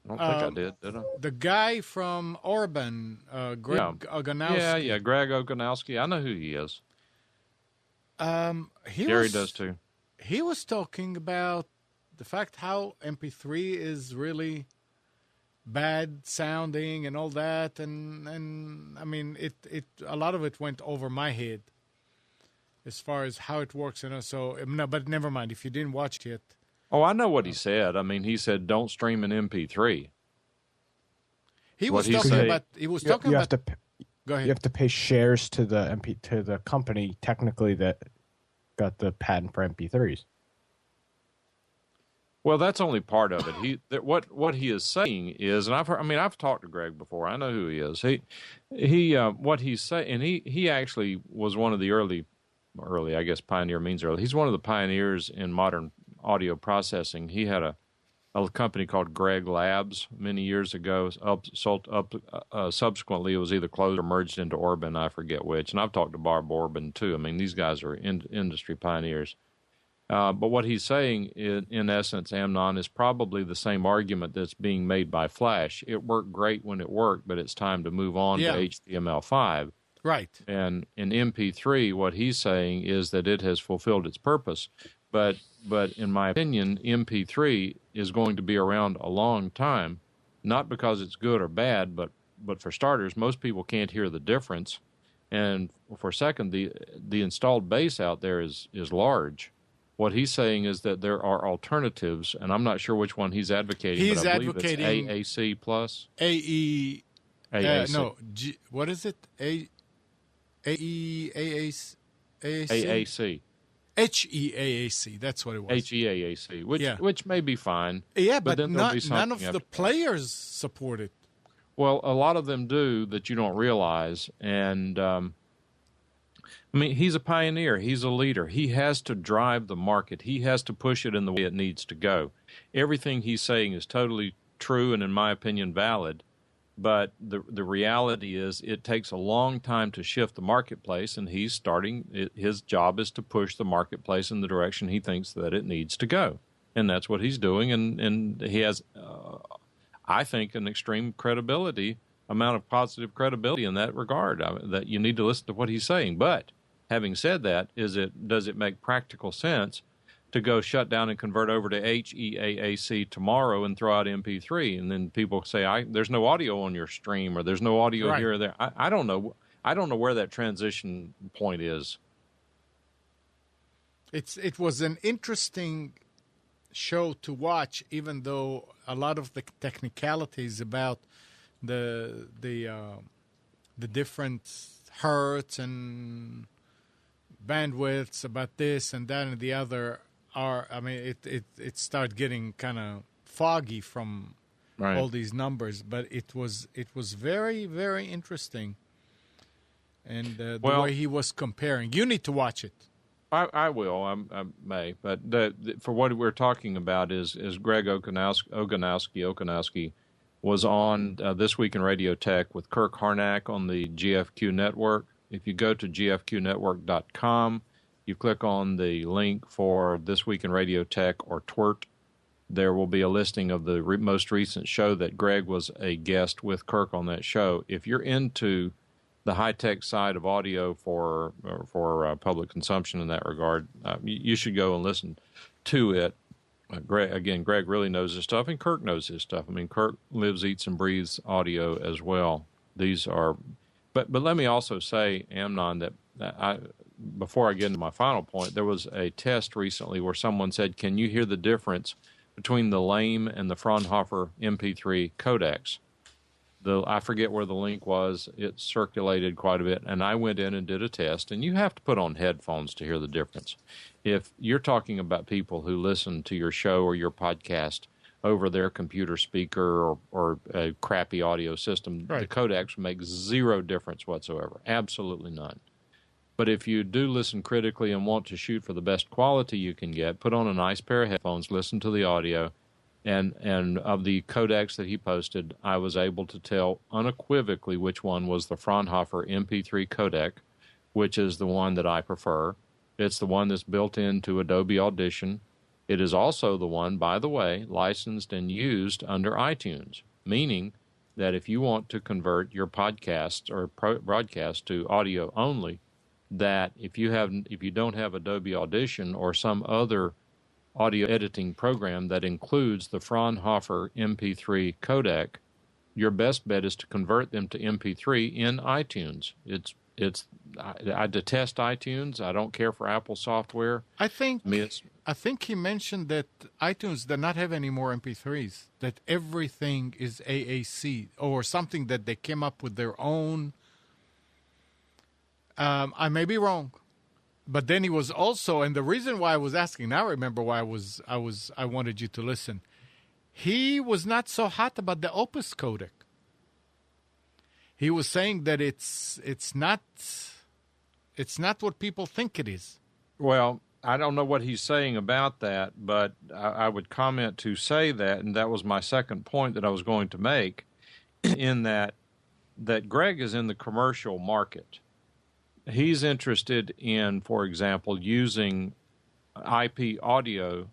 I don't think I did I? The guy from Orban, Greg Oganowski. Yeah, Greg Oganowski. I know who he is. Gary does too. He was talking about the fact how MP3 is really bad sounding and all that, and I mean it a lot of it went over my head as far as how it works, so no, but never mind if you didn't watch it yet. Oh, I know what he said. I mean, he said don't stream an MP3. He What was he talking say? about he was You talking have about to go ahead. you have to pay shares to the company technically that got the patent for MP3s. Well, that's only part of it. What he is saying is, and I've talked to Greg before. I know who he is. What he's saying, and he actually was one of the early, I guess pioneer means early. He's one of the pioneers in modern audio processing. He had a company called Greg Labs many years ago. Subsequently, it was either closed or merged into Orban. I forget which. And I've talked to Barb Orban too. I mean, these guys are industry pioneers. But what he's saying, in essence, Amnon, is probably the same argument that's being made by Flash. It worked great when it worked, but it's time to move on to HTML5. Right. And in MP3, what he's saying is that it has fulfilled its purpose. But in my opinion, MP3 is going to be around a long time, not because it's good or bad, but for starters, most people can't hear the difference. And for second, the installed base out there is large. What he's saying is that there are alternatives, and I'm not sure which one he's advocating. He's but I believe advocating it's AAC plus. AE. AAC. What is it? AAC. AAC. HEAAC. That's what it was. HEAAC, which may be fine. Yeah, but then none of the players support it. Well, a lot of them do that you don't realize, and I mean, he's a pioneer. He's a leader. He has to drive the market. He has to push it in the way it needs to go. Everything he's saying is totally true and, in my opinion, valid. But the reality is it takes a long time to shift the marketplace, and he's starting – his job is to push the marketplace in the direction he thinks that it needs to go. And that's what he's doing, and he has, I think, an extreme amount of positive credibility in that regard, that you need to listen to what he's saying. But having said that, does it make practical sense to go shut down and convert over to HEAAC tomorrow and throw out MP3, and then people say, there's no audio on your stream, or there's no audio here or there. I don't know. I don't know where that transition point is. It was an interesting show to watch, even though a lot of the technicalities about the different hertz and bandwidths about this and that and the other, are. I mean, it started getting kind of foggy from all these numbers, but it was very, very interesting. And the way he was comparing, you need to watch it. I will. I may. But for what we're talking about is Greg Oganowski was on This Week in Radio Tech with Kirk Harnack on the GFQ network. If you go to gfqnetwork.com, you click on the link for This Week in Radio Tech or TWIRT, there will be a listing of the most recent show that Greg was a guest with Kirk on that show. If you're into the high-tech side of audio for public consumption in that regard, you should go and listen to it. Greg really knows his stuff, and Kirk knows his stuff. I mean, Kirk lives, eats, and breathes audio as well. These are, but let me also say, Amnon, that before I get into my final point, there was a test recently where someone said, "Can you hear the difference between the Lame and the Fraunhofer MP3 codecs?" I forget where the link was. It circulated quite a bit, and I went in and did a test, and you have to put on headphones to hear the difference. If you're talking about people who listen to your show or your podcast over their computer speaker or a crappy audio system, the codecs make zero difference whatsoever, absolutely none. But if you do listen critically and want to shoot for the best quality you can get, put on a nice pair of headphones, listen to the audio, and of the codecs that he posted, I was able to tell unequivocally which one was the Fraunhofer MP3 codec, which is the one that I prefer. It's the one that's built into Adobe Audition. It is also the one, by the way, licensed and used under iTunes, meaning that if you want to convert your podcast or broadcast to audio only, that if you don't have Adobe Audition or some other audio editing program that includes the Fraunhofer MP3 codec, your best bet is to convert them to MP3 in iTunes. I detest iTunes. I don't care for Apple software. I think he mentioned that iTunes does not have any more MP3s, that everything is AAC or something that they came up with their own. I may be wrong. But then he was also, and the reason why I was asking, now I remember why I wanted you to listen. He was not so hot about the Opus codec. He was saying that it's not what people think it is. Well, I don't know what he's saying about that, but I would comment to say that, and that was my second point that I was going to make, in that Greg is in the commercial market. He's interested in, for example, using IP audio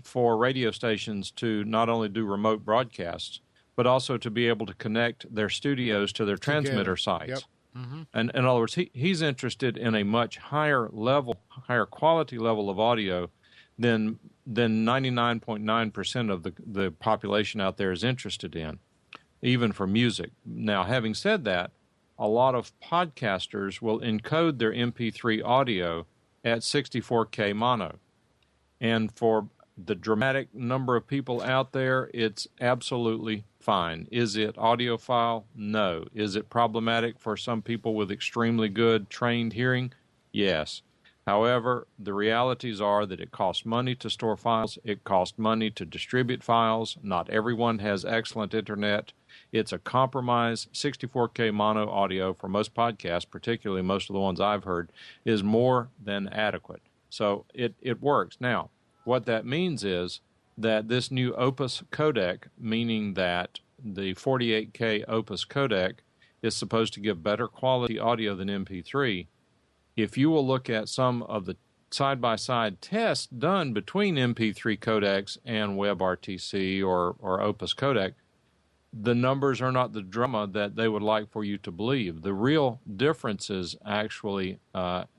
for radio stations to not only do remote broadcasts, but also to be able to connect their studios to their transmitter sites. Yep. Mm-hmm. And in other words, he's interested in a much higher quality level of audio than 99.9% of the population out there is interested in, even for music. Now, having said that, a lot of podcasters will encode their MP3 audio at 64K mono. And for the dramatic number of people out there, it's absolutely fine. Is it audiophile? No. Is it problematic for some people with extremely good trained hearing? Yes. However, the realities are that it costs money to store files. It costs money to distribute files. Not everyone has excellent internet. It's a compromise. 64K mono audio for most podcasts, particularly most of the ones I've heard, is more than adequate. So it works. Now, what that means is that this new Opus codec, meaning that the 48K Opus codec is supposed to give better quality audio than MP3. If you will look at some of the side-by-side tests done between MP3 codecs and WebRTC or Opus codec, the numbers are not the drama that they would like for you to believe. The real difference is actually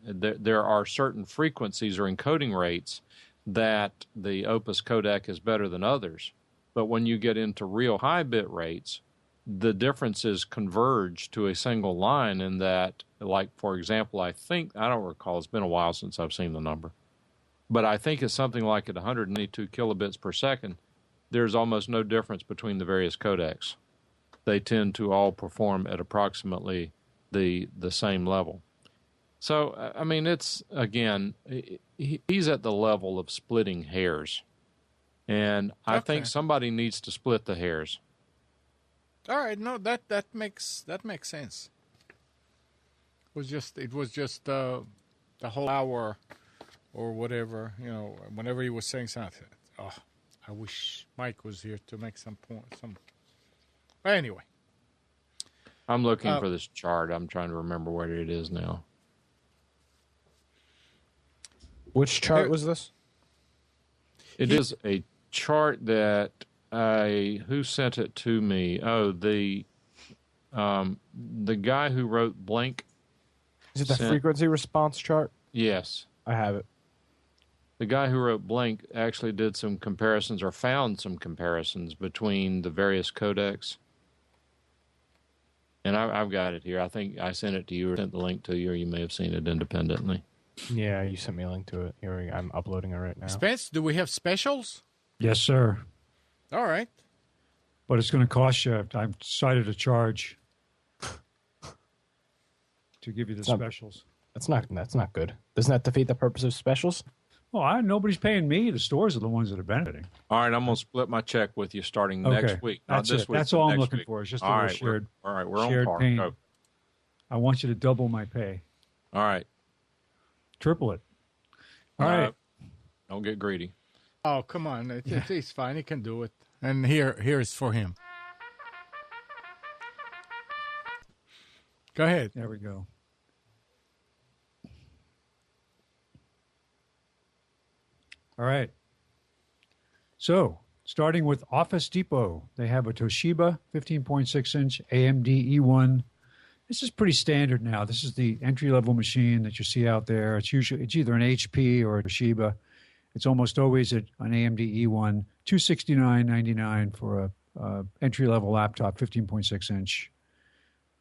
there are certain frequencies or encoding rates that the Opus codec is better than others. But when you get into real high bit rates, the differences converge to a single line in that, like, for example, I don't recall, it's been a while since I've seen the number, but I think it's something like at 192 kilobits per second, there's almost no difference between the various codecs. They tend to all perform at approximately the same level. So, I mean, it's, again, he's at the level of splitting hairs. And I think somebody needs to split the hairs. All right, no, that makes sense. It was just the whole hour or whatever, whenever he was saying something. Oh, I wish Mike was here to make some point. But anyway, I'm looking for this chart. I'm trying to remember where it is now. Which chart was this? It is a chart that who sent it to me? Oh, the guy who wrote Blank. Is it the frequency response chart? Yes. I have it. The guy who wrote Blank actually did some comparisons or found some comparisons between the various codecs. And I've got it here. I think I sent it to you or sent the link to you, or you may have seen it independently. Yeah, you sent me a link to it. Here, I'm uploading it right now. Spence, do we have specials? Yes, sir. All right. But it's going to cost you. I've decided to charge to give you the specials. That's not good. Doesn't that defeat the purpose of specials? Well, nobody's paying me. The stores are the ones that are benefiting. All right, I'm going to split my check with you starting next week. That's this it. week. That's all I'm looking week. for. It's just all a right, little shared. All right, we're shared on par. pain. Go. I want you to double my pay. All right. Triple it. All right. Don't get greedy. Oh, come on. It's fine. He can do it. And here is for him. Go ahead. There we go. All right. So, starting with Office Depot, they have a Toshiba 15.6-inch AMD E1. This is pretty standard now. This is the entry-level machine that you see out there. It's either an HP or a Toshiba. It's almost always an AMD E1, $269.99 for a entry-level laptop, 15.6-inch.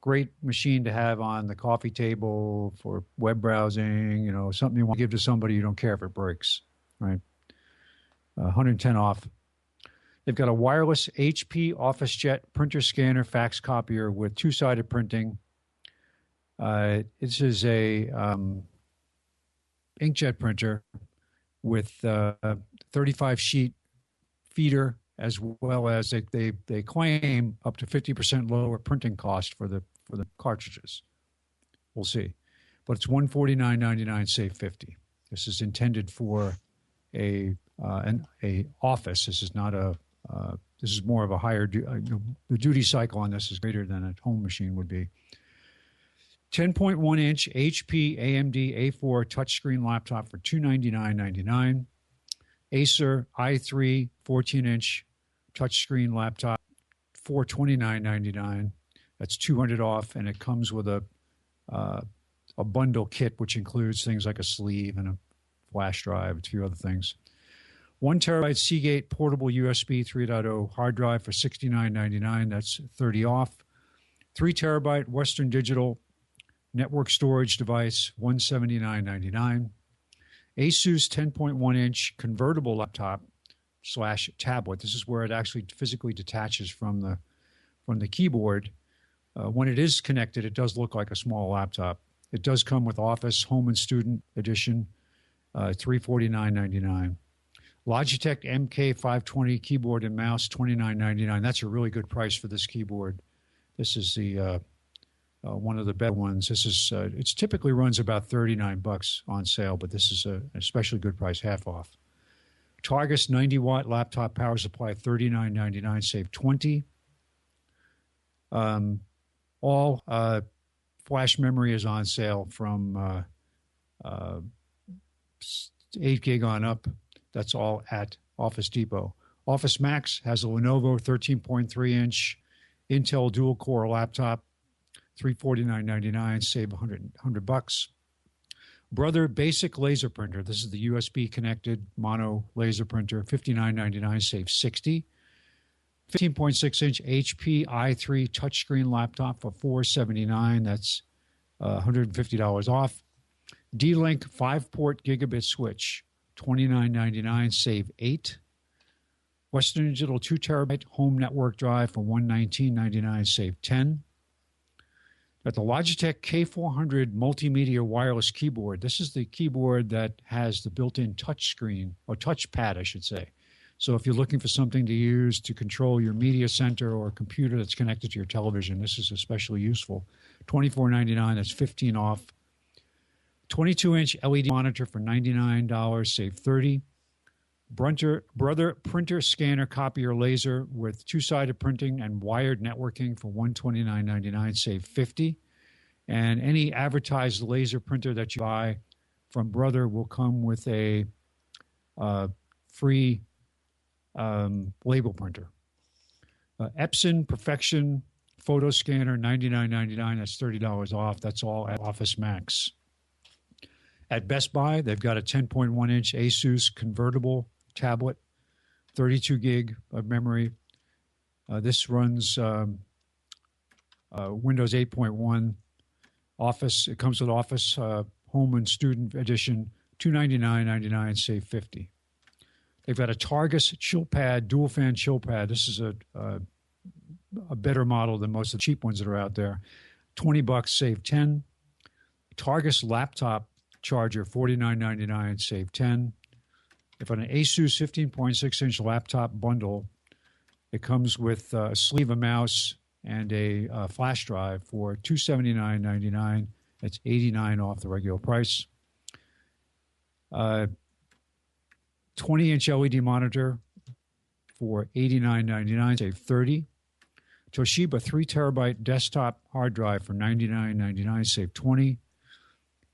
Great machine to have on the coffee table for web browsing, something you want to give to somebody you don't care if it breaks, right? 110 off. They've got a wireless HP OfficeJet printer scanner fax copier with two-sided printing. This is a inkjet printer with 35-sheet feeder, as well as they claim up to 50% lower printing cost for the cartridges. We'll see, but it's $149.99, save $50. This is intended for an office. This is not this is more of a higher. The duty cycle on this is greater than a home machine would be. 10.1-inch HP AMD A4 touchscreen laptop for $299.99. Acer i3 14-inch touchscreen laptop, $429.99. That's $200 off, and it comes with a bundle kit, which includes things like a sleeve and a flash drive, a few other things. 1 terabyte Seagate portable USB 3.0 hard drive for $69.99. That's $30 off. 3 terabyte Western Digital network storage device, $179.99. Asus 10.1-inch convertible laptop / tablet. This is where it actually physically detaches from the keyboard. When it is connected, it does look like a small laptop. It does come with Office, Home, and Student Edition, $349.99. Logitech MK520 keyboard and mouse, $29.99. That's a really good price for this keyboard. This is the one of the better ones. This is it typically runs about $39 on sale, but this is an especially good price, half off. Targus 90-watt laptop power supply, $39.99, save $20. All flash memory is on sale from 8 gig on up. That's all at Office Depot. Office Max has a Lenovo 13.3-inch Intel dual-core laptop, $349.99, save $100. Brother Basic Laser Printer. This is the USB-connected mono laser printer, $59.99, save $60. 15.6-inch HP i3 touchscreen laptop for $479. That's $150 off. D-Link 5-port gigabit switch, $29.99, save $8. Western Digital 2 terabyte home network drive for $119.99, save $10. Got the Logitech K400 multimedia wireless keyboard. This is the keyboard that has the built-in touch screen, or touchpad, I should say. So if you're looking for something to use to control your media center or computer that's connected to your television, this is especially useful. $24.99, that's 15 off. 22-inch LED monitor for $99, save 30. Brother printer scanner copier laser with two-sided printing and wired networking for $129.99, save 50. And any advertised laser printer that you buy from Brother will come with a free label printer. Epson Perfection photo scanner, $99.99. That's $30 off. That's all at Office Max. At Best Buy, they've got a 10.1-inch Asus convertible tablet, 32 gig of memory. This runs Windows 8.1 Office. It comes with Office Home and Student Edition, $299.99, save 50. They've got a Targus chill pad, dual fan chill pad. This is a better model than most of the cheap ones that are out there. $20, save 10. Targus laptop charger, $49.99, save 10. If an Asus 15.6-inch laptop bundle, it comes with a sleeve, a mouse, and a flash drive for $279.99. That's $89 off the regular price. 20-inch LED monitor for $89.99, save 30. Toshiba 3 terabyte desktop hard drive for $99.99, save 20.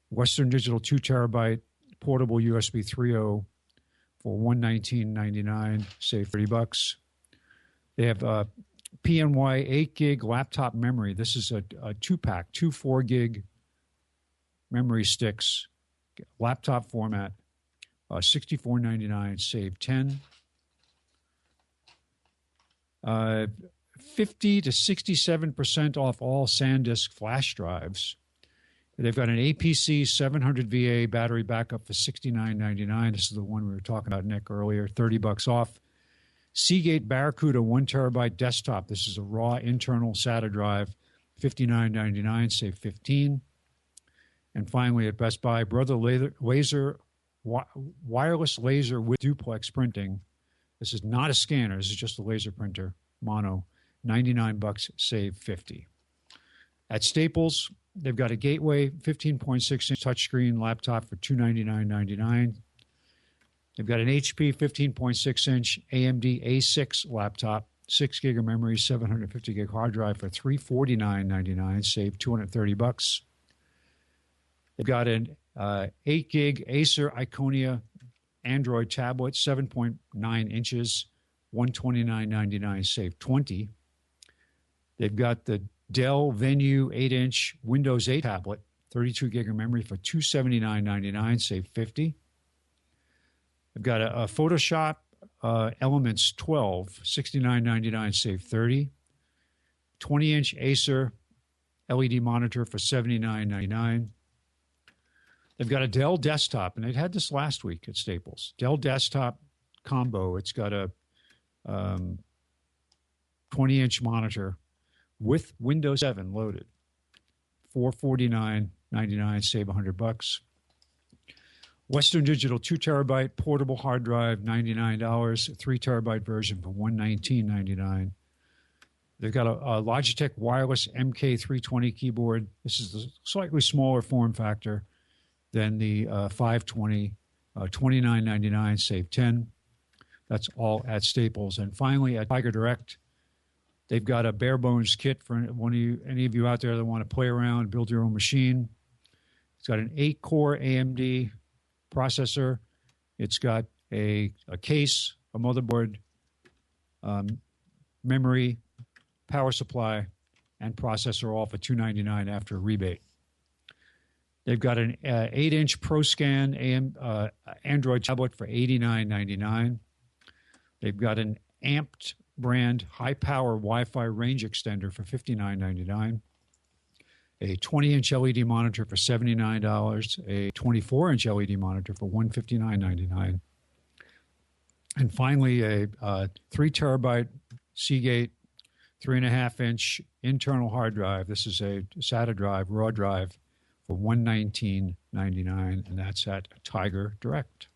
Western Digital 2 terabyte portable USB 3.0 for $119.99, save $30. They have PNY 8 gig laptop memory. This is a 2-pack, 2 4 gig memory sticks, laptop format, $64.99, save 10. 50 to 67% off all SanDisk flash drives. They've got an APC 700 VA battery backup for $69.99. This is the one we were talking about, Nick, earlier, $30 off. Seagate Barracuda 1 terabyte desktop. This is a raw internal SATA drive, $59.99, save 15. And finally, at Best Buy, Brother wireless laser with duplex printing. This is not a scanner. This is just a laser printer, mono. $99, save 50. At Staples, they've got a Gateway 15.6-inch touchscreen laptop for $299.99. They've got an HP 15.6-inch AMD A6 laptop, 6 gig of memory, 750 gig hard drive for $349.99, save $230. They've got an 8 gig Acer Iconia Android tablet, 7.9 inches, $129.99, save $20. They've got the Dell Venue 8-inch Windows 8 tablet, 32 gig of memory for $279.99, save $50. They've got a Photoshop Elements 12, $69.99, save $30. 20-inch Acer LED monitor for $79.99. They've got a Dell desktop, and they'd had this last week at Staples. Dell desktop combo. It's got a 20-inch monitor with Windows 7 loaded. $449.99, save $100. Western Digital 2 terabyte portable hard drive, $99. 3 terabyte version for $119.99. They've got a Logitech wireless MK320 keyboard. This is a slightly smaller form factor than the 520, $29.99, save $10. That's all at Staples. And finally, at Tiger Direct, they've got a bare bones kit for any of you out there that want to play around, build your own machine. It's got an 8-core AMD processor. It's got a case, a motherboard, memory, power supply, and processor all for $299 after a rebate. They've got an 8-inch ProScan Android tablet for $89.99. They've got an Amped brand high-power Wi-Fi range extender for $59.99. A 20-inch LED monitor for $79. A 24-inch LED monitor for $159.99. And finally, a 3 terabyte Seagate 3.5-inch internal hard drive. This is a SATA drive, raw drive, for $119.99, and that's at Tiger Direct.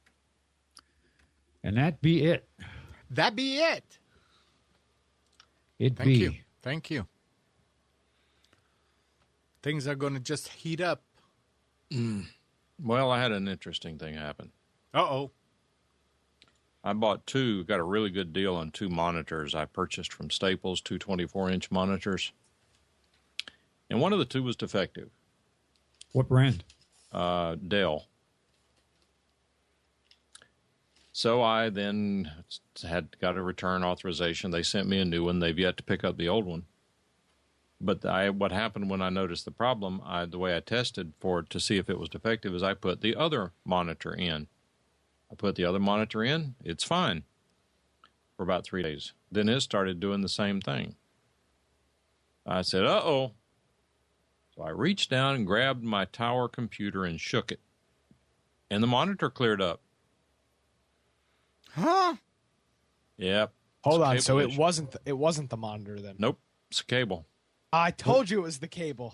And that be it. That be it. It Thank be. you. Thank you. Things are going to just heat up. Well, I had an interesting thing happen. Uh-oh. I got a really good deal on 2 monitors I purchased from Staples, 2 24-inch monitors. And one of the 2 was defective. What brand? Dell. So I then got a return authorization. They sent me a new one. They've yet to pick up the old one. But what happened when I noticed the problem, the way I tested for it to see if it was defective is I put the other monitor in. I put the other monitor in. It's fine for about 3 days. Then it started doing the same thing. I said, uh-oh. So I reached down and grabbed my tower computer and shook it. And the monitor cleared up. Huh? Yep. Hold on. So issue. it wasn't the monitor then. Nope. It's a cable. I told you it was the cable.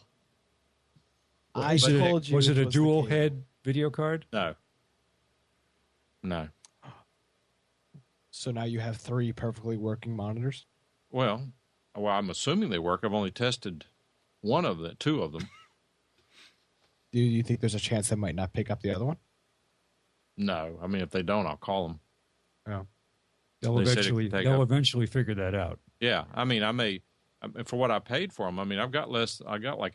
I Was told you. Was it a the dual cable. head video card? No. So now you have 3 perfectly working monitors? Well, I'm assuming they work. I've only tested 2 of them. Do you think there's a chance they might not pick up the other one? No. I mean, if they don't, I'll call them. Oh. They'll They said it could take up. eventually figure that out. Yeah. I mean, for what I paid for them, I mean, I got like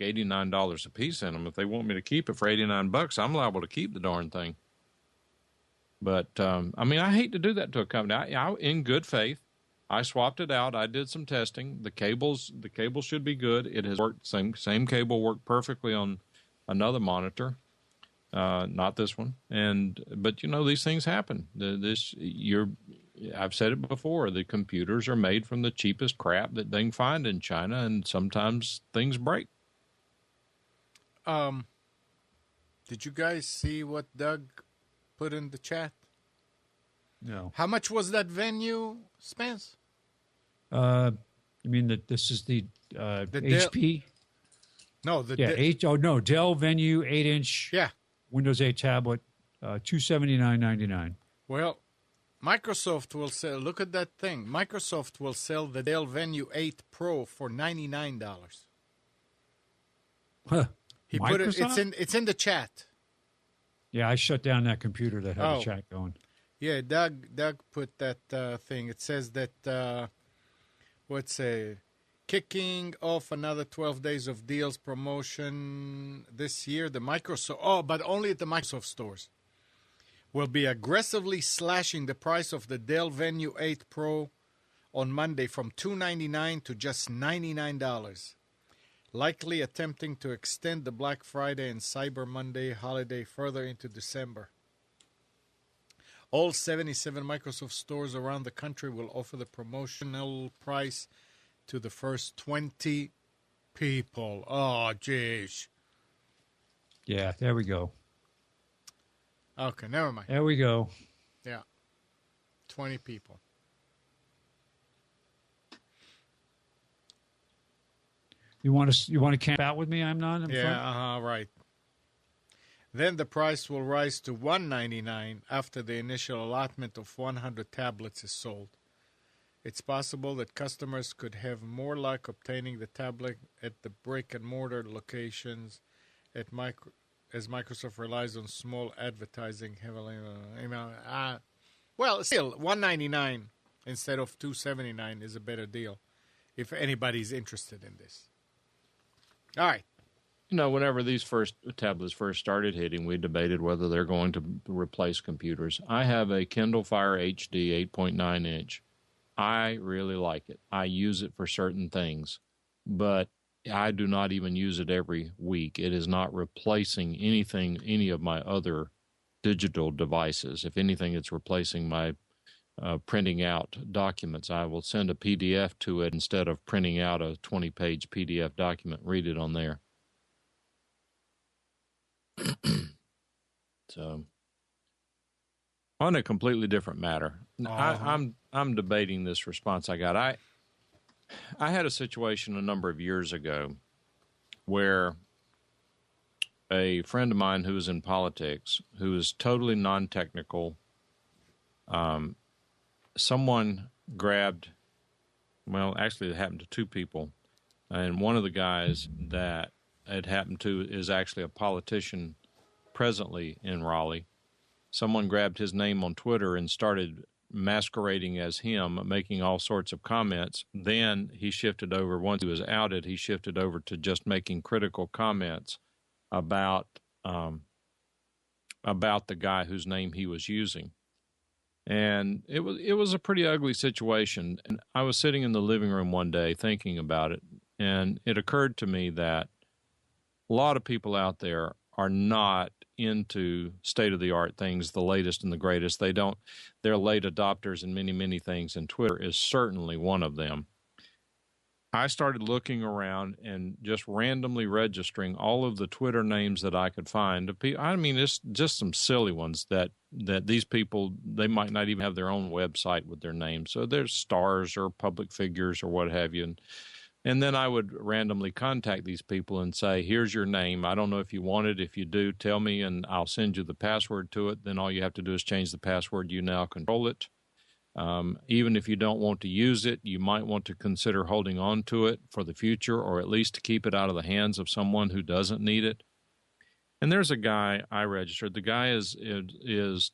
$89 a piece in them. If they want me to keep it for $89, I'm liable to keep the darn thing. But, I mean, I hate to do that to a company. I in good faith, I swapped it out. I did some testing. The cable should be good. It has worked. Same cable worked perfectly on another monitor, not this one. But these things happen. I've said it before. The computers are made from the cheapest crap that they can find in China, and sometimes things break. Did you guys see what Doug put in the chat? No. How much was that venue, Spence? You mean that this is the HP? No, Dell Venue 8-inch Yeah. Windows 8 tablet, $279.99. Well, Microsoft will sell. Look at that thing. Microsoft will sell the Dell Venue 8 Pro for $99. Huh. He put it. Microsoft? It's in the chat. Yeah, I shut down that computer that had the chat going. Yeah, Doug put that thing. It says that kicking off another 12 days of deals promotion this year. The Microsoft, but only at the Microsoft stores, will be aggressively slashing the price of the Dell Venue 8 Pro on Monday from $299 to just $99. Likely attempting to extend the Black Friday and Cyber Monday holiday further into December. All 77 Microsoft stores around the country will offer the promotional price to the first 20 people. Oh, jeez. Yeah, there we go. Okay, never mind. There we go. Yeah. 20 people. You want to camp out with me? I'm not. Right. Then the price will rise to $199 after the initial allotment of 100 tablets is sold. It's possible that customers could have more luck obtaining the tablet at the brick-and-mortar locations as Microsoft relies on small advertising heavily. Well, still, $199 instead of $279 is a better deal if anybody's interested in this. All right. Whenever these tablets first started hitting, we debated whether they're going to replace computers. I have a Kindle Fire HD 8.9 inch. I really like it. I use it for certain things, but I do not even use it every week. It is not replacing any of my other digital devices. If anything, it's replacing my printing out documents. I will send a PDF to it instead of printing out a 20-page PDF document, read it on there. So, on a completely different matter, I'm debating this response I got. I had a situation a number of years ago where a friend of mine who was in politics, who was totally non-technical, someone grabbed, well, actually it happened to two people, and one of the guys that it happened to is actually a politician presently in Raleigh. Someone grabbed his name on Twitter and started masquerading as him, making all sorts of comments. Then he shifted over, once he was outed, he shifted over to just making critical comments about the guy whose name he was using. And it was a pretty ugly situation. And I was sitting in the living room one day thinking about it, and it occurred to me that a lot of people out there are not into state-of-the-art things, the latest and the greatest. They're late adopters in many, many things, and Twitter is certainly one of them. I started looking around and just randomly registering all of the Twitter names that I could find. I mean, it's just some silly ones that these people, they might not even have their own website with their name. So there's stars or public figures or what have you. And then I would randomly contact these people and say, here's your name. I don't know if you want it. If you do, tell me and I'll send you the password to it. Then all you have to do is change the password. You now control it. Even if you don't want to use it, you might want to consider holding on to it for the future, or at least to keep it out of the hands of someone who doesn't need it. And there's a guy I registered. The guy is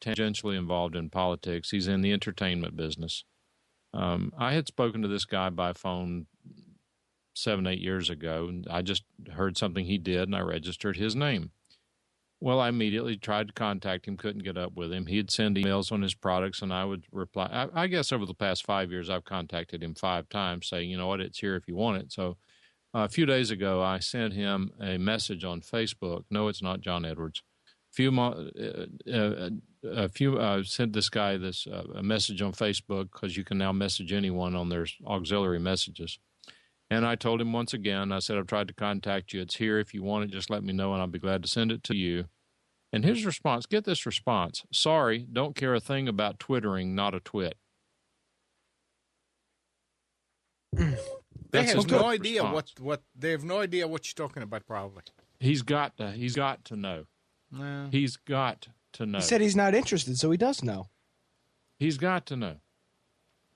tangentially involved in politics. He's in the entertainment business. I had spoken to this guy by phone 7-8 years ago, and I just heard something he did, and I registered his name. Well, I immediately tried to contact him, couldn't get up with him. He'd send emails on his products, and I would reply. I guess over the past 5 years, I've contacted him 5 times saying, you know what, it's here if you want it. So a few days ago, I sent him a message on Facebook. No, it's not John Edwards. Sent this guy a message on Facebook, because you can now message anyone on their auxiliary messages. And I told him once again, I said, I've tried to contact you. It's here. If you want it, just let me know, and I'll be glad to send it to you. And his response, get this response: sorry, don't care a thing about twittering, not a twit. They have no idea what they have no idea what you're talking about. Probably he's got to know. No. He's got to know. He said he's not interested, so he does know. He's got to know.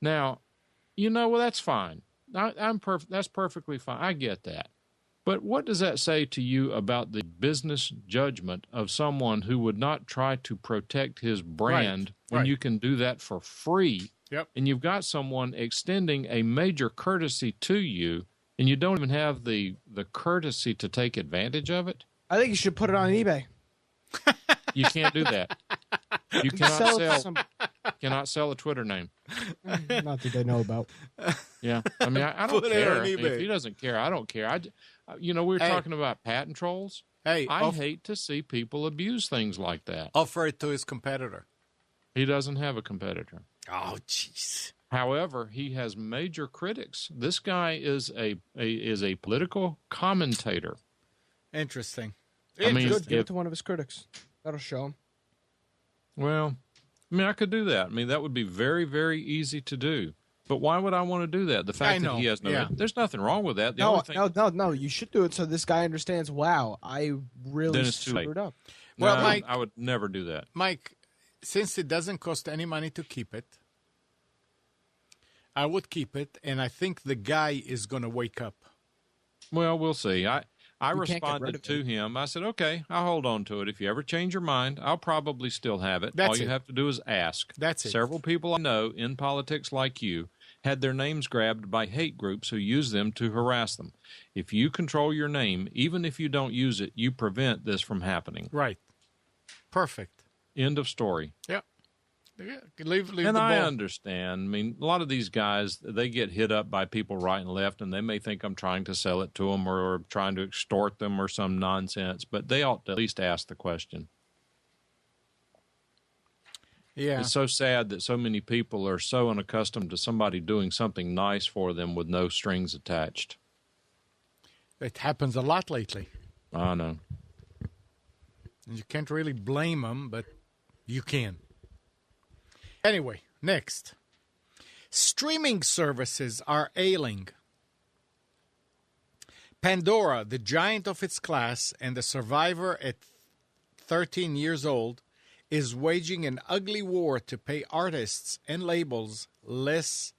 Now, well, that's fine. That's perfectly fine. I get that. But what does that say to you about the business judgment of someone who would not try to protect his brand when you can do that for free? Yep. And you've got someone extending a major courtesy to you, and you don't even have the courtesy to take advantage of it? I think you should put it on eBay. You can't do that. You cannot sell a Twitter name. Not that they know about. Yeah. I mean, I don't Put it care. on eBay. If he doesn't care, I don't care. We were talking about patent trolls. Hey, I hate to see people abuse things like that. Offer it to his competitor. He doesn't have a competitor. Oh, jeez. However, he has major critics. This guy is a political commentator. Interesting. I mean, Good. Give it to one of his critics. That'll show him. Well, I mean, I could do that. I mean, that would be very, very easy to do. But why would I want to do that? The fact that he has there's nothing wrong with that. No. You should do it so this guy understands, wow, I really screwed up. Well, no, Mike, I would never do that. Mike, since it doesn't cost any money to keep it, I would keep it, and I think the guy is going to wake up. Well, we'll see. I responded to him. I said, okay, I'll hold on to it. If you ever change your mind, I'll probably still have it. All you have to do is ask. That's it. Several people I know in politics like you had their names grabbed by hate groups who use them to harass them. If you control your name, even if you don't use it, you prevent this from happening. Right. Perfect. End of story. Yep. Leave and the I ball. understand. I mean, a lot of these guys, they get hit up by people right and left, and they may think I'm trying to sell it to them or trying to extort them or some nonsense, but they ought to at least ask the question. Yeah. It's so sad that so many people are so unaccustomed to somebody doing something nice for them with no strings attached. It happens a lot lately. I know. And you can't really blame them, but you can. Anyway, next. Streaming services are ailing Pandora, the giant of its class and the survivor at 13 years old, is waging an ugly war to pay artists and labels less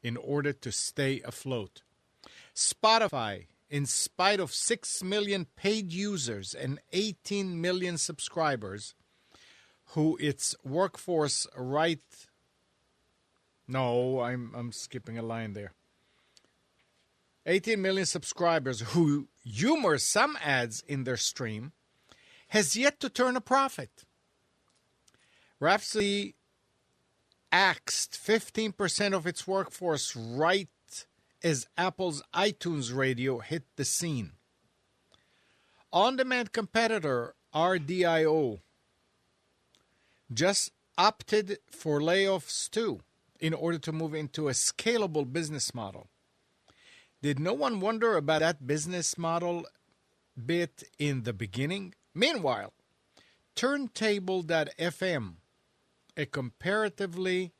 in order to stay afloat. Spotify, in spite of 6 million paid users and 18 million subscribers, who its workforce I'm skipping a line there. 18 million subscribers who humor some ads in their stream, has yet to turn a profit. Rhapsody axed 15% of its workforce right as Apple's iTunes Radio hit the scene. On-demand competitor RDIO just opted for layoffs too in order to move into a scalable business model. Did no one wonder about that business model bit in the beginning? Meanwhile, Turntable.fm, a comparatively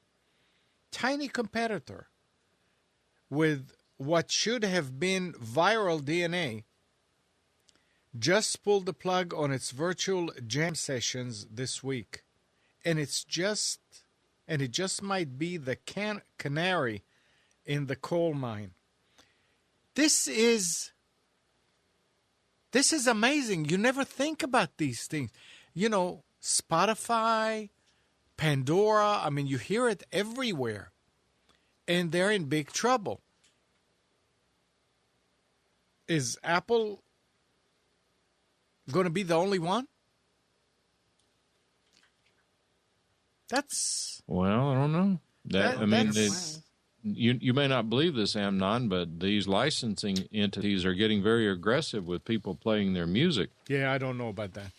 tiny competitor with what should have been viral DNA, just pulled the plug on its virtual jam sessions this week. And it just might be the canary in the coal mine. This is amazing. You never think about these things. You know, Spotify, Pandora, I mean, you hear it everywhere. And they're in big trouble. Is Apple going to be the only one? Well, I don't know. You may not believe this, Amnon, but these licensing entities are getting very aggressive with people playing their music. Yeah, I don't know about that.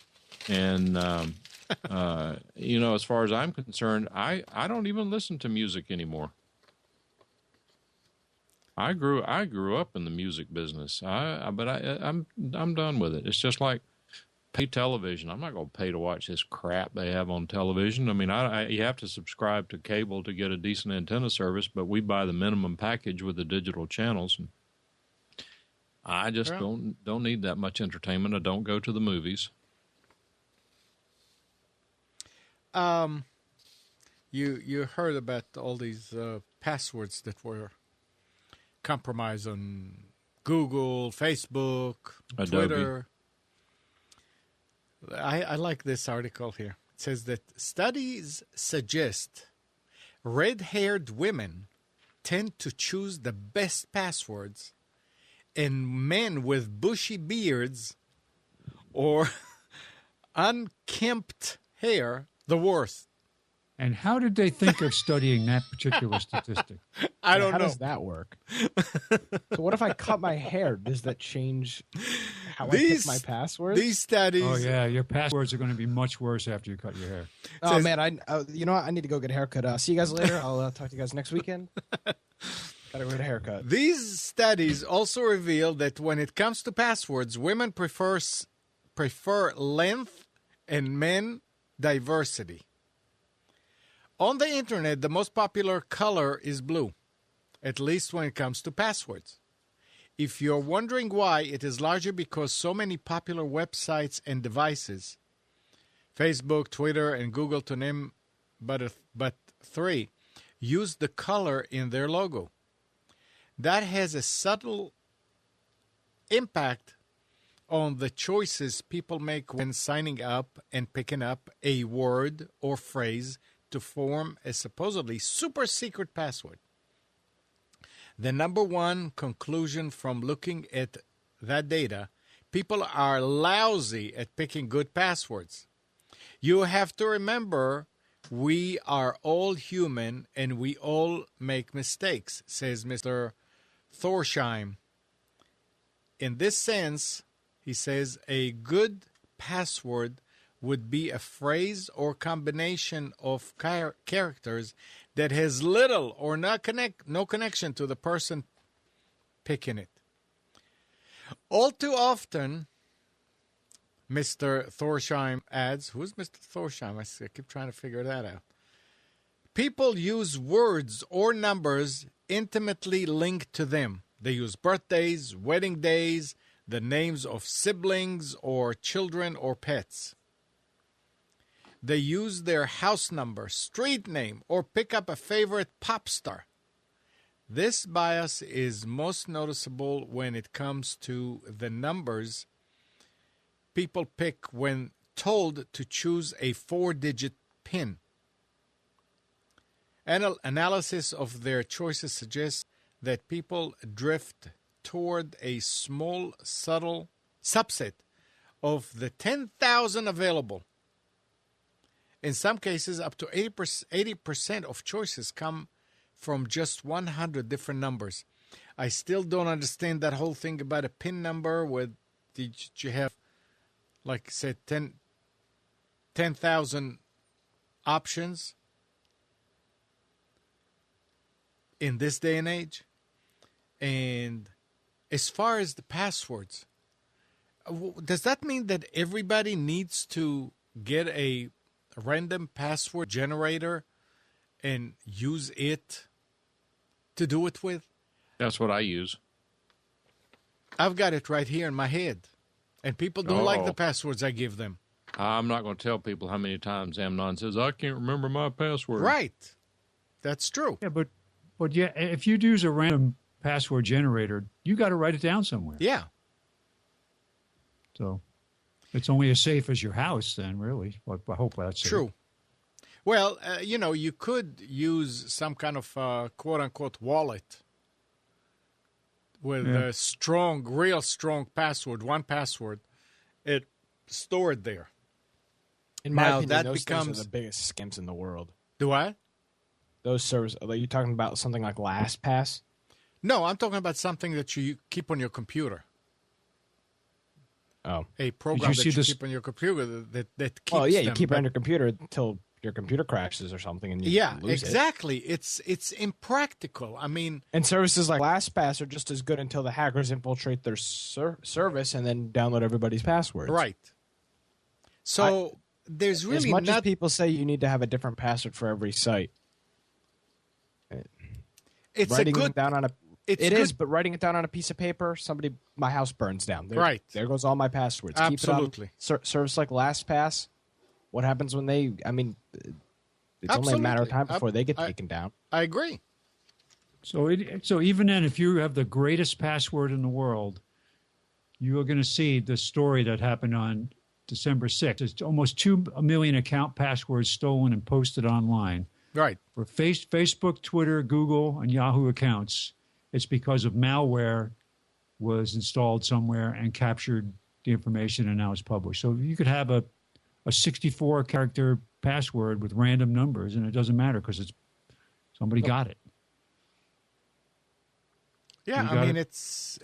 And, as far as I'm concerned, I don't even listen to music anymore. I grew up in the music business, but I'm done with it. It's just like pay television. I'm not going to pay to watch this crap they have on television. I mean, you have to subscribe to cable to get a decent antenna service, but we buy the minimum package with the digital channels. And I just don't need that much entertainment. I don't go to the movies. You heard about all these passwords that were compromised on Google, Facebook, Adobe. Twitter. I like this article here. It says that studies suggest red-haired women tend to choose the best passwords, and men with bushy beards or unkempt hair, the worst. And how did they think of studying that particular statistic? I don't know. How does that work? So what if I cut my hair? Does that change how I pick my passwords? These studies... Oh, yeah. Your passwords are going to be much worse after you cut your hair. Oh, man. You know what? I need to go get a haircut. See you guys later. I'll talk to you guys next weekend. Gotta go get a haircut. These studies also reveal that when it comes to passwords, women prefer length and men diversity. On the internet, the most popular color is blue, at least when it comes to passwords. If you're wondering why, it is largely because so many popular websites and devices, Facebook, Twitter, and Google to name but three, use the color in their logo. That has a subtle impact on the choices people make when signing up and picking up a word or phrase to form a supposedly super secret password. The number one conclusion from looking at that data, people are lousy at picking good passwords. You have to remember, we are all human and we all make mistakes, says Mr. Thorsheim. In this sense, he says, a good password would be a phrase or combination of characters that has little or no connection to the person picking it. All too often, Mr. Thorsheim adds, who's Mr. Thorsheim? I keep trying to figure that out. People use words or numbers intimately linked to them. They use birthdays, wedding days, the names of siblings or children or pets. They use their house number, street name, or pick up a favorite pop star. This bias is most noticeable when it comes to the numbers people pick when told to choose a 4-digit PIN. Analysis of their choices suggests that people drift toward a small, subtle subset of the 10,000 available. In some cases, up to 80% of choices come from just 100 different numbers. I still don't understand that whole thing about a PIN number where you have, like I said, 10,000 options in this day and age. And as far as the passwords, does that mean that everybody needs to get a random password generator and use it to do it with? That's what I use. I've got it right here in my head. And people don't like the passwords I give them. I'm not going to tell people how many times Amnon says, I can't remember my password. Right. That's true. Yeah, but yeah, if you use a random password generator, you got to write it down somewhere. Yeah. So it's only as safe as your house then, really. Well, I hope that's true. Well, you could use some kind of quote-unquote wallet with a strong, real strong password, one password, it stored there. In my Now, opinion, that those becomes things are the biggest scams in the world. Do I? Those servers, are you talking about something like LastPass? No, I'm talking about something that you keep on your computer. Oh. A program that you keep on your computer that keeps Oh, yeah, you them, keep it on your computer until your computer crashes or something and you lose exactly. It's impractical. I mean, and services like LastPass are just as good until the hackers infiltrate their service and then download everybody's passwords. Right. So there's really as much as people say you need to have a different password for every site. It's writing a good it down on a It's it good. is, but writing it down on a piece of paper, my house burns down. Right. There goes all my passwords. Absolutely. Keep it on service like LastPass. What happens when it's only a matter of time before they get taken down. I agree. So even then, if you have the greatest password in the world, you are going to see the story that happened on December 6th. It's almost 2 million account passwords stolen and posted online. Right. For Facebook, Twitter, Google, and Yahoo accounts. It's because of malware was installed somewhere and captured the information and now it's published. So you could have a 64-character password with random numbers, and it doesn't matter because somebody got it. Yeah, I mean, it's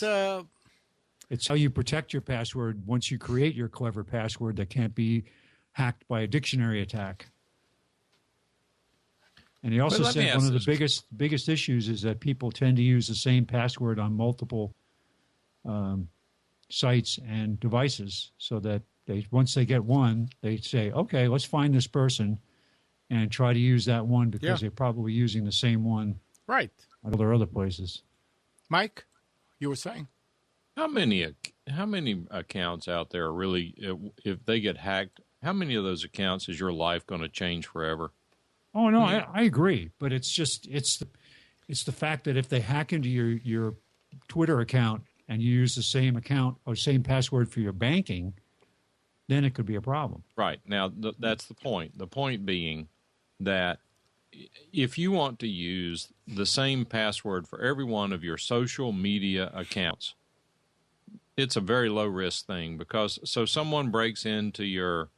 how you protect your password once you create your clever password that can't be hacked by a dictionary attack. And he also said one of the biggest issues is that people tend to use the same password on multiple sites and devices, so that once they get one, they say, okay, let's find this person and try to use that one because they're probably using the same one right at other places. Mike, you were saying? How many accounts out there really, if they get hacked, how many of those accounts is your life going to change forever? Oh, no, I agree. But it's the fact that if they hack into your Twitter account and you use the same account or same password for your banking, then it could be a problem. Right. Now, that's the point. The point being that if you want to use the same password for every one of your social media accounts, it's a very low-risk thing because someone breaks into your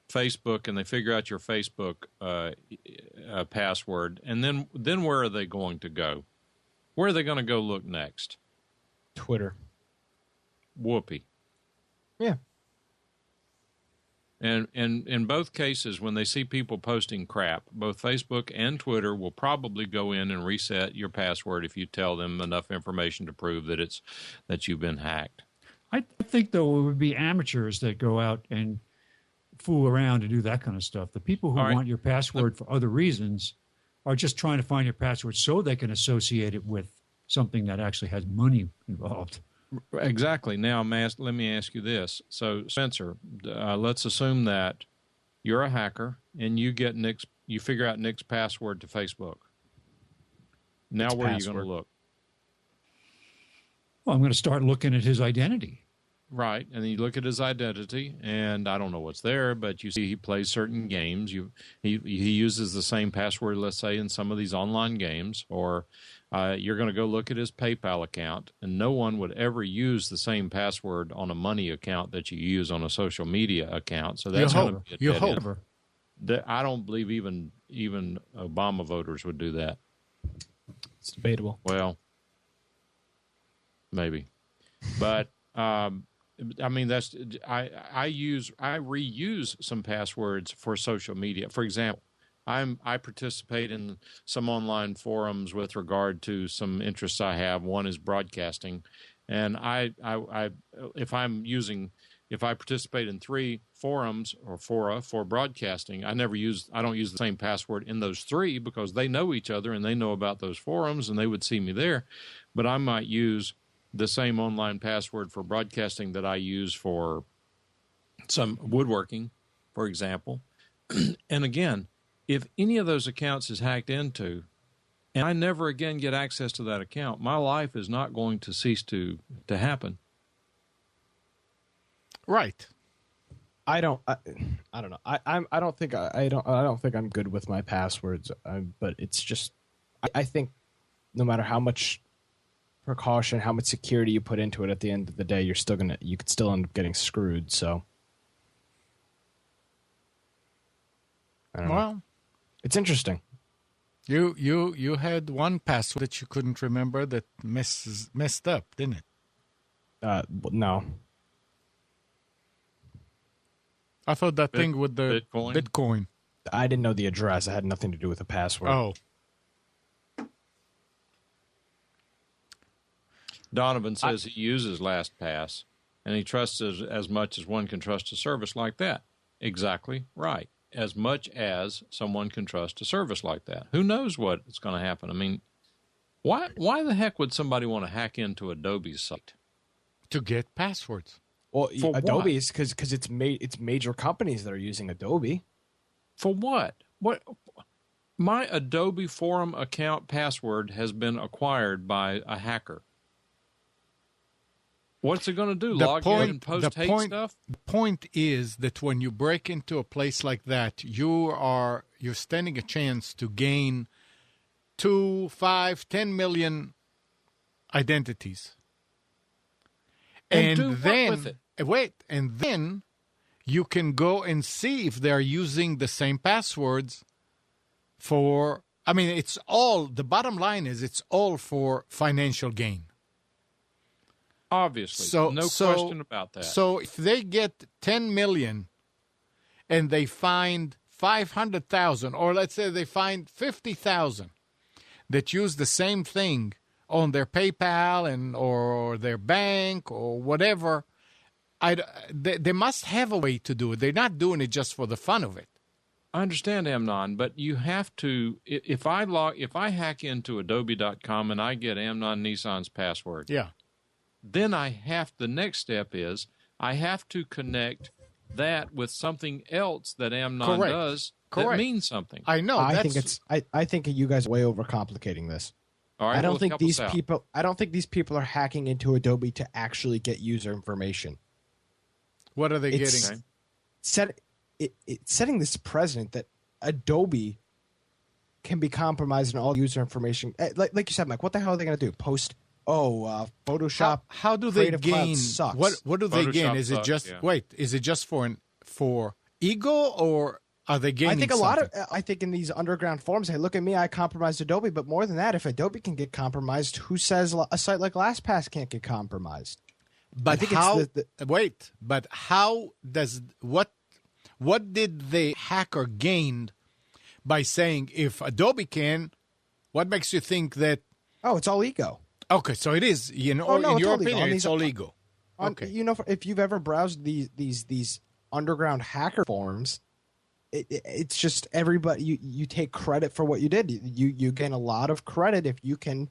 Facebook and they figure out your Facebook password, and then where are they going to go? Where are they going to go look next? Twitter. Whoopee. Yeah. And in both cases, when they see people posting crap, both Facebook and Twitter will probably go in and reset your password if you tell them enough information to prove that you've been hacked. I think, though, it would be amateurs that go out and fool around and do that kind of stuff. The people who want your password for other reasons are just trying to find your password so they can associate it with something that actually has money involved. Exactly. Now, let me ask you this. So, Spencer, let's assume that you're a hacker and you figure out Nick's password to Facebook. Now, where are you going to look? Well, I'm going to start looking at his identity. Right, and then you look at his identity, and I don't know what's there, but you see he plays certain games. He uses the same password, let's say, in some of these online games, or you're going to go look at his PayPal account, and no one would ever use the same password on a money account that you use on a social media account. So that's going to be a dead end. I don't believe even Obama voters would do that. It's debatable. Well, maybe, but. I mean, I reuse some passwords for social media. For example, I participate in some online forums with regard to some interests I have. One is broadcasting, and if I participate in 3 forums or fora for broadcasting, I don't use the same password in those 3 because they know each other and they know about those forums and they would see me there. But I might use the same online password for broadcasting that I use for some woodworking, for example. And again, if any of those accounts is hacked into and I never again get access to that account, my life is not going to cease to happen. Right. I don't know. I don't think I'm good with my passwords. But it's just, I think no matter how much precaution, how much security you put into it, at the end of the day, you could still end up getting screwed. So, I don't know. It's interesting. You had one password that you couldn't remember that messed up, didn't it? No. I thought that thing with the Bitcoin. I didn't know the address. It had nothing to do with the password. Oh. Donovan says he uses LastPass, and he trusts as much as one can trust a service like that. Exactly right. As much as someone can trust a service like that. Who knows what's going to happen? I mean, why the heck would somebody want to hack into Adobe's site? To get passwords. Well, Adobe's because it's major companies that are using Adobe. For what? What? My Adobe Forum account password has been acquired by a hacker. What's it going to do? Log in and post hate stuff? The point is that when you break into a place like that, you're standing a chance to gain 2, 5, 10 million identities. And then, what with it? And then you can go and see if they're using the same passwords for, the bottom line is it's all for financial gain. Obviously, no question about that. So if they get 10 million and they find 500,000, or let's say they find 50,000 that use the same thing on their PayPal or their bank or whatever, they must have a way to do it. They're not doing it just for the fun of it. I understand, Amnon, but you have to. If I hack into Adobe.com and I get Amnon Nissan's password, yeah. Then the next step is I have to connect that with something else that Amnon does that means something. I know. I think you guys are way overcomplicating this. All right, I don't think these people are hacking into Adobe to actually get user information. What are they getting? Setting this precedent that Adobe can be compromised in all user information. Like you said, Mike, what the hell are they going to do? Post Photoshop. How do they gain? Sucks. What do they gain? Is it just Is it just for ego, or are they gaining? I think in these underground forums, hey, look at me, I compromised Adobe. But more than that, if Adobe can get compromised, who says a site like LastPass can't get compromised? But But how does what did the hacker gain by saying if Adobe can? What makes you think that? Oh, it's all ego. Okay, so it is, in your opinion, it's all ego. Okay. If you've ever browsed these underground hacker forums, it's just everybody. You take credit for what you did. You gain a lot of credit if you can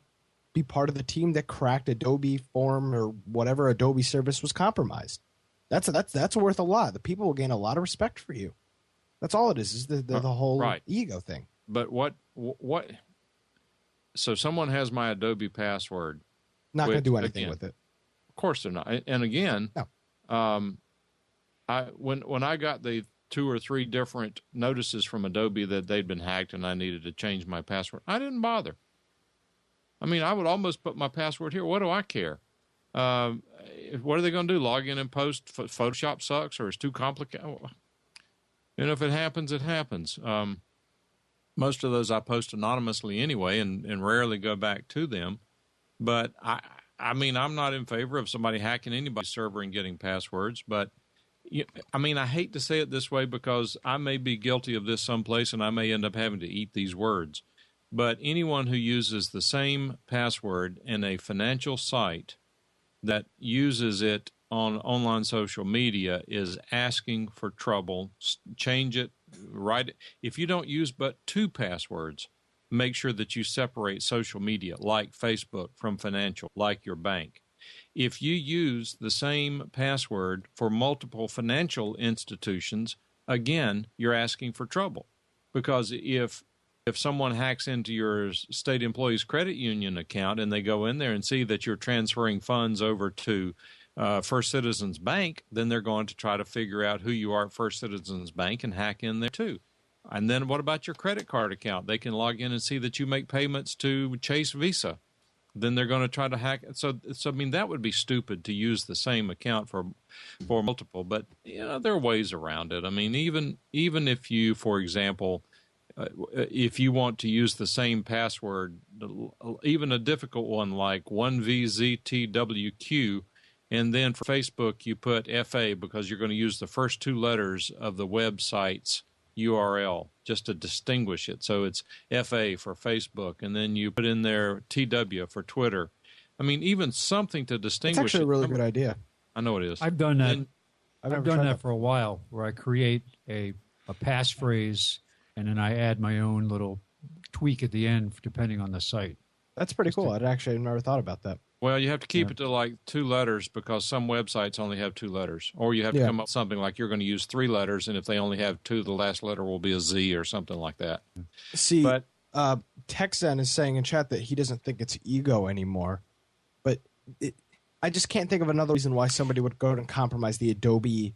be part of the team that cracked Adobe Form or whatever Adobe service was compromised. That's worth a lot. The people will gain a lot of respect for you. That's all it is the whole ego thing. But what? So someone has my Adobe password. Not going to do anything with it. Of course they're not. And again, no. When I got the 2 or 3 different notices from Adobe that they'd been hacked and I needed to change my password, I didn't bother. I mean, I would almost put my password here. What do I care? What are they going to do? Log in and post Photoshop sucks or it's too complicated? And if it happens, it happens. Most of those I post anonymously anyway and rarely go back to them. But, I mean, I'm not in favor of somebody hacking anybody's server and getting passwords. But, I mean, I hate to say it this way because I may be guilty of this someplace and I may end up having to eat these words. But anyone who uses the same password in a financial site that uses it on online social media is asking for trouble. Change it, write it. If you don't use but 2 passwords, make sure that you separate social media like Facebook from financial, like your bank. If you use the same password for multiple financial institutions, again, you're asking for trouble. Because if someone hacks into your state employees credit union account and they go in there and see that you're transferring funds over to First Citizens Bank, then they're going to try to figure out who you are at First Citizens Bank and hack in there too. And then what about your credit card account? They can log in and see that you make payments to Chase Visa. Then they're going to try to hack it. So I mean, that would be stupid to use the same account for multiple. But there are ways around it. I mean, even if you, for example, if you want to use the same password, even a difficult one like 1VZTWQ, and then for Facebook you put FA because you're going to use the first 2 letters of the website's URL just to distinguish it. So it's FA for Facebook, and then you put in there TW for Twitter. I mean, even something to distinguish. It's actually a really good idea. I know it is. I've done that. I've done that for a while, where I create a passphrase and then I add my own little tweak at the end, depending on the site. That's pretty cool. I'd actually never thought about that. Well, you have to keep it to like 2 letters because some websites only have 2 letters. Or you have to come up with something like you're going to use 3 letters, and if they only have 2, the last letter will be a Z or something like that. See, Texan is saying in chat that he doesn't think it's ego anymore. But I just can't think of another reason why somebody would go and compromise the Adobe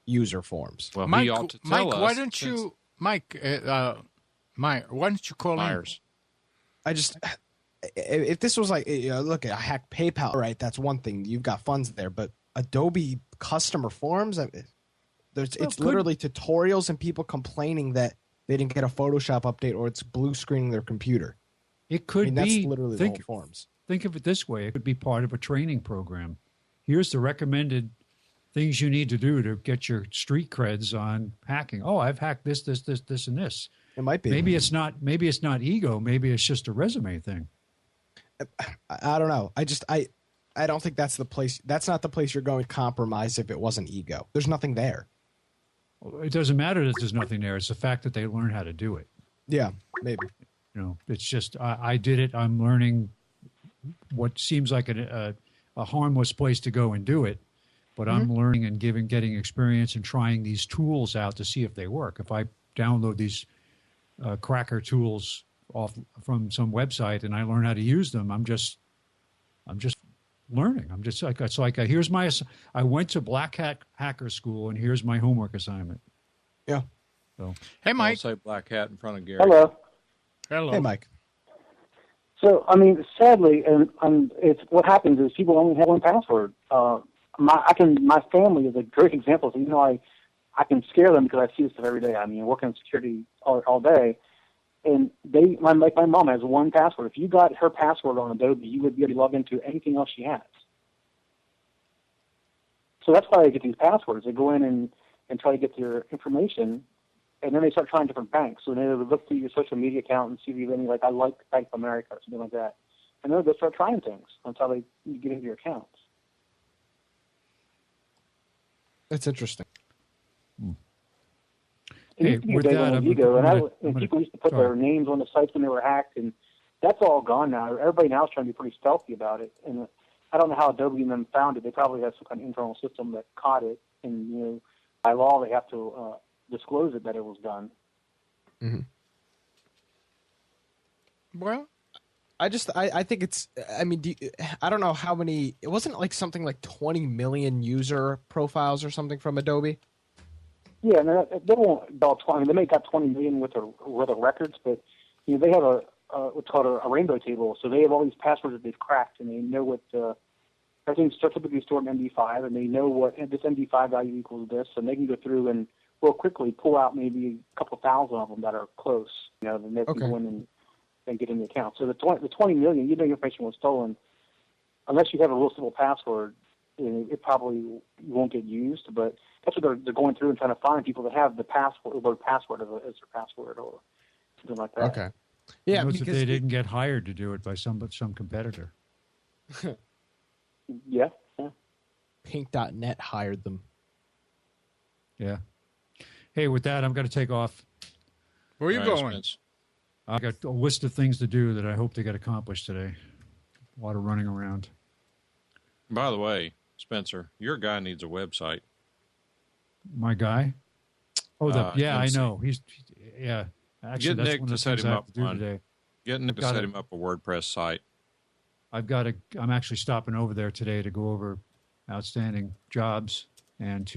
user forms. Well, Mike, he ought to tell us. Why don't you... Mike, why don't you call Myers. If this was like, look, I hacked PayPal, right? That's one thing. You've got funds there. But Adobe customer forms, it's literally tutorials and people complaining that they didn't get a Photoshop update or it's blue screening their computer. It could be. That's literally the whole forms. Think of it this way. It could be part of a training program. Here's the recommended things you need to do to get your street creds on hacking. Oh, I've hacked this, and this. It might be. Maybe it's not ego. Maybe it's just a resume thing. I don't know. I don't think that's the place. That's not the place you're going to compromise if it wasn't ego. There's nothing there. It doesn't matter that there's nothing there. It's the fact that they learn how to do it. Yeah, maybe. It's just I did it. I'm learning what seems like a harmless place to go and do it. But I'm learning and getting experience and trying these tools out to see if they work. If I download these cracker tools off from some website and I learn how to use them, I'm just learning. I'm just like it's like here's my. I went to Black Hat Hacker School and here's my homework assignment. Yeah. So hey, Mike. I'll say Black Hat in front of Gary. Hello. Hey, Mike. So, I mean, sadly, and it's what happens is people only have one password. My family is a great example. So, I can scare them because I see this stuff every day. I mean, working in security all day, and my mom has one password. If you got her password on Adobe, you would be able to log into anything else she has. So that's why they get these passwords. They go in and try to get their information, and then they start trying different banks. So they look through your social media account and see if you have any, like, I like Bank of America or something like that. And then they'll start trying things until they get into your accounts. That's interesting. Hey, with that, people used to put their names on the sites when they were hacked, and that's all gone now. Everybody now is trying to be pretty stealthy about it, and I don't know how Adobe and them found it. They probably have some kind of internal system that caught it, and by law they have to disclose it that it was done. Mm-hmm. Well, I think it's. I mean, I don't know how many. It wasn't like something like 20 million user profiles or something from Adobe. Yeah, and they won't about 20. They may got 20 million worth of records, but they have what's called a rainbow table. So they have all these passwords that they've cracked, and they know what everything's typically stored in MD5, and they know what this MD5 value equals this, and they can go through and real quickly pull out maybe a couple thousand of them that are close. Then they can go in and get in the account. So the 20 million, your information was stolen. Unless you have a real simple password, it probably won't get used. But that's what they're going through and trying to find people that have the word password as their password or something like that. Okay. Yeah, Notice because that they didn't get hired to do it by some competitor. Yeah. Pink.net hired them. Yeah. Hey, with that, I'm going to take off. where are you going? Spence. I got a list of things to do that I hope to get accomplished today. A lot of running around. By the way, Spencer, your guy needs a website. My guy? Oh, I MC. know. Yeah. Actually, Get that's Nick one of to the set things him I have up to do one. today. Get Nick to set him up a WordPress site. I'm actually stopping over there today to go over outstanding jobs and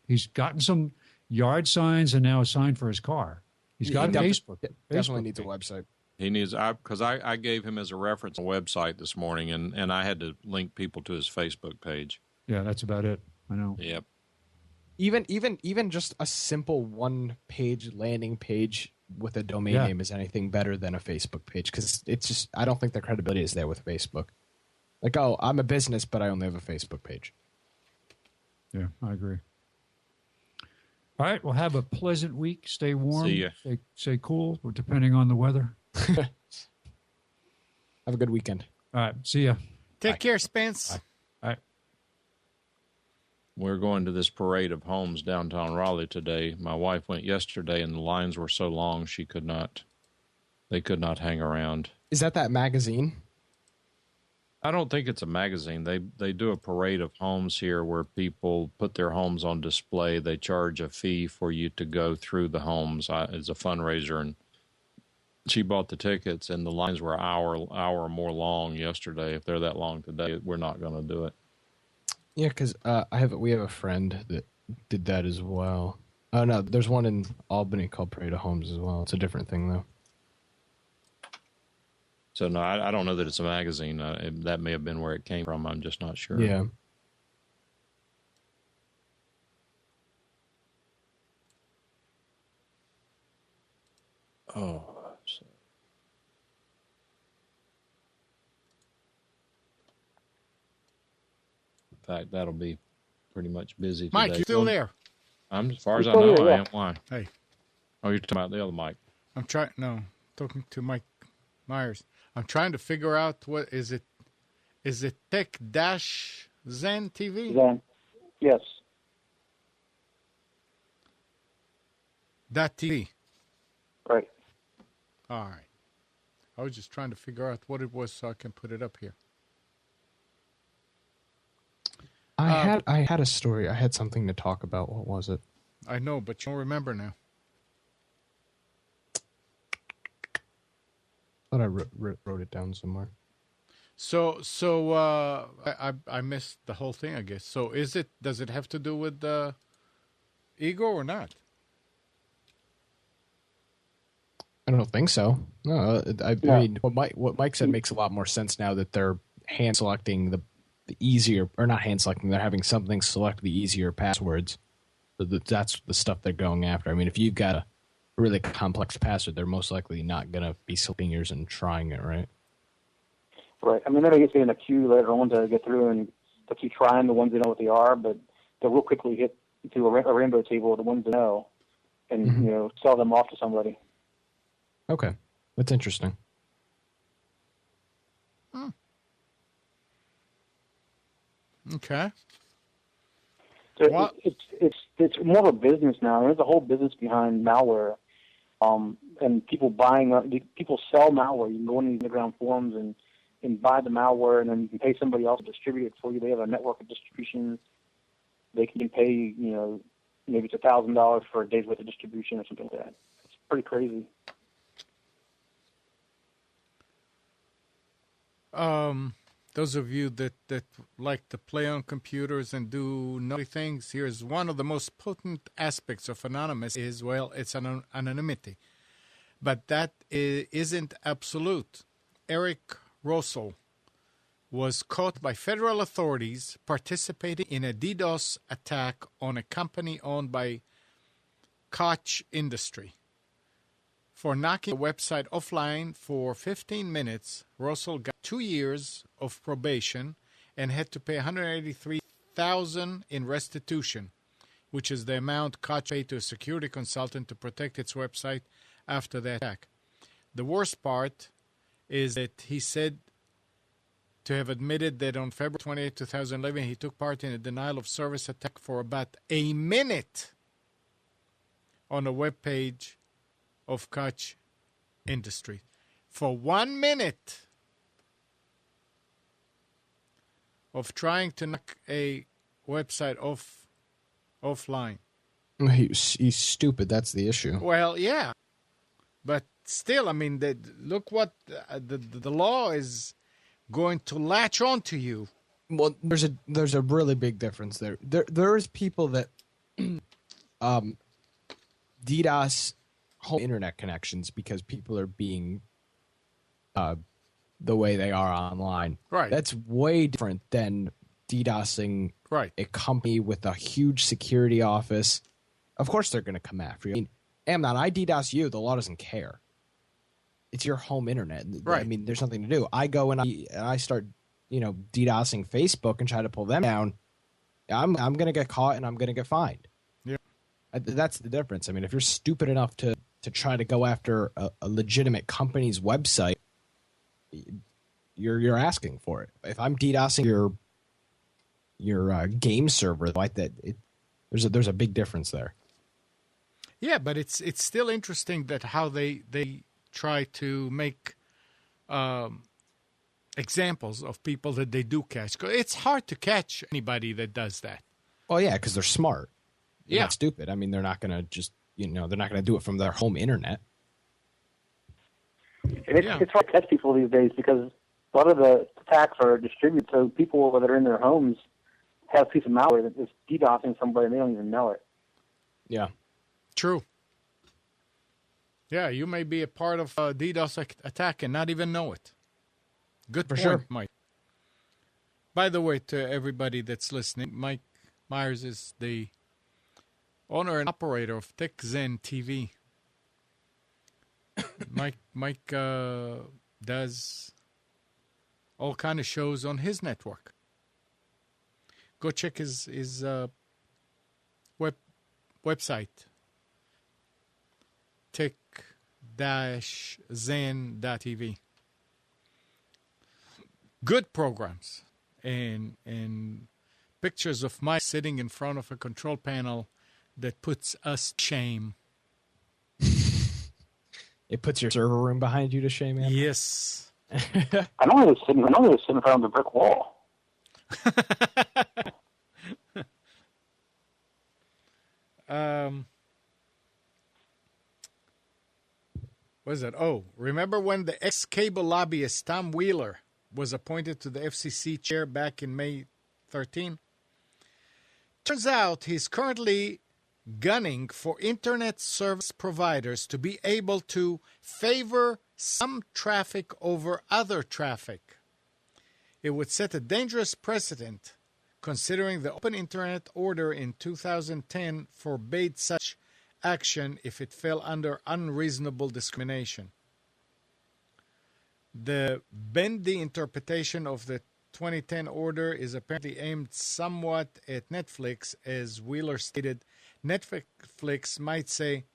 he's gotten some yard signs and now a sign for his car. He's got a Facebook. Definitely needs a website. He needs, because I gave him as a reference a website this morning, and I had to link people to his Facebook page. Yeah, that's about it. I know. Yep. Even just a simple one-page landing page with a domain name is anything better than a Facebook page, because it's just, I don't think the credibility is there with Facebook. Like, oh, I'm a business, but I only have a Facebook page. Yeah, I agree. All right, well, have a pleasant week. Stay warm. See ya. Stay cool, depending on the weather. Have a good weekend. All right, see ya. Take care, Spence. Bye. All right. We're going to this parade of homes downtown Raleigh today. My wife went yesterday, and the lines were so long they could not hang around. Is that magazine? I don't think it's a magazine. They do a parade of homes here where people put their homes on display. They charge a fee for you to go through the homes as a fundraiser. And she bought the tickets, and the lines were an hour or more long yesterday. If they're that long today, we're not going to do it. Yeah, because we have a friend that did that as well. Oh no, there's one in Albany called Parade of Homes as well. It's a different thing though. So no, I don't know that it's a magazine. That may have been where it came from. I'm just not sure. Yeah. Oh. In fact, that'll be pretty much busy today. Mike, you still there? As far as I know, I am. Why? Hey. Oh, you're talking about the other Mike. I'm talking to Mike Myers. I'm trying to figure out what is it. Is it Tech-Zen TV? Zen. Yes. .TV. Right. All right. I was just trying to figure out what it was so I can put it up here. I had a story. I had something to talk about. What was it? I know, but you don't remember now. I thought I wrote it down somewhere. So I missed the whole thing, I guess. So does it have to do with ego or not? I don't think so. No, I mean, what Mike said makes a lot more sense now that they're hand selecting the easier, or not hand selecting, they're having something select the easier passwords. So that's the stuff they're going after. I mean, if you've got a really complex password, they're most likely not going to be selecting yours and trying it, right? Right. I mean, they're going to get in a queue later on to get through, and they'll keep trying the ones they know what they are, but they'll real quickly hit to a rainbow table, the ones they know, and sell them off to somebody. Okay, that's interesting. Okay. So it's more of a business now. There's a whole business behind malware, and people people sell malware. You can go on these underground forums and buy the malware, and then you can pay somebody else to distribute it for you. They have a network of distribution. They can pay, maybe it's $1,000 for a day's worth of distribution or something like that. It's pretty crazy. Those of you that like to play on computers and do naughty things, here's one of the most potent aspects of anonymous is, well, it's anonymity. But that isn't absolute. Eric Russell was caught by federal authorities participating in a DDoS attack on a company owned by Koch Industry. For knocking the website offline for 15 minutes, Russell got 2 years of probation and had to pay $183,000 in restitution, which is the amount Koch paid to a security consultant to protect its website after the attack. The worst part is that he said to have admitted that on February 28, 2011, he took part in a denial of service attack for about a minute on a web page of Koch Industry. For 1 minute of trying to knock a website offline. He's stupid. That's the issue. Well, yeah. But still, I mean, look what the law is going to latch on to you. Well, there's a really big difference there. There's people that DDoS home internet connections because people are being the way they are online. Right. That's way different than DDoSing a company with a huge security office. Of course they're going to come after you. I mean, Amnon, I DDoS you, the law doesn't care. It's your home internet. Right. I mean, there's nothing to do. I go and I start, DDoSing Facebook and try to pull them down. I'm going to get caught and I'm going to get fined. Yeah. That's the difference. I mean, if you're stupid enough to try to go after a legitimate company's website, you're asking for it. If I'm DDoSing your game server like that, there's a big difference there. Yeah, but it's still interesting that how they try to make examples of people that they do catch. It's hard to catch anybody that does that. Well, yeah, because they're smart. They're Yeah. not stupid. I mean, they're not going to just, they're not going to do it from their home internet. And it's hard to catch people these days because a lot of the attacks are distributed, so people that are in their homes have a piece of malware that is DDoSing somebody and they don't even know it. Yeah. True. Yeah, you may be a part of a DDoS attack and not even know it. Good For point, sure. Mike. By the way, to everybody that's listening, Mike Myers is the owner and operator of TechZen TV. Mike does all kind of shows on his network. Go check his website. tech-zen.tv. Good programs and pictures of Mike sitting in front of a control panel that puts us to shame. It puts your server room behind you to shame, man. Yes. I know he was sitting in front of the brick wall. What is it? Oh, remember when the ex-cable lobbyist Tom Wheeler was appointed to the FCC chair back in May 13? Turns out he's currently gunning for internet service providers to be able to favor some traffic over other traffic. It would set a dangerous precedent, considering the Open Internet Order in 2010 forbade such action if it fell under unreasonable discrimination. The bendy interpretation of the 2010 order is apparently aimed somewhat at Netflix, as Wheeler stated. Netflix might say,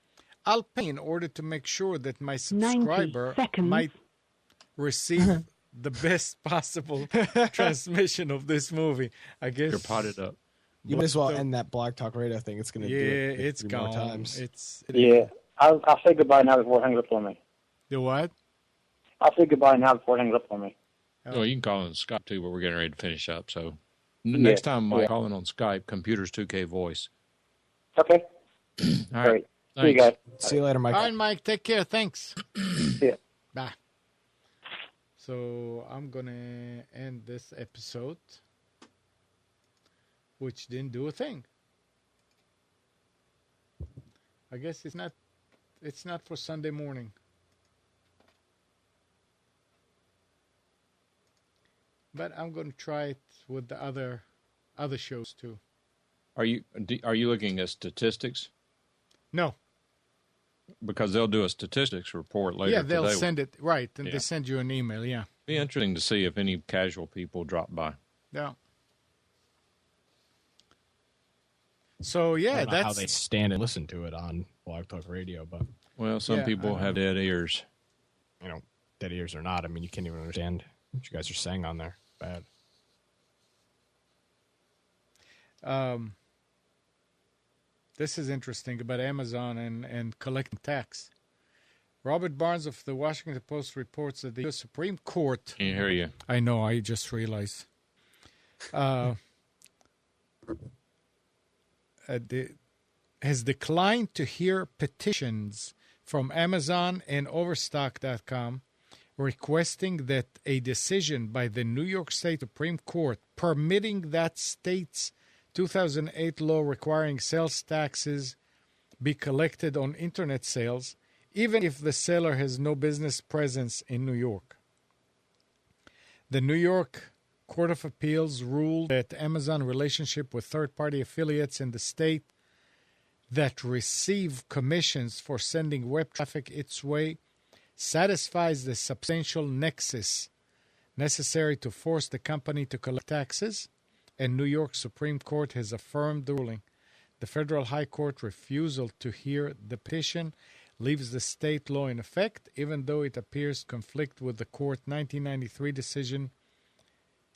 I'll pay in order to make sure that my subscriber might receive the best possible transmission of this movie. I guess You're potted up. You might as well end that Blog Talk Radio thing. It's going to do it it's three gone. more times. Yeah. I'll say goodbye now before it hangs up on me. The what? I'll say goodbye now before it hangs up on me. Oh, you can call on Skype too, but we're getting ready to finish up. So next time, Mike, call in on Skype, Computers 2K Voice. Okay. All right. Great. See you guys. See you later, Mike. All right, Mike. Take care. Thanks. See ya. Bye. So I'm gonna end this episode, which didn't do a thing. I guess it's not for Sunday morning. But I'm going to try it with the other shows too. Are you looking at statistics? No. Because they'll do a statistics report later. Yeah, they'll today. send it right, and they send you an email. Yeah. Be interesting to see if any casual people drop by. Yeah. So I yeah, don't know that's how they stand and listen to it on Blog Talk Radio, but Well, some Yeah, people I have dead ears. dead ears or not, I mean, you can't even understand what you guys are saying on there. Bad. This is interesting about Amazon and collecting tax. Robert Barnes of the Washington Post reports that the U.S. Supreme Court... Can you hear you? I know, I just realized. Has declined to hear petitions from Amazon and Overstock.com requesting that a decision by the New York State Supreme Court permitting that state's 2008 law requiring sales taxes be collected on internet sales, even if the seller has no business presence in New York. The New York Court of Appeals ruled that Amazon relationship with third-party affiliates in the state that receive commissions for sending web traffic its way satisfies the substantial nexus necessary to force the company to collect taxes, and New York Supreme Court has affirmed the ruling. The Federal High Court refusal to hear the petition leaves the state law in effect, even though it appears to conflict with the court 1993 decision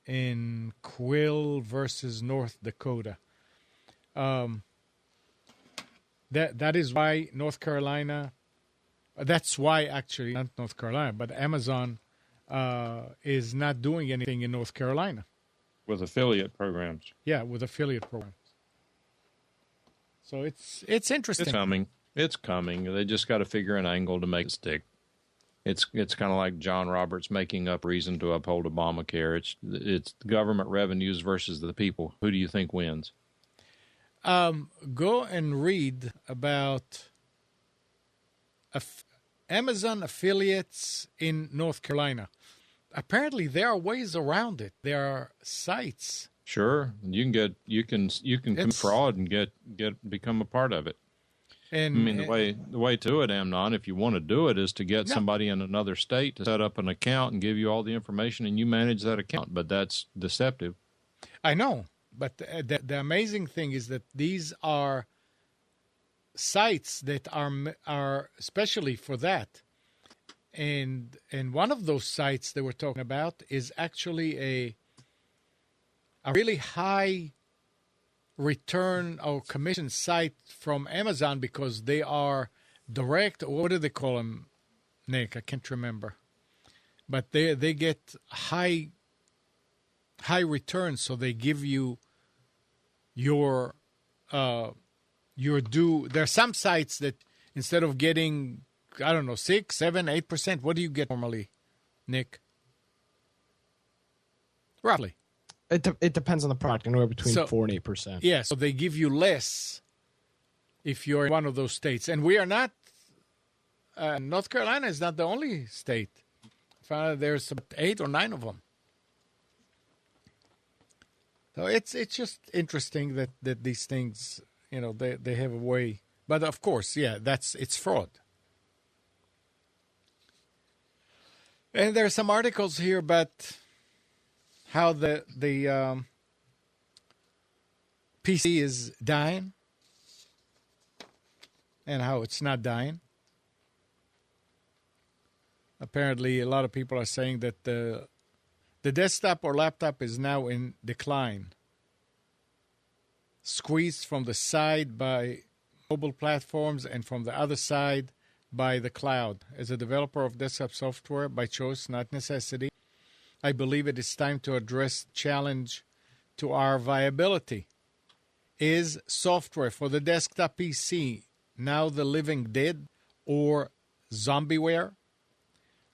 in Quill versus North Dakota. That is why North Carolina... That's why, actually, not North Carolina, but Amazon is not doing anything in North Carolina. With affiliate programs. Yeah, with affiliate programs. So it's interesting. It's coming. They just got to figure an angle to make it stick. It's kind of like John Roberts making up reason to uphold Obamacare. It's government revenues versus the people. Who do you think wins? Go and read about Amazon affiliates in North Carolina. Apparently, there are ways around it. There are sites. Sure, you can commit fraud and become a part of it. And I mean, the way to it, Amnon, if you want to do it, is to get somebody in another state to set up an account and give you all the information, and you manage that account. But that's deceptive. I know, but the amazing thing is that these are sites that are especially for that. And one of those sites that we're talking about is actually a really high return or commission site from Amazon because they are direct. What do they call them, Nick? I can't remember. But they get high returns, so they give you your due. There are some sites that instead of getting 6, 7, 8%. What do you get normally, Nick? Roughly. It depends on the product. Anywhere between 4 and 8%. Yeah, so they give you less if you're in one of those states. And we are not. North Carolina is not the only state. There's 8 or 9 of them. So it's just interesting that these things, they have a way. But of course, it's fraud. And there are some articles here about how the PC is dying and how it's not dying. Apparently, a lot of people are saying that the desktop or laptop is now in decline, squeezed from the side by mobile platforms, and from the other side, by the cloud. As a developer of desktop software by choice, not necessity, I believe it is time to address the challenge to our viability. Is software for the desktop PC now the living dead or zombieware?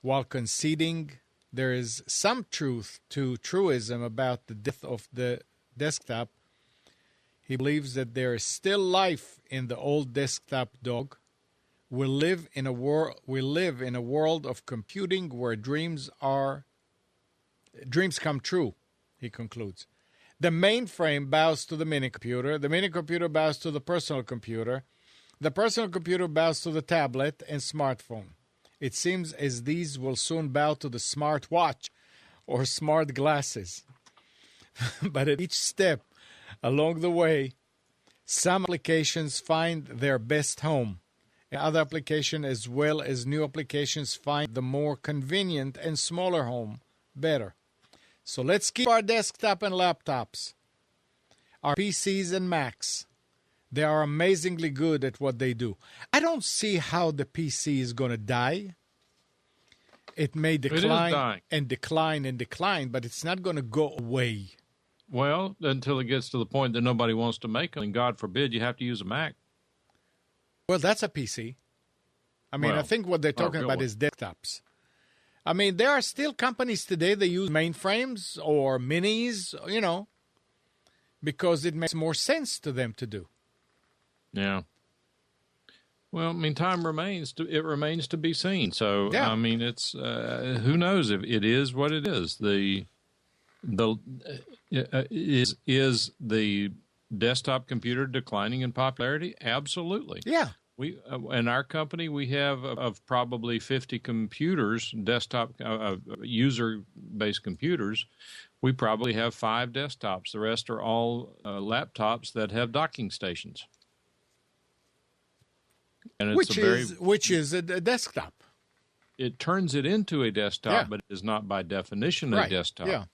While conceding there is some truth to truism about the death of the desktop, he believes that there is still life in the old desktop dog. We live in a world of computing where dreams come true, he concludes. The mainframe bows to the minicomputer. The minicomputer bows to the personal computer. The personal computer bows to the tablet and smartphone. It seems as these will soon bow to the smart watch or smart glasses. But at each step along the way, some applications find their best home. And other applications, as well as new applications, find the more convenient and smaller home better. So let's keep our desktop and laptops, our PCs and Macs. They are amazingly good at what they do. I don't see how the PC is going to die. It may decline and decline and decline, but it's not going to go away. Well, until it gets to the point that nobody wants to make them, and God forbid you have to use a Mac. Well, that's a PC. I mean, I think what they're talking about is desktops. I mean, there are still companies today that use mainframes or minis, because it makes more sense to them to do. Yeah. Well, I mean, it remains to be seen. So, yeah. I mean, it's who knows if it is what it is. Is the desktop computer declining in popularity? Absolutely. Yeah. We in our company we have of probably 50 computers, desktop user-based computers. We probably have 5 desktops. The rest are all laptops that have docking stations. And it's which is a desktop. It turns it into a desktop, but it is not by definition a desktop. Yeah.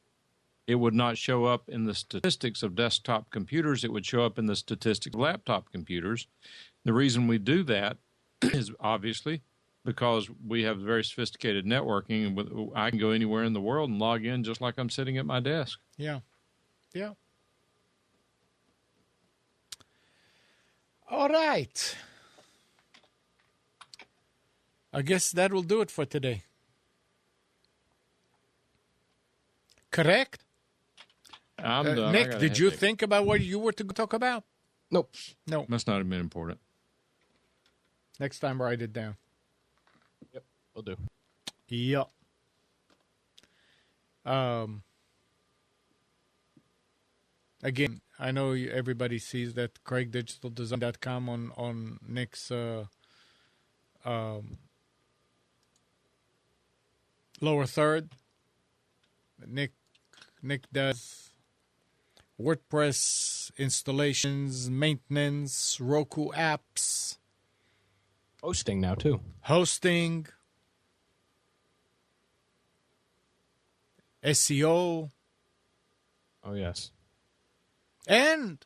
It would not show up in the statistics of desktop computers. It would show up in the statistics of laptop computers. The reason we do that is obviously because we have very sophisticated networking, and I can go anywhere in the world and log in just like I'm sitting at my desk. Yeah. Yeah. All right. I guess that will do it for today. Correct? I'm done. Nick, did you think about what you were to talk about? Nope. No. Must not have been important. Next time, write it down. Yep, will do. Yep. Again, I know everybody sees that CraigDigitalDesign.com on Nick's lower third. Nick does WordPress installations, maintenance, Roku apps, Hosting now too. hosting, SEO, Oh yes. and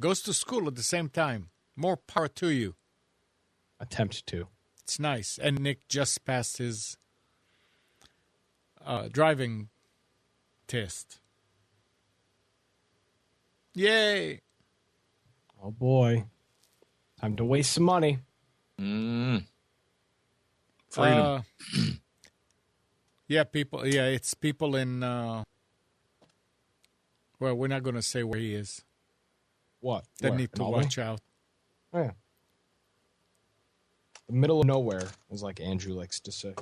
goes to school at the same time. More power to you. Attempt to. It's nice. And Nick just passed his driving test. Yay! Oh boy. Time to waste some money. Freedom. Yeah, people. Yeah, it's people in. Well, we're not going to say where he is. What? They Where? need to Norway? watch out. Oh, yeah. The middle of nowhere, is like Andrew likes to say.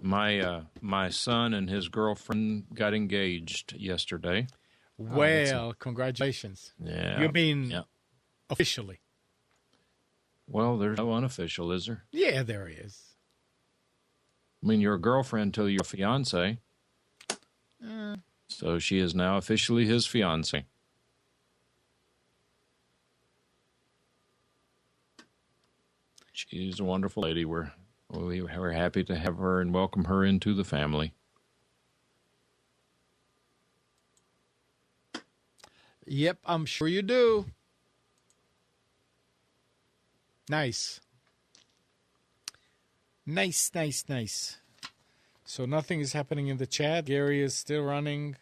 My son and his girlfriend got engaged yesterday. Well, congratulations. Yeah. You mean officially? Well, there's no unofficial, is there? Yeah, there is. I mean, you're a girlfriend till you're a fiance. So she is now officially his fiance. She's a wonderful lady. We're happy to have her and welcome her into the family. Yep, I'm sure you do. Nice. Nice. So nothing is happening in the chat. Gary is still running.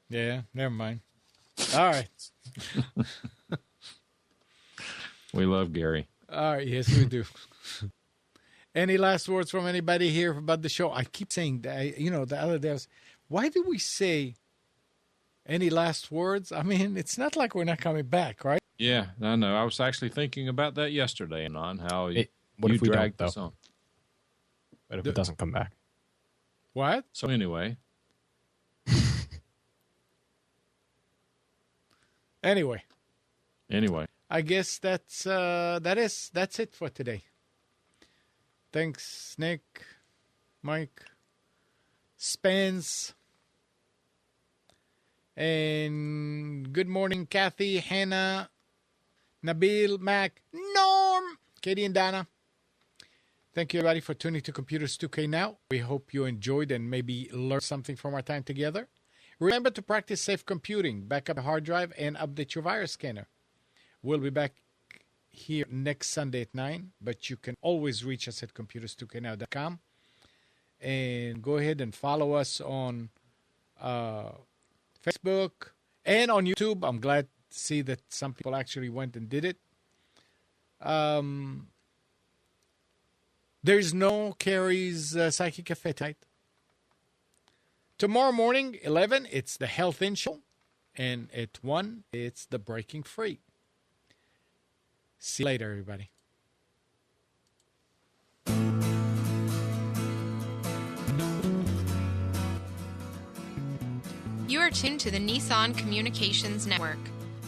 Yeah, never mind. All right. We love Gary. All right, yes, we do. Any last words from anybody here about the show? I keep saying that, the other day, why do we say any last words? I mean, it's not like we're not coming back, right? Yeah, I know. I was actually thinking about that yesterday, on how What you if we dragged don't, this though? on. But if it doesn't come back? What? So anyway. Anyway. I guess that's it for today. Thanks, Nick, Mike, Spence, and good morning, Kathy, Hannah, Nabil, Mac, Norm, Katie, and Donna. Thank you, everybody, for tuning to Computers 2K Now. We hope you enjoyed and maybe learned something from our time together. Remember to practice safe computing, back up a hard drive, and update your virus scanner. We'll be back here next Sunday at 9, but you can always reach us at computers2know.com. And go ahead and follow us on Facebook and on YouTube. I'm glad to see that some people actually went and did it. There's no Carrie's Psychic Cafe tonight. Tomorrow morning, 11, it's the Health In Show. And at 1, it's the Breaking Free. See you later, everybody. You are tuned to the Nissan Communications Network.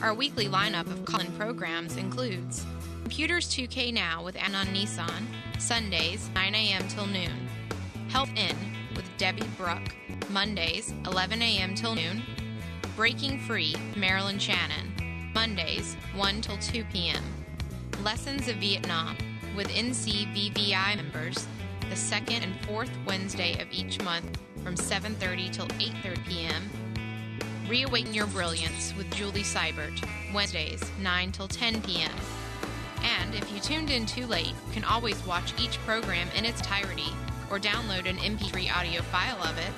Our weekly lineup of call-in programs includes Computers 2K Now with Anon Nissan, Sundays, 9 a.m. till noon. Health In with Debbie Bruck, Mondays, 11 a.m. till noon. Breaking Free, Marilyn Shannon, Mondays, 1 till 2 p.m. Lessons of Vietnam with NCVVI members the second and fourth Wednesday of each month from 7:30 till 8:30 p.m. Reawaken Your Brilliance with Julie Seibert, Wednesdays, 9 till 10 p.m. And if you tuned in too late, you can always watch each program in its entirety or download an MP3 audio file of it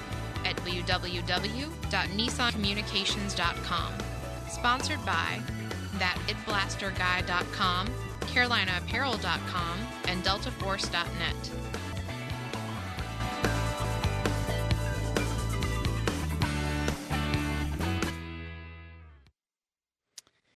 at www.nissancommunications.com. Sponsored by ThatBitBlasterGuy.com, CarolinaApparel.com, and DeltaForce.net.